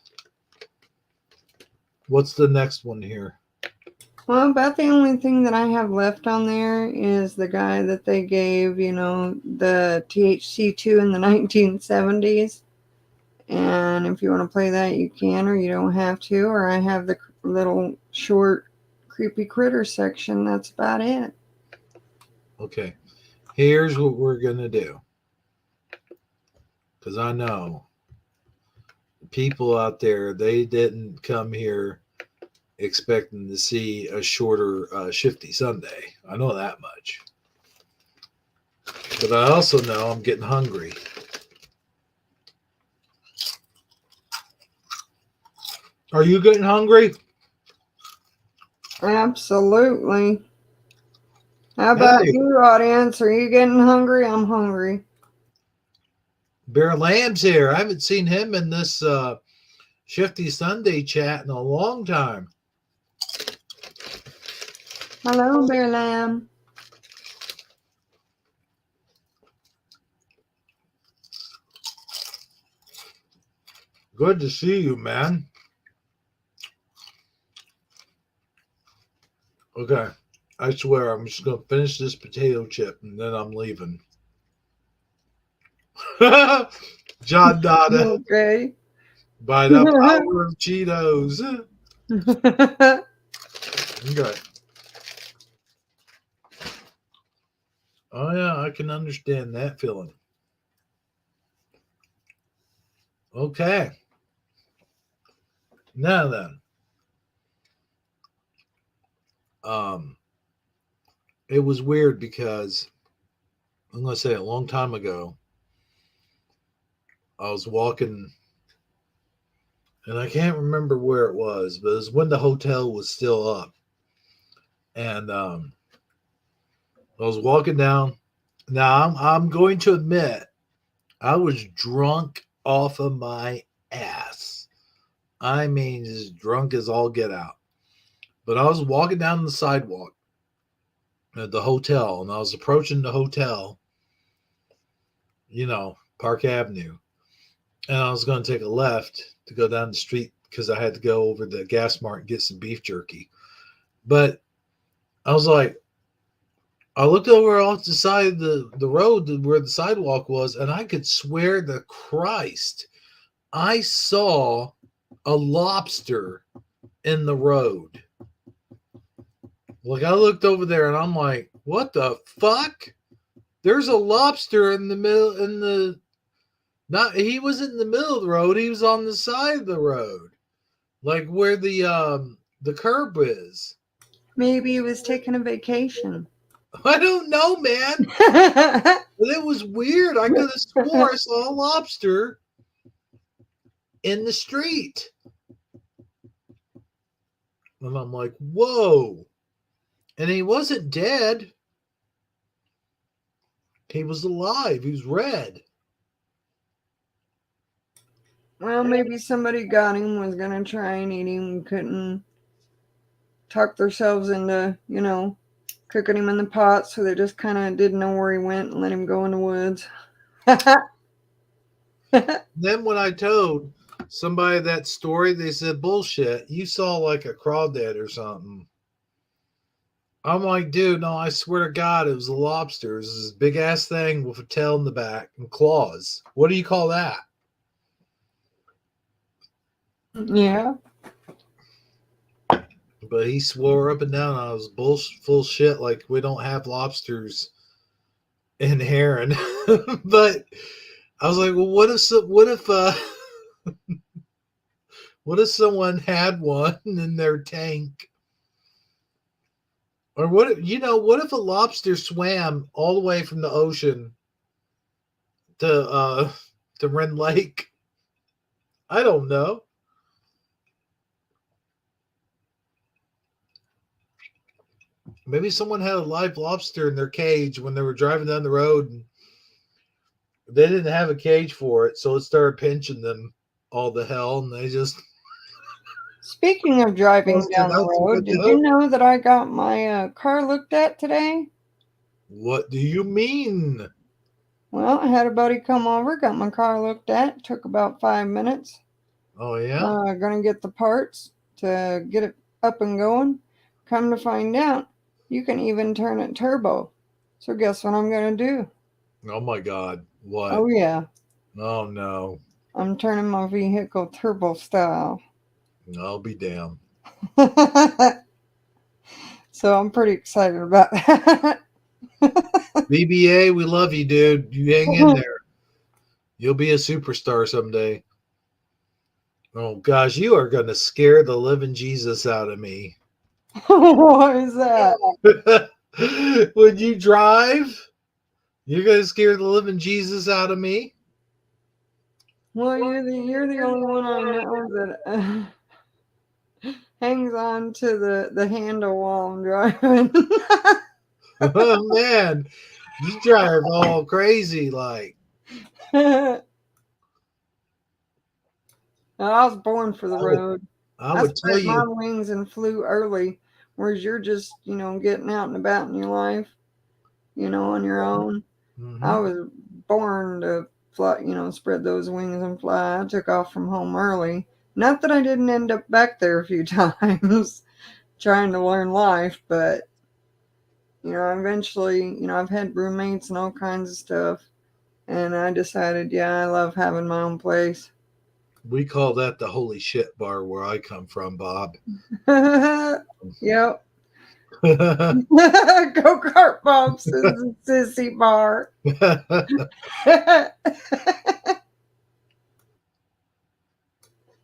What's the next one here? Well, about the only thing that I have left on there is the guy that they gave, the THC2 in the 1970s. And if you want to play that, you can, or you don't have to. Or I have the little short creepy critter section. That's about it. Okay, here's what we're going to do. Because I know people out there, they didn't come here expecting to see a shorter Shifty Sunday. I know that much. But I also know I'm getting hungry. Are you getting hungry? Absolutely. How about you, audience? Are you getting hungry? I'm hungry. Bear Lamb's here. I haven't seen him in this Shifty Sunday chat in a long time. Hello, Bear Lamb. Good to see you, man. Okay, I swear I'm just going to finish this potato chip and then I'm leaving. John Dada. Okay. By the power of Cheetos. Okay. Oh, yeah, I can understand that feeling. Okay. Now then. It was weird because I'm going to say a long time ago, I was walking, and I can't remember where it was, but it was when the hotel was still up. And I was walking down. Now, I'm going to admit, I was drunk off of my ass. I mean, as drunk as all get out. But I was walking down the sidewalk at the hotel, and I was approaching the hotel, Park Avenue. And I was going to take a left to go down the street because I had to go over the gas mart and get some beef jerky. But I was like, I looked over off the side of the road where the sidewalk was, and I could swear to Christ, I saw a lobster in the road. Like, I looked over there, and I'm like, what the fuck? There's a lobster in the middle, he wasn't in the middle of the road, he was on the side of the road. Like where the curb is. Maybe he was taking a vacation. I don't know, man. But it was weird. I could have swore I saw a lobster in the street. And I'm like, whoa. And he wasn't dead. He was alive. He was red. Well, maybe somebody got him, was going to try and eat him, couldn't talk themselves into, cooking him in the pot, so they just kind of didn't know where he went and let him go in the woods. Then when I told somebody that story, they said, bullshit, you saw like a crawdad or something. I'm like, dude, no, I swear to God, it was a lobster. It was this big ass thing with a tail in the back and claws. What do you call that? Yeah. But he swore up and down I was full shit, like we don't have lobsters in Heron. But I was like, well, what if someone had one in their tank? Or what if a lobster swam all the way from the ocean to Ren Lake? I don't know. Maybe someone had a live lobster in their cage when they were driving down the road and they didn't have a cage for it, so it started pinching them all the hell, and they just... Speaking of driving down the road, did you know that I got my car looked at today? What do you mean? Well, I had a buddy come over, got my car looked at. Took about 5 minutes. Oh yeah. Gonna get the parts to get it up and going. Come to find out, you can even turn it turbo. So guess what I'm gonna do? Oh my God. What? Oh yeah, Oh no. I'm turning my vehicle turbo style. I'll be damned. So I'm pretty excited about that. BBA, we love you, dude. You hang in there. You'll be a superstar someday. Oh gosh, you are gonna scare the living Jesus out of me. What is that? When you drive, you're gonna scare the living Jesus out of me. Well, you're the only one I know that hangs on to the handle while I'm driving. Oh man, you drive all crazy like. I was born for the road. I I would tell spread my you. wings and flew early, whereas you're just, getting out and about in your life, on your own. I Mhm. was born to fly, spread those wings and fly. I took off from home early. Not that I didn't end up back there a few times trying to learn life, but eventually, I've had roommates and all kinds of stuff, and I decided, yeah, I love having my own place. We call that the holy shit bar where I come from, Bob. Yep. Go-kart bumps is a sissy bar.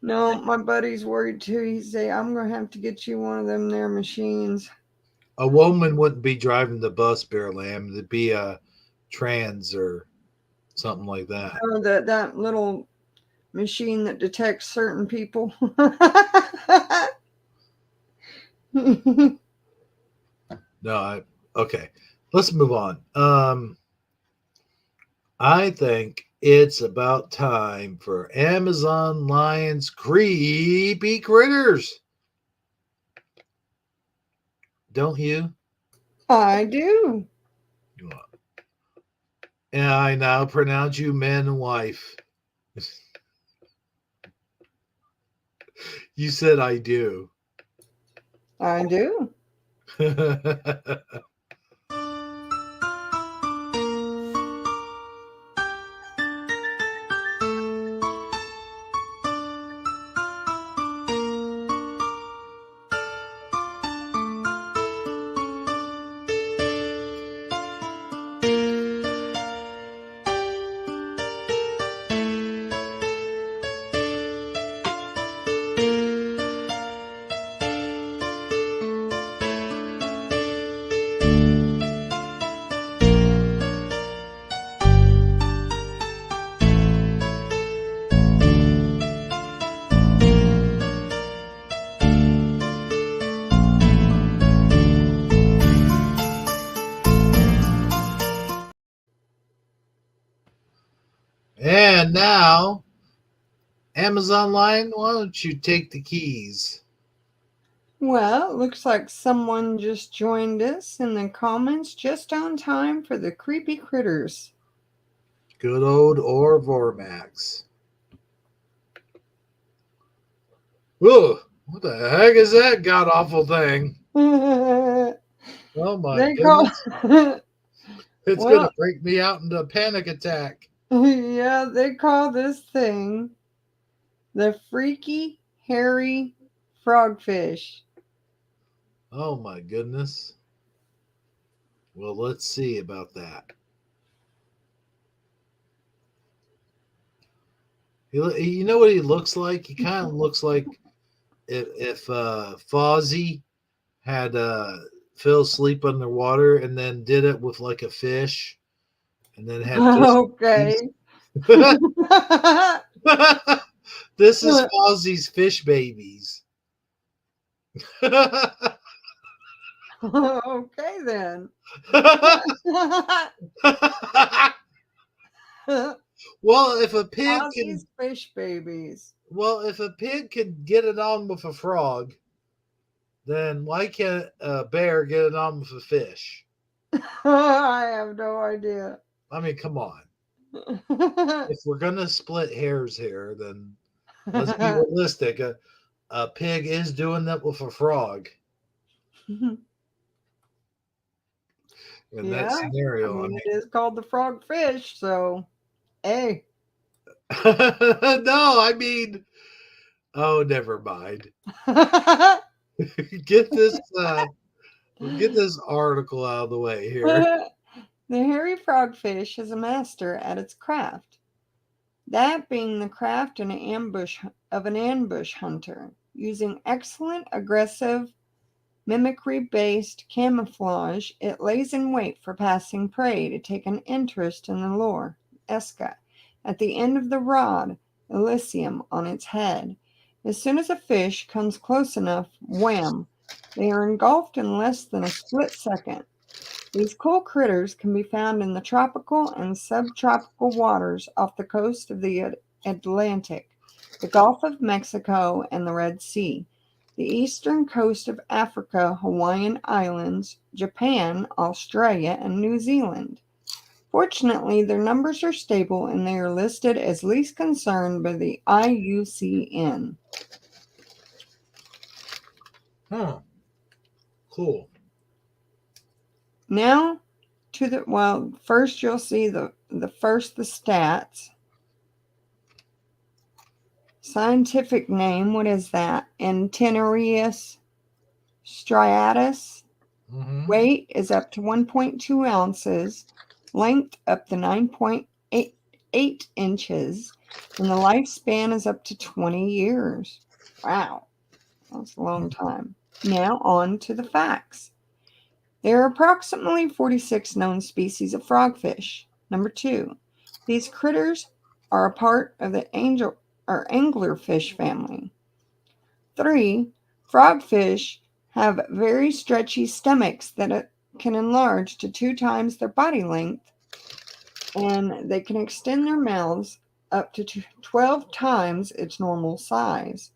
No, my buddy's worried too. He say, I'm gonna have to get you one of them there machines. A woman wouldn't be driving the bus, Bear Lamb. It'd be a trans or something like that. Oh, that little machine that detects certain people. No, okay. Let's move on. I think it's about time for Amazon Lion's Creepy Critters. Don't you? I do. And I now pronounce you man and wife. You said I do. I do. And now, Amazon Lion, why don't you take the keys? Well, it looks like someone just joined us in the comments just on time for the creepy critters. Good old Orvormax. Whoa, what the heck is that god awful thing? Oh my They call goodness. It's well, gonna break me out into a panic attack. yeah, they call this thing the freaky hairy frogfish. Oh my goodness. Well, let's see about that. You know what he looks like? He kind of looks like if Fozzie had Phil sleep underwater and then did it with like a fish and then had Okay. This is Fozzie's fish babies. Okay then. Well, if a pig Ozzy's fish babies. if a pig can get it on with a frog, then why can't a bear get it on with a fish? I have no idea. I mean, come on. If we're gonna split hairs here, then let's be realistic. A pig is doing that with a frog in that Yeah, I scenario. I mean, mean, it is called the frog fish, so hey. no, I mean, oh, never mind. Get this, get this article out of the way here. The hairy frogfish is a master at its craft, that being the craft of an ambush hunter, using excellent aggressive mimicry-based camouflage. It lays in wait for passing prey to take an interest in the lure, esca, at the end of the rod, elysium on its head. As soon as a fish comes close enough, wham, they are engulfed in less than a split second. These cool critters can be found in the tropical and subtropical waters off the coast of the Atlantic, the Gulf of Mexico, and the Red Sea, the eastern coast of Africa, Hawaiian Islands, Japan, Australia, and New Zealand. Fortunately, their numbers are stable and they are listed as least concern by the IUCN. Huh. Cool. Now to the first you'll see the stats. Scientific name, what is that? Antennareus striatus. Mm-hmm. Weight is up to 1.2 ounces. Length up to 9.8 inches. And the lifespan is up to 20 years. Wow, that's a long time. Now on to the facts. There are approximately 46 known species of frogfish. Number 2, these critters are a part of the anglerfish family. 3, frogfish have very stretchy stomachs that can enlarge to 2 times their body length, and they can extend their mouths up to 12 times its normal size.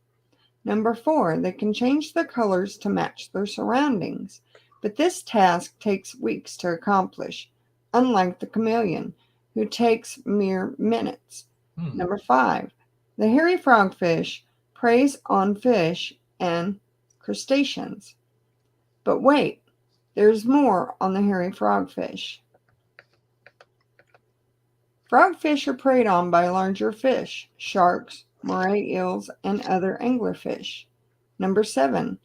Number 4, they can change their colors to match their surroundings, but this task takes weeks to accomplish, unlike the chameleon, who takes mere minutes. Number 5, the hairy frogfish preys on fish and crustaceans. But wait, there's more on the hairy frogfish. Frogfish are preyed on by larger fish, sharks, moray eels, and other anglerfish. Number 7,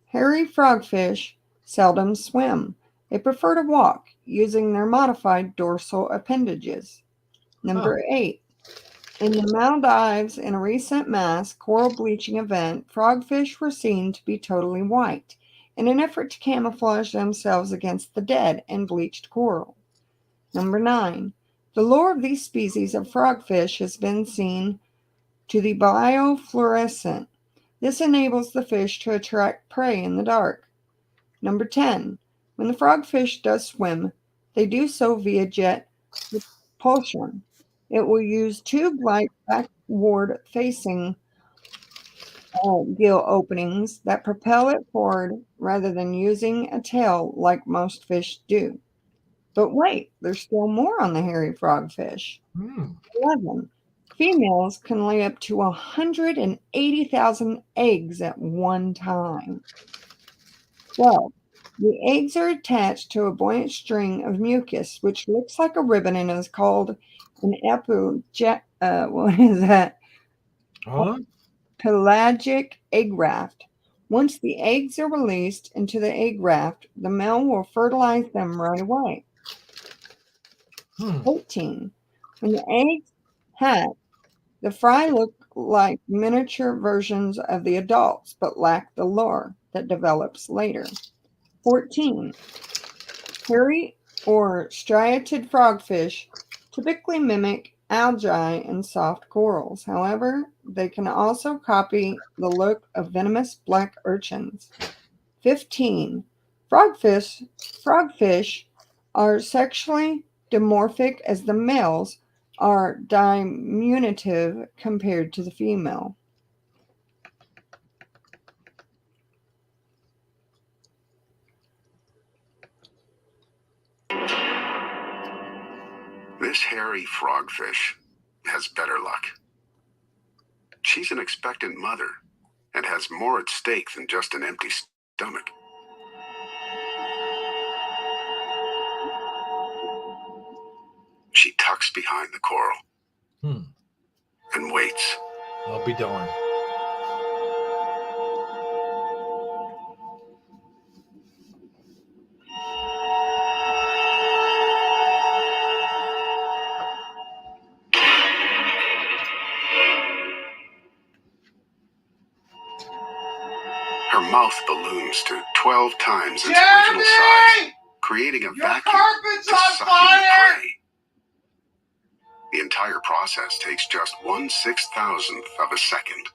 hairy frogfish seldom swim. They prefer to walk, using their modified dorsal appendages. Number 8, in the Maldives, in a recent mass coral bleaching event, frogfish were seen to be totally white in an effort to camouflage themselves against the dead and bleached coral. Number 9, the lure of these species of frogfish has been seen to the biofluorescent. This enables the fish to attract prey in the dark. Number 10, when the frogfish does swim, they do so via jet propulsion. It will use tube-like backward-facing gill openings that propel it forward rather than using a tail like most fish do. But wait, there's still more on the hairy frogfish. 11, females can lay up to 180,000 eggs at one time. 12, the eggs are attached to a buoyant string of mucus, which looks like a ribbon and is called an what is that? Huh? Pelagic egg raft. Once the eggs are released into the egg raft, the male will fertilize them right away. 18, when the eggs hatch, the fry look like miniature versions of the adults, but lack the lure that develops later. 14, hairy or striated frogfish typically mimic algae and soft corals. However, they can also copy the look of venomous black urchins. 15, frogfish are sexually dimorphic as the males are diminutive compared to the female. This This hairy frogfish has better luck. She's an expectant mother and has more at stake than just an empty stomach. She tucks behind the coral and waits. I'll be darned. Her mouth balloons to 12 times its original size, creating a vacuum to suck in the prey. The entire process takes just 1/6,000th of a second.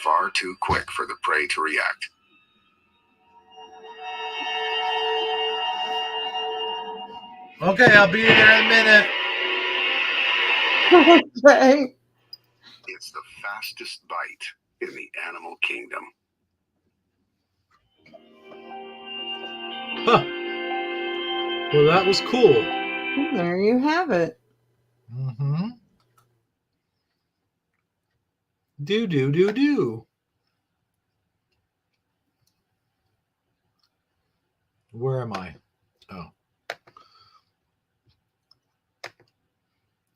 Far too quick for the prey to react. Okay, I'll be there in a minute. Okay. It's the fastest bite in the animal kingdom. Huh. Well, that was cool. There you have it. Mm-hmm. Do. Where am I? Oh.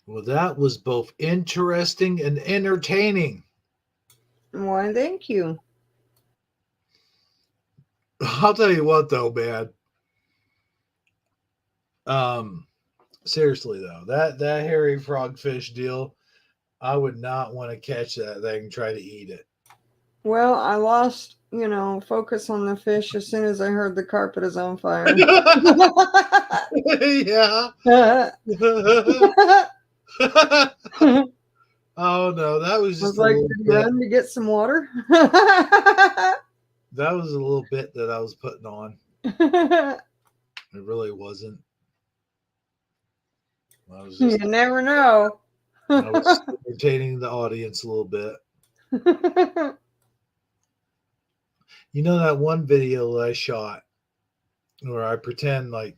Well, that was both interesting and entertaining. Why, thank you. I'll tell you what, though, man. Seriously though, that hairy frogfish deal, I would not want to catch that thing and try to eat it. Well, I lost, focus on the fish as soon as I heard the carpet is on fire. Yeah. Oh no, that was I just was like, a little did you bit. run to get some water? That was a little bit that I was putting on. It really wasn't. I was just, You never know. I was entertaining the audience a little bit. You know that one video that I shot where I pretend like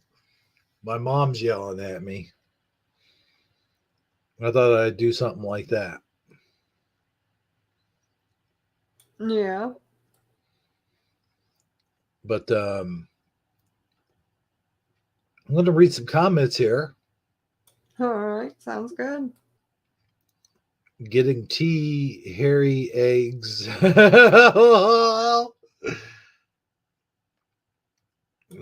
my mom's yelling at me? I thought I'd do something like that. Yeah. But I'm going to read some comments here. All right. Sounds good. Getting tea, hairy eggs.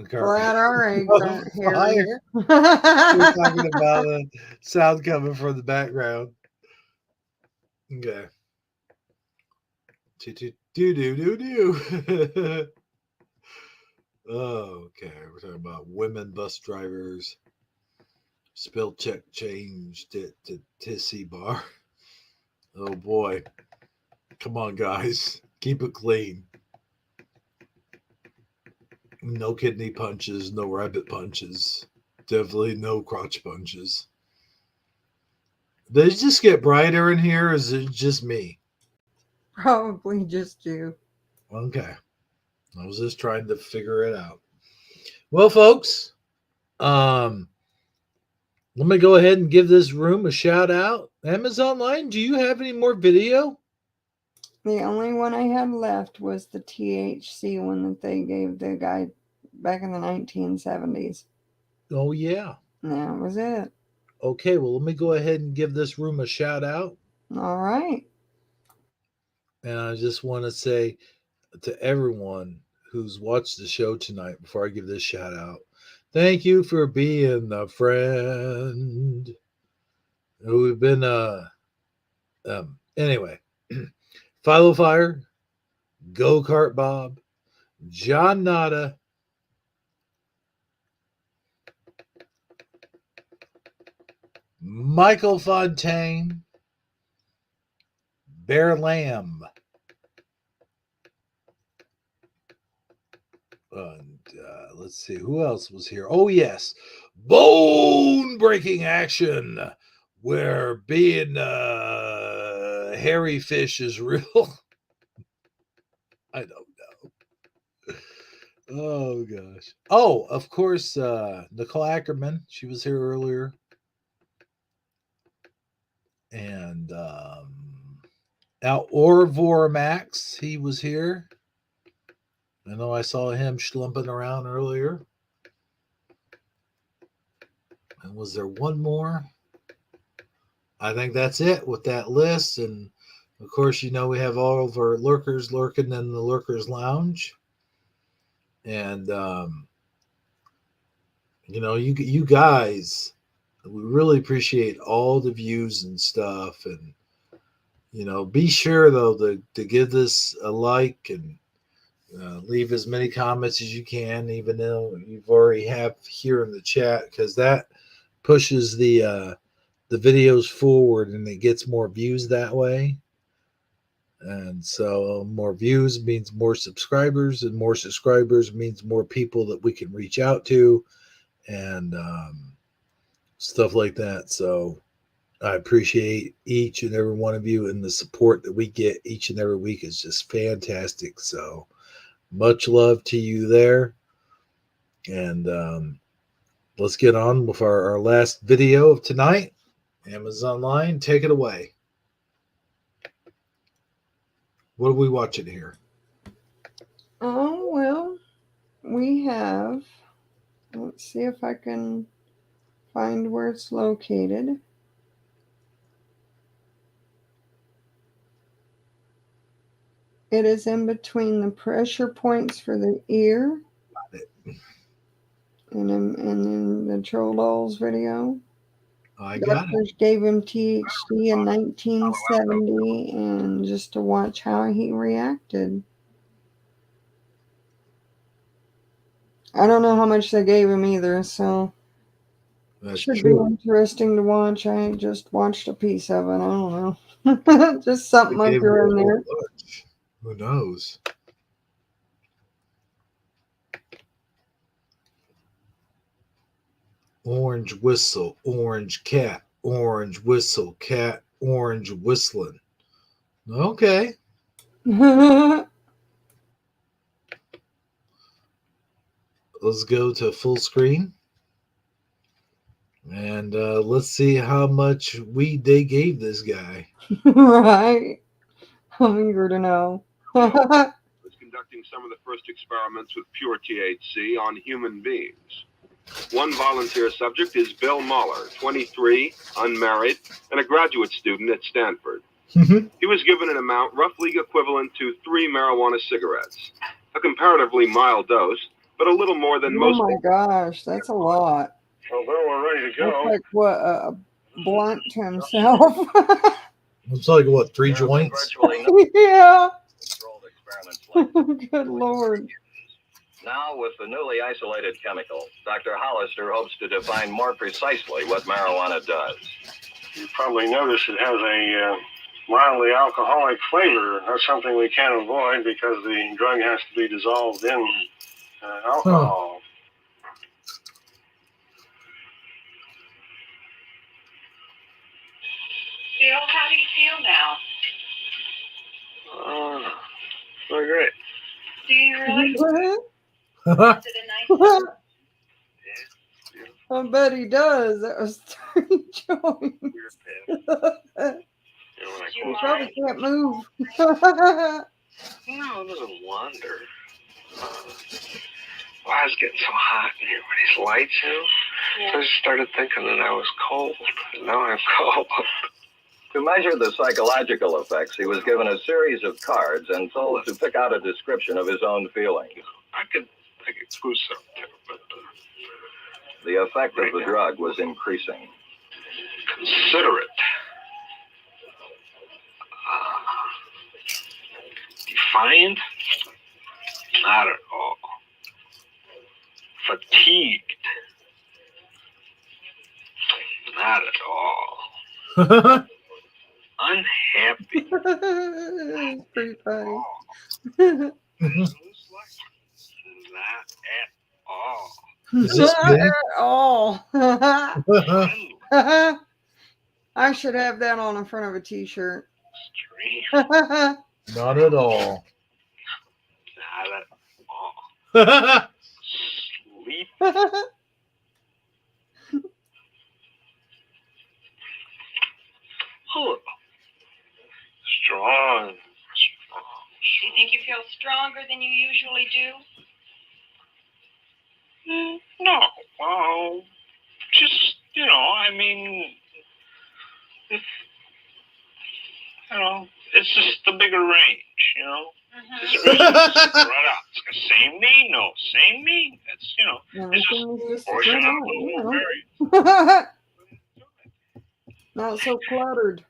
Glad our eggs aren't hairy. We're talking about a sound coming from the background. Okay. Do. Oh, okay. We're talking about women bus drivers. Spell check changed it to Tissy Bar. Oh boy. Come on, guys. Keep it clean. No kidney punches, no rabbit punches. Definitely no crotch punches. Did it just get brighter in here, or is it just me? Probably just you. Okay. I was just trying to figure it out. Well, folks, let me go ahead and give this room a shout out. Amazon Line, do you have any more video? The only one I had left was the THC one that they gave the guy back in the 1970s. Oh, yeah. And that was it. Okay, well, let me go ahead and give this room a shout out. All right. And I just want to say to everyone who's watched the show tonight, before I give this shout out, thank you for being a friend. We've been, anyway, Philo Fire, Go Kart Bob, John Nada, Michael Fontaine, Bear Lamb, and let's see who else was here. Oh yes, Bone Breaking Action, where being hairy fish is real. I don't know. Oh gosh. Oh, of course, Nicole Ackerman. She was here earlier. And Al Orvor Max, he was here. I know I saw him schlumping around earlier. And was there one more? I think that's it with that list. And of course, you know, we have all of our lurkers lurking in the Lurkers Lounge. And, you know, you guys, we really appreciate all the views and stuff. And, you know, be sure, though, to give this a like and leave as many comments as you can, even though you've already have here in the chat, because that pushes the videos forward and it gets more views that way. And so more views means more subscribers, and more subscribers means more people that we can reach out to, and stuff like that. So I appreciate each and every one of you, and the support that we get each and every week is just fantastic. So much love to you there. And let's get on with our last video of tonight. Amazon Line, take it away. What are we watching here? Oh, well, we have, let's see if I can find where it's located. It is in between the pressure points for the ear and in the Troll Dolls video. I got it. Doctors gave him THC in 1970, and just to watch how he reacted. I don't know how much they gave him either, so That's should true. be interesting to watch. I just watched a piece of it. I don't know. Just something I threw in there. Who knows? Orange whistle, orange cat, orange whistle, cat, orange whistling. Okay. Let's go to full screen. And let's see how much weed they gave this guy. Right. I'm eager to know. Was conducting some of the first experiments with pure THC on human beings. One volunteer subject is Bill Mahler, 23, unmarried, and a graduate student at Stanford. He was given an amount roughly equivalent to 3 marijuana cigarettes, a comparatively mild dose, but a little more than most. Oh my gosh, that's a lot. Well, we're ready to go. That's like what a blunt to himself. It's like what, 3 joints? Yeah. Controlled experiments like Good Lord. now, with the newly isolated chemical, Dr. Hollister hopes to define more precisely what marijuana does. You probably noticed it has a mildly alcoholic flavor. That's something we can't avoid because the drug has to be dissolved in alcohol. Bill, how do you feel now? Very great. Do you really? What? I bet he does. That was 3 joints. You probably can't move. No, it doesn't wonder. Why is it getting so hot in here with these lights, you know? Yeah. So I just started thinking that I was cold. Now I'm cold. To measure the psychological effects, he was given a series of cards and told to pick out a description of his own feelings. I could spruce up too, but The effect of the drug was increasing. considerate. Defiant? Not at all. Fatigued? Not at all. Unhappy? It's pretty funny. Not at all. Is this Not big? at all. Friendly? I should have that on the front of a t-shirt. Strange? Not at all. Not at all. Sleep. Oh, strong. Do you think you feel stronger than you usually do? No. Well, just, I mean, if, it's just the bigger range, It's really spread out. It's the same me, no, same me. It's, it's just portion out a little more varied. Not so cluttered.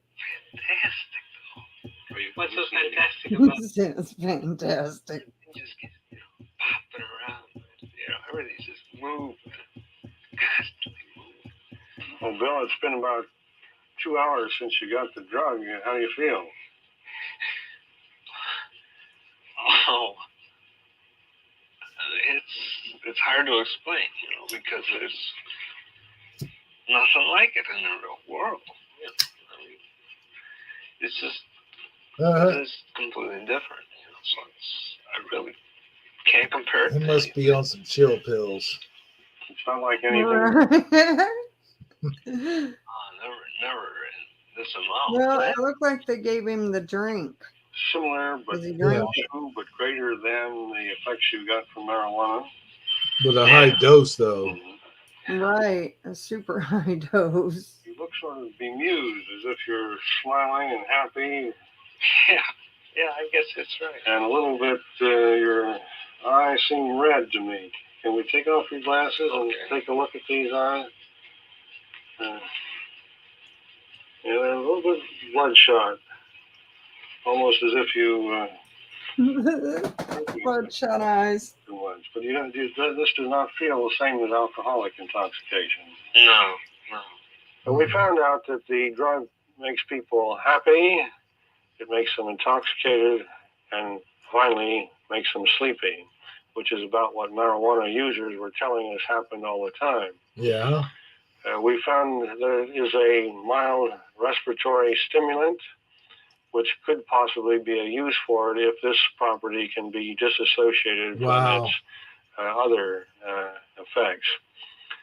Fantastic, though. What's so fantastic about it? It's fantastic. You just get, popping around. Everything's just moving. Constantly moving. Well, Bill, it's been about 2 hours since you got the drug. How do you feel? Oh, it's hard to explain, because there's nothing like it in the real world. It's just it's completely different. So I really can't compare it. He must be on some chill pills. It's not like anything. Never this amount. Well, it looked like they gave him the drink. Similar, but but greater than the effects you got from marijuana. With a high dose, though. Right, a super high dose. You look sort of bemused, as if you're smiling and happy. Yeah, I guess that's right. And a little bit, your eyes seem red to me. Can we take off your glasses and take a look at these eyes? Yeah, they're a little bit bloodshot. Almost as if you... bloodshot eyes. But this does not feel the same as alcoholic intoxication. No. But we found out that the drug makes people happy, it makes them intoxicated, and finally makes them sleepy, which is about what marijuana users were telling us happened all the time. Yeah. We found there is a mild respiratory stimulant, which could possibly be a use for it if this property can be disassociated from its other effects.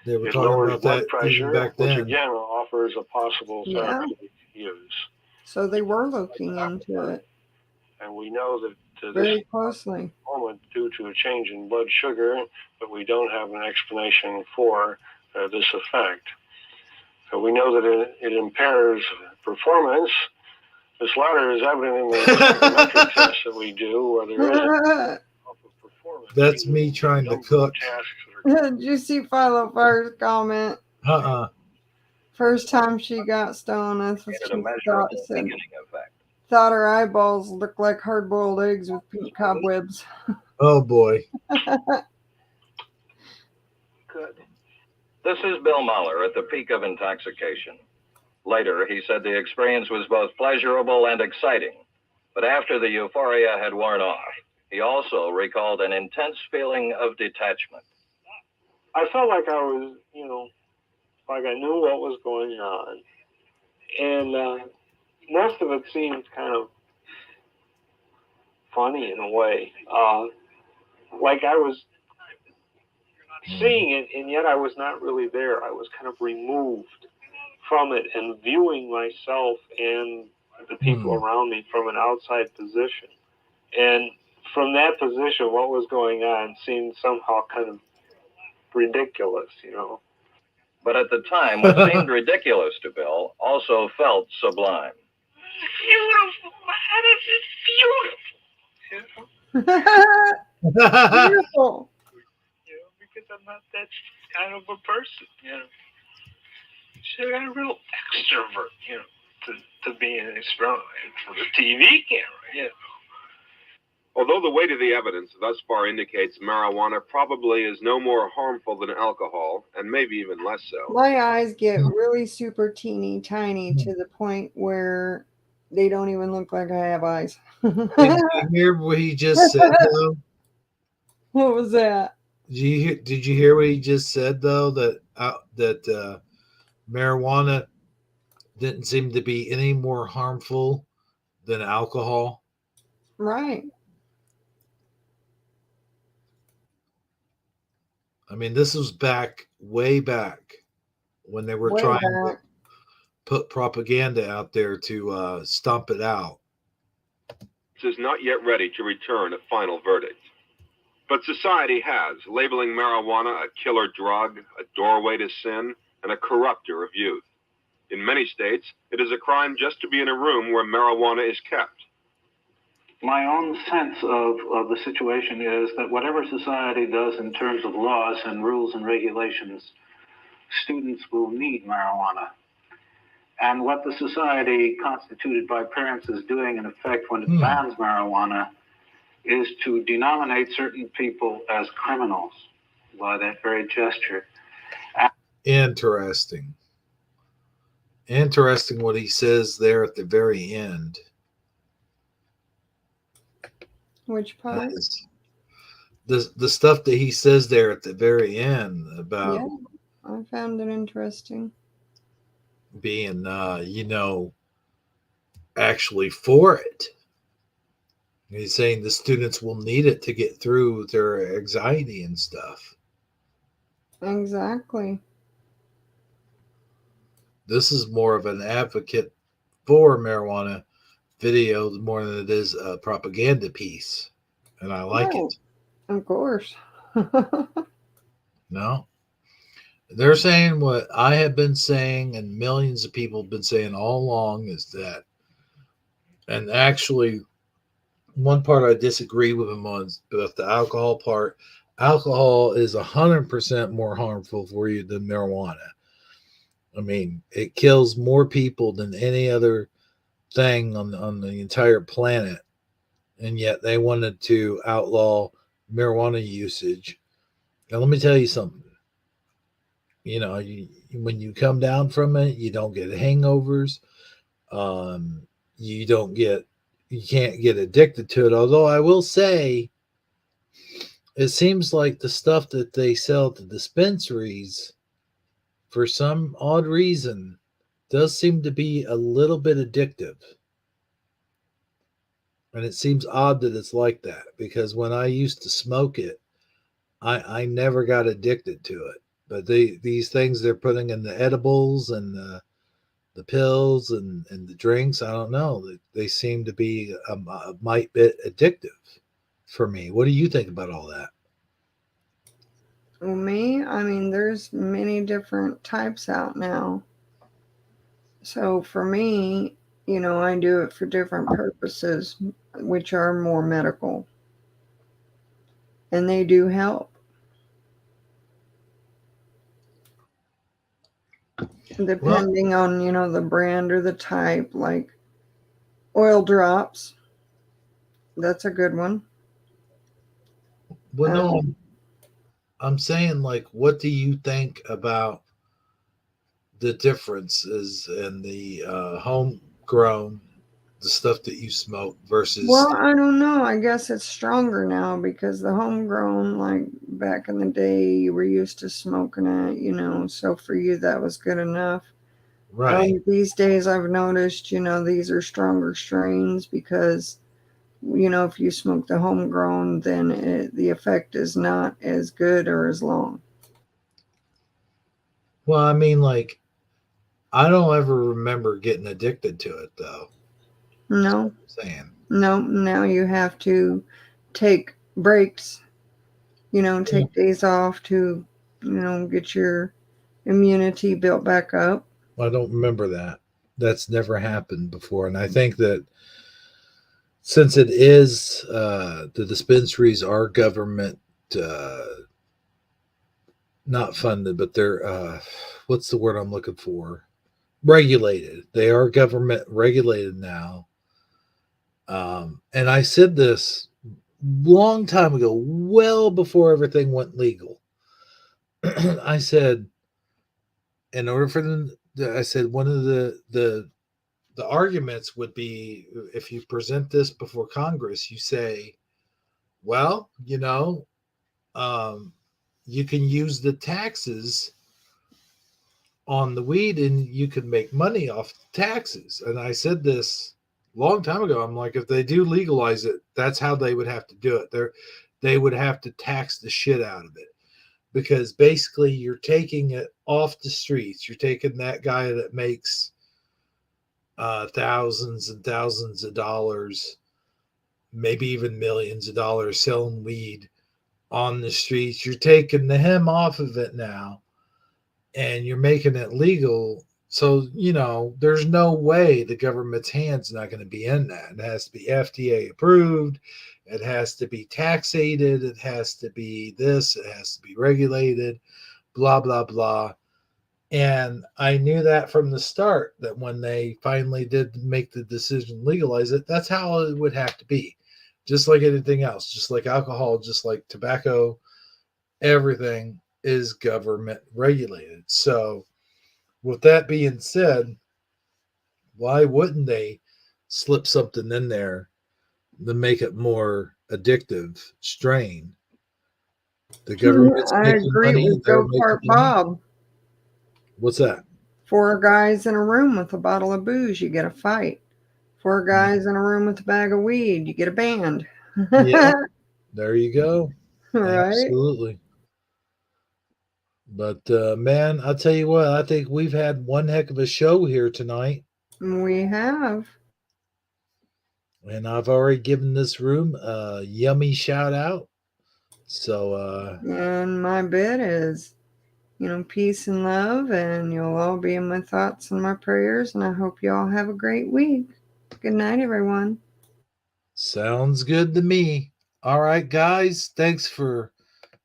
They were it talking lowers about blood that pressure, back then. which again offers a possible therapeutic use. So they were looking into it. And we know that very closely. Moment due to a change in blood sugar, but we don't have an explanation for this effect. So we know that it impairs performance. This latter is evident in the psychometric tests that we do, where there is performance. That's me trying to cook. Did you see Philo Fire's comment? First time she got stoned, that's what she thought her eyeballs looked like hard-boiled eggs with pink cobwebs. Oh, boy. Good. This is Bill Mahler at the peak of intoxication. Later, he said the experience was both pleasurable and exciting. But after the euphoria had worn off, he also recalled an intense feeling of detachment. I felt like I was, like I knew what was going on. And most of it seemed kind of funny in a way. Like I was seeing it, and yet I was not really there. I was kind of removed from it and viewing myself and the people around me from an outside position. And from that position, what was going on seemed somehow kind of ridiculous, But at the time, what seemed ridiculous to Bill also felt sublime. Beautiful. That is beautiful. Beautiful. Because I'm not that kind of a person, So I'm a real extrovert, to be an experiment for the TV camera, Although the weight of the evidence thus far indicates marijuana probably is no more harmful than alcohol, and maybe even less so. My eyes get really super teeny tiny to the point where they don't even look like I have eyes. Did you hear what he just said, though? What was that? Did you hear what he just said, though? That marijuana didn't seem to be any more harmful than alcohol. Right. I mean, this was way back when they were Way trying to back. put propaganda out there to stomp it out. Is not yet ready to return a final verdict. But society has, labeling marijuana a killer drug, a doorway to sin, and a corrupter of youth. In many states, it is a crime just to be in a room where marijuana is kept. My own sense of the situation is that whatever society does in terms of laws and rules and regulations, students will need marijuana. And what the society constituted by parents is doing, in effect, when it bans marijuana, is to denominate certain people as criminals by that very gesture. Interesting. Interesting what he says there at the very end. Which part? The stuff that he says there at the very end about Yeah, I found it interesting. being, actually for it. He's saying the students will need it to get through their anxiety and stuff. Exactly. This is more of an advocate for marijuana video more than it is a propaganda piece. And I like it. Of course. No. They're saying what I have been saying and millions of people have been saying all along is that, and actually one part I disagree with him on, but the alcohol part, alcohol is 100% more harmful for you than marijuana. I mean, it kills more people than any other thing on the entire planet. And yet they wanted to outlaw marijuana usage. Now, let me tell you something. When you come down from it, you don't get hangovers. You can't get addicted to it. Although I will say, it seems like the stuff that they sell at the dispensaries, for some odd reason, does seem to be a little bit addictive. And it seems odd that it's like that, because when I used to smoke it, I never got addicted to it. But these things they're putting in the edibles and the pills and the drinks, I don't know. They seem to be a mite bit addictive for me. What do you think about all that? Well, me, I mean, there's many different types out now. So for me, I do it for different purposes, which are more medical. And they do help. Depending on, the brand or the type, like oil drops. That's a good one. Well, no, I'm saying, like, what do you think about the differences in the homegrown, the stuff that you smoke versus? Well, I don't know. I guess it's stronger now because the homegrown, like back in the day, you were used to smoking it, so for you that was good enough. Right. These days I've noticed, these are stronger strains because, if you smoke the homegrown, then the effect is not as good or as long. Well, I mean, like, I don't ever remember getting addicted to it, though. No. That's what I'm saying. No, now you have to take breaks, take days off to, get your immunity built back up. I don't remember that. That's never happened before. And I think that since it is, the dispensaries are government, not funded, but they're, what's the word I'm looking for? Regulated. They are government regulated now. And I said this long time ago, well before everything went legal. I said, in order for them, I said one of the arguments would be, if you present this before Congress, you say, well, you can use the taxes on the weed and you could make money off the taxes. And I said this a long time ago. I'm like, if they do legalize it, that's how they would have to do it. They would have to tax the shit out of it, because basically you're taking it off the streets. You're taking that guy that makes thousands and thousands of dollars, maybe even millions of dollars selling weed on the streets. You're taking him off of it now, and you're making it legal. So, there's no way the government's hand's not going to be in that. It has to be FDA approved. It has to be taxated. It has to be this. It has to be regulated, blah, blah, blah. And I knew that from the start, that when they finally did make the decision to legalize it, that's how it would have to be. Just like anything else, just like alcohol, just like tobacco, everything is government regulated. So with that being said, why wouldn't they slip something in there to make it more addictive strain? The government's I making agree money. with They're Go making Kart money. Bob. What's that? 4 guys in a room with a bottle of booze, you get a fight. 4 guys in a room with a bag of weed, you get a band. Yeah, there you go. Right? Absolutely. But man, I'll tell you what, I think we've had one heck of a show here tonight. We have. And I've already given this room a yummy shout out. So And my bit is, peace and love, and you'll all be in my thoughts and my prayers, and I hope you all have a great week. Good night, everyone. sounds good to me. All right, guys, thanks for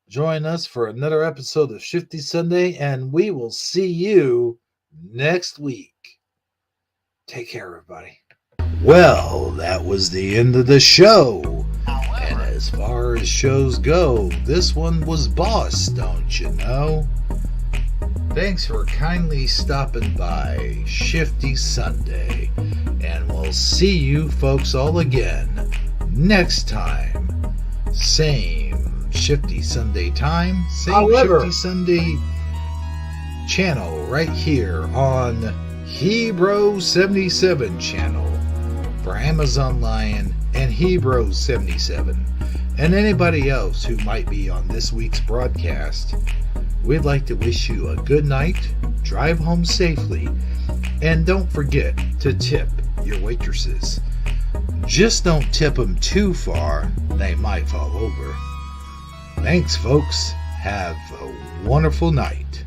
joining us for another episode of Shifty Sunday, and we will see you next week. Take care, everybody. Well, that was the end of the show. And as far as shows go, this one was boss, don't you know? Thanks for kindly stopping by Shifty Sunday, and we'll see you folks all again next time. Same Shifty Sunday time, same Shifty Sunday channel right here on Hebrew 77 channel for Amazon Lion and Hebrew 77. And anybody else who might be on this week's broadcast, we'd like to wish you a good night, drive home safely, and don't forget to tip your waitresses. Just don't tip them too far, they might fall over. Thanks, folks. Have a wonderful night.